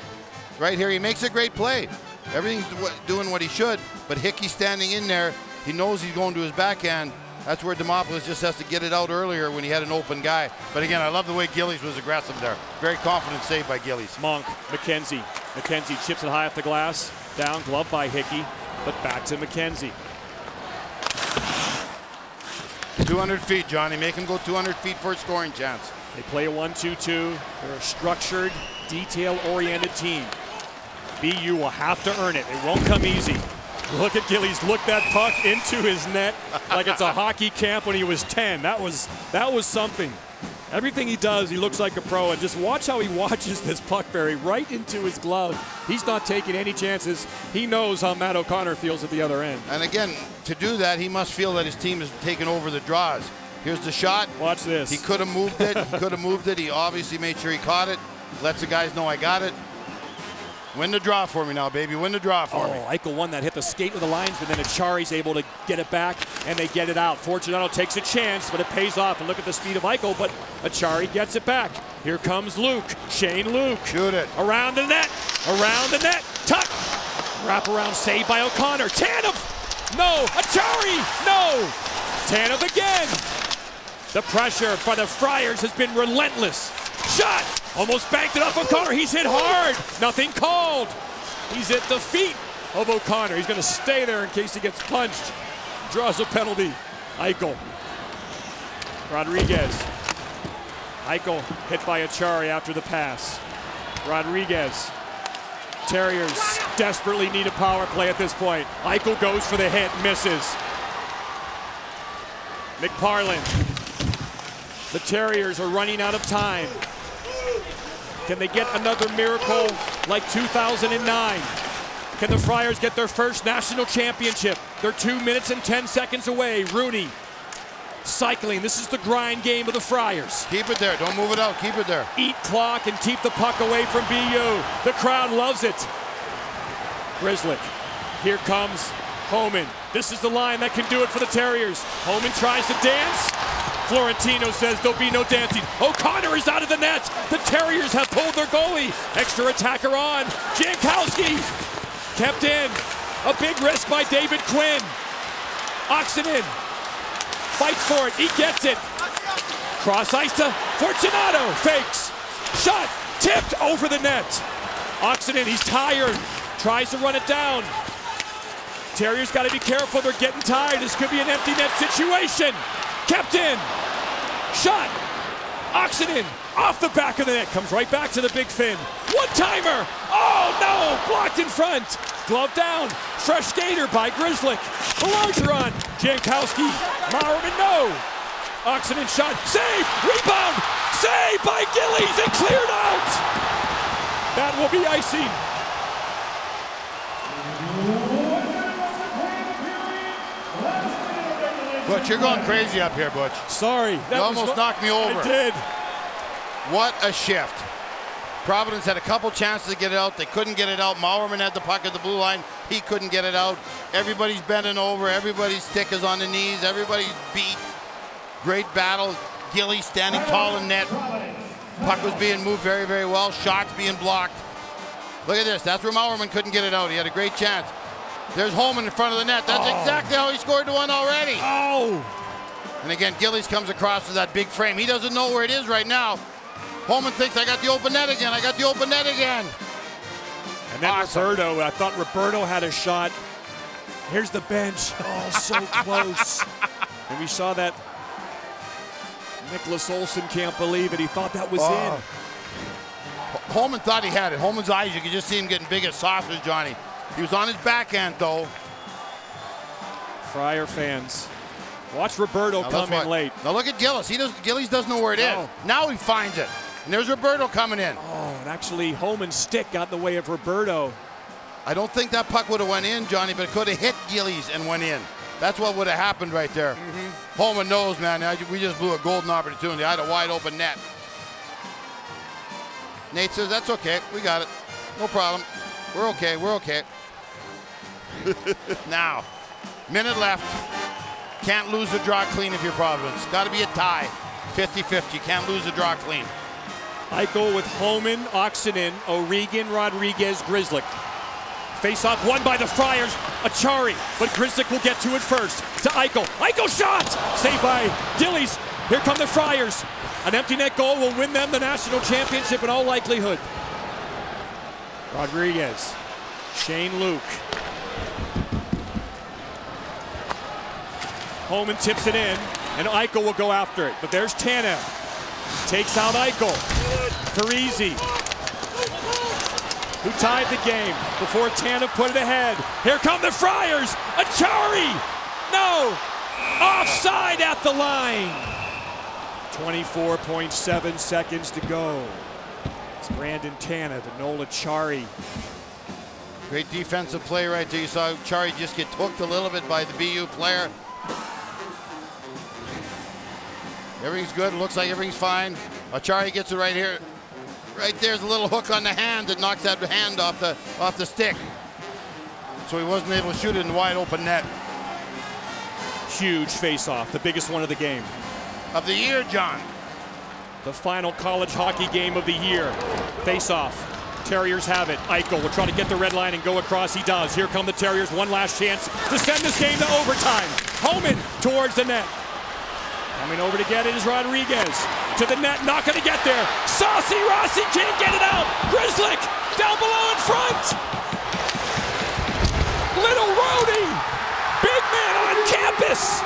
Right here, he makes a great play. Everything's doing what he should, but Hickey standing in there, he knows he's going to his backhand. That's where Demopoulos just has to get it out earlier when he had an open guy. But again, I love the way Gillies was aggressive there. Very confident save by Gillies. Monk, McKenzie. McKenzie chips it high off the glass. Down, glove by Hickey, but back to McKenzie. 200 feet, Johnny. Make him go 200 feet for a scoring chance. They play a 1-2-2. They're a structured, detail-oriented team. BU will have to earn it. It won't come easy. Look at Gillies look that puck into his net like it's a hockey camp when he was 10. That was something. Everything he does, he looks like a pro. And just watch how he watches this puck bury right into his glove. He's not taking any chances. He knows how Matt O'Connor feels at the other end. And again, to do that, he must feel that his team is taking over the draws. Here's the shot. Watch this. He could have moved it. He could have moved it. He obviously made sure he caught it. Lets the guys know I got it. Win the draw for me now, baby. Win the draw for me. Eichel won that, hit the skate of the lines, but then Achari's able to get it back, and they get it out. Fortunato takes a chance, but it pays off. And look at the speed of Eichel, but Achari gets it back. Here comes Luke. Shane Luke. Shoot it. Around the net. Around the net. Tuck. Wrap around save by O'Connor. Tanev. No. Achari. No. Tanev again. The pressure for the Friars has been relentless. Shot. Almost banked it off O'Connor. He's hit hard. Nothing called. He's at the feet of O'Connor. He's going to stay there in case he gets punched. Draws a penalty. Eichel. Rodriguez. Eichel hit by Achari after the pass. Rodriguez. Terriers desperately need a power play at this point. Eichel goes for the hit, misses. McParland. The Terriers are running out of time. Can they get another miracle like 2009? Can the Friars get their first national championship? They're 2 minutes and 10 seconds away. Rooney cycling. This is the grind game of the Friars. Keep it there. Don't move it out. Keep it there. Eat clock and keep the puck away from BU. The crowd loves it. Grzelcyk. Here comes Hohmann. This is the line that can do it for the Terriers. Hohmann tries to dance. Florentino says there'll be no dancing. O'Connor is out of the net. The Terriers have pulled their goalie. Extra attacker on. Janowski kept in. A big risk by David Quinn. Oxenden fights for it. He gets it. Cross ice to Fortunato. Fakes. Shot. Tipped over the net. Oxenden, he's tired. Tries to run it down. Terriers got to be careful. They're getting tired. This could be an empty net situation. Kept in. Shot. Oxenden off the back of the net. Comes right back to the big fin. One-timer. Oh, no. Blocked in front. Glove down. Fresh skater by Grzelcyk. Bergeron. Janowski. Mauerman, no. Oxenden shot. Save. Rebound. Save by Gillies. And cleared out. That will be icing. Butch, you're going crazy up here, Butch. Sorry. You almost knocked me over. I did. What a shift. Providence had a couple chances to get it out. They couldn't get it out. Mauerman had the puck at the blue line. He couldn't get it out. Everybody's bending over. Everybody's stick is on the knees. Everybody's beat. Great battle. Gillies standing tall in net. Puck was being moved very, very well. Shots being blocked. Look at this. That's where Mauerman couldn't get it out. He had a great chance. There's Hohmann in front of the net. That's exactly how he scored the one already. Oh! And again, Gillies comes across with that big frame. He doesn't know where it is right now. Hohmann thinks, I got the open net again. I got the open net again. And then Roberto, I thought Roberto had a shot. Here's the bench. Oh, so close. And we saw that. Nicholas Olson can't believe it. He thought that was in. Hohmann thought he had it. Hohmann's eyes, you could just see him getting big as sausage, Johnny. He was on his backhand, though. Friar fans Watch Roberto come in late. Now look at Gillis. Gillies doesn't know where it is. Now he finds it. And there's Roberto coming in. Oh, and actually Hohmann's stick got in the way of Roberto. I don't think that puck would have went in, Johnny, but it could have hit Gillies and went in. That's what would have happened right there. Hohmann knows, man. We just blew a golden opportunity. I had a wide open net. Nate says, that's okay. We got it. No problem. We're okay. We're okay. Now, minute left. Can't lose the draw clean if you're Providence. Got to be a tie. 50-50. Can't lose the draw clean. Eichel with Hohmann, Oxenden, O'Regan, Rodriguez, Grzelcyk. Face-off won by the Friars. Achari, but Grzelcyk will get to it first. To Eichel. Eichel shot! Saved by Gillies. Here come the Friars. An empty net goal will win them the national championship in all likelihood. Rodriguez. Shane Luke. Hohmann tips it in, and Eichel will go after it. But there's Tanev. Takes out Eichel. Parisi, who tied the game before Tanev put it ahead. Here come the Friars. Achari! No! Offside at the line. 24.7 seconds to go. It's Brandon Tanev and Noel Achari. Great defensive play right there. You saw Achari just get hooked a little bit by the BU player. Everything's good. It looks like everything's fine. Achari gets it right here. Right there's a little hook on the hand that knocks that hand off the stick. So he wasn't able to shoot it in the wide open net. Huge face-off, the biggest one of the game. Of the year, John. The final college hockey game of the year. Face-off. Terriers have it. Eichel will try to get the red line and go across. He does. Here come the Terriers. One last chance to send this game to overtime. Hohmann towards the net. Coming over to get it is Rodriguez. To the net, not going to get there. Saucy Rossi can't get it out. Grzelcyk down below in front. Little Rhodey. Big man on campus.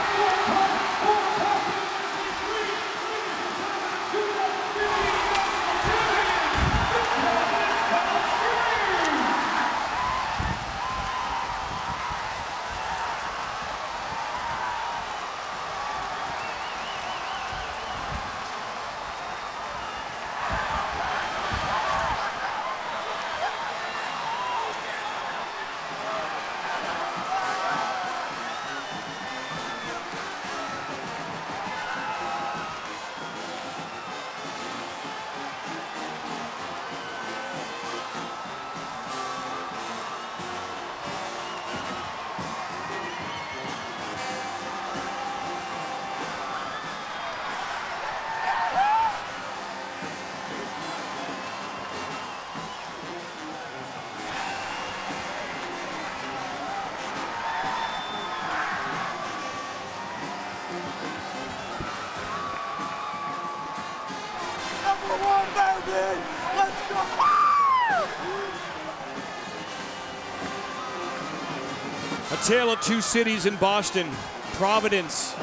A tale of two cities in Boston. Providence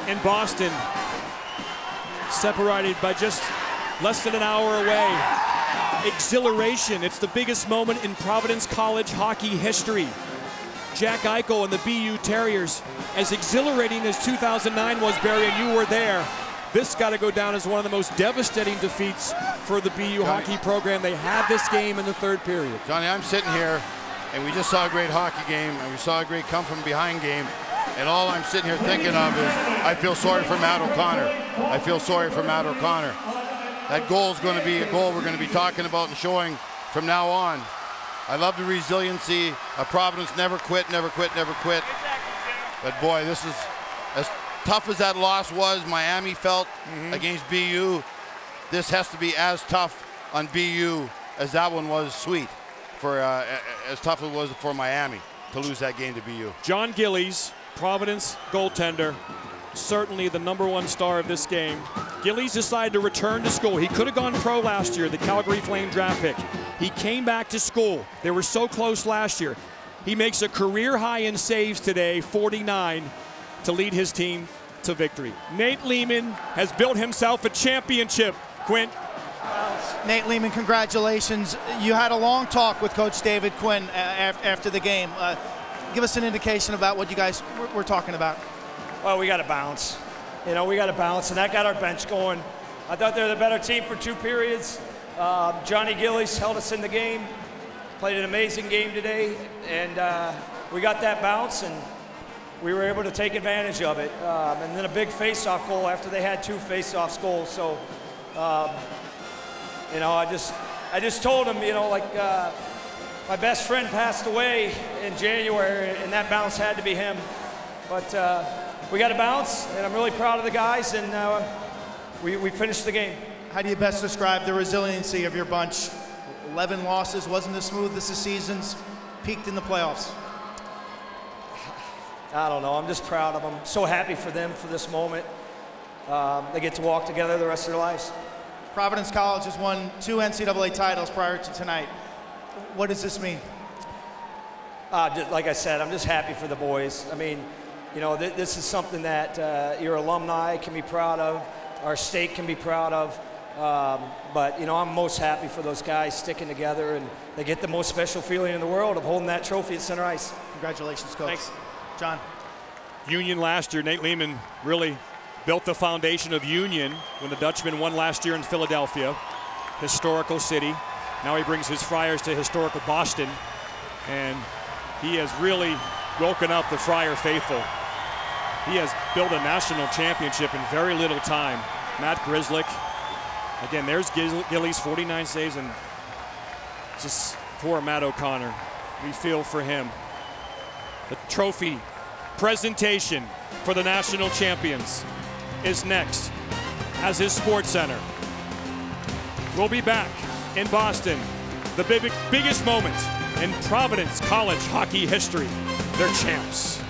and Boston, separated by just less than an hour away. Exhilaration, it's the biggest moment in Providence college hockey history. Jack Eichel and the BU Terriers, as exhilarating as 2009 was, Barry, and you were there, this got to go down as one of the most devastating defeats for the BU hockey program. They had this game in the third period. Johnny, I'm sitting here, and we just saw a great hockey game, and we saw a great come-from-behind game, and all I'm sitting here thinking of is I feel sorry for Matt O'Connor. I feel sorry for Matt O'Connor. That goal is going to be a goal we're going to be talking about and showing from now on. I love the resiliency of Providence. Never quit, never quit, never quit. But boy, this is as tough as that loss was Miami felt against BU. This has to be as tough on BU as that one was sweet for as tough it was for Miami to lose that game to BU. John Gillies, Providence goaltender, certainly the #1 star of this game. Gillies decided to return to school. He could have gone pro last year, the Calgary Flame draft pick. He came back to school. They were so close last year. He makes a career high in saves today, 49, to lead his team to victory. Nate Lehman has built himself a championship. Quint. Nate Lehman, congratulations. You had a long talk with Coach David Quinn after the game. Give us an indication about what you guys were talking about. well, we got to bounce. You know, we got to bounce, and that got our bench going. I thought they were the better team for 2 periods. Johnny Gillies held us in the game, played an amazing game today, and we got that bounce, and we were able to take advantage of it. And then a big face-off goal after they had 2 face-off goals. So, you know, I just told them, you know, like my best friend passed away in January, and that bounce had to be him. But we got a bounce, and I'm really proud of the guys, and we finished the game. How do you best describe the resiliency of your bunch? 11 losses, wasn't as smooth as the seasons, peaked in the playoffs. I don't know. I'm just proud of them. So happy for them for this moment. They get to walk together the rest of their lives. Providence College has won 2 NCAA titles prior to tonight. What does this mean? Just, like I said, I'm just happy for the boys. I mean, you know, this is something that your alumni can be proud of, our state can be proud of. But, you know, I'm most happy for those guys sticking together, and they get the most special feeling in the world of holding that trophy at center ice. Congratulations, Coach. Thanks. John. Union last year, Nate Lehman really built the foundation of Union when the Dutchman won last year in Philadelphia, historical city. Now he brings his Friars to historical Boston, and he has really woken up the Friar faithful. He has built a national championship in very little time. Matt Grislick, again, there's Gillies, 49 saves, and just poor Matt O'Connor. We feel for him. The trophy presentation for the national champions is next as his Sports Center. We'll be back in Boston, the biggest moment in Providence college hockey history. They're champs.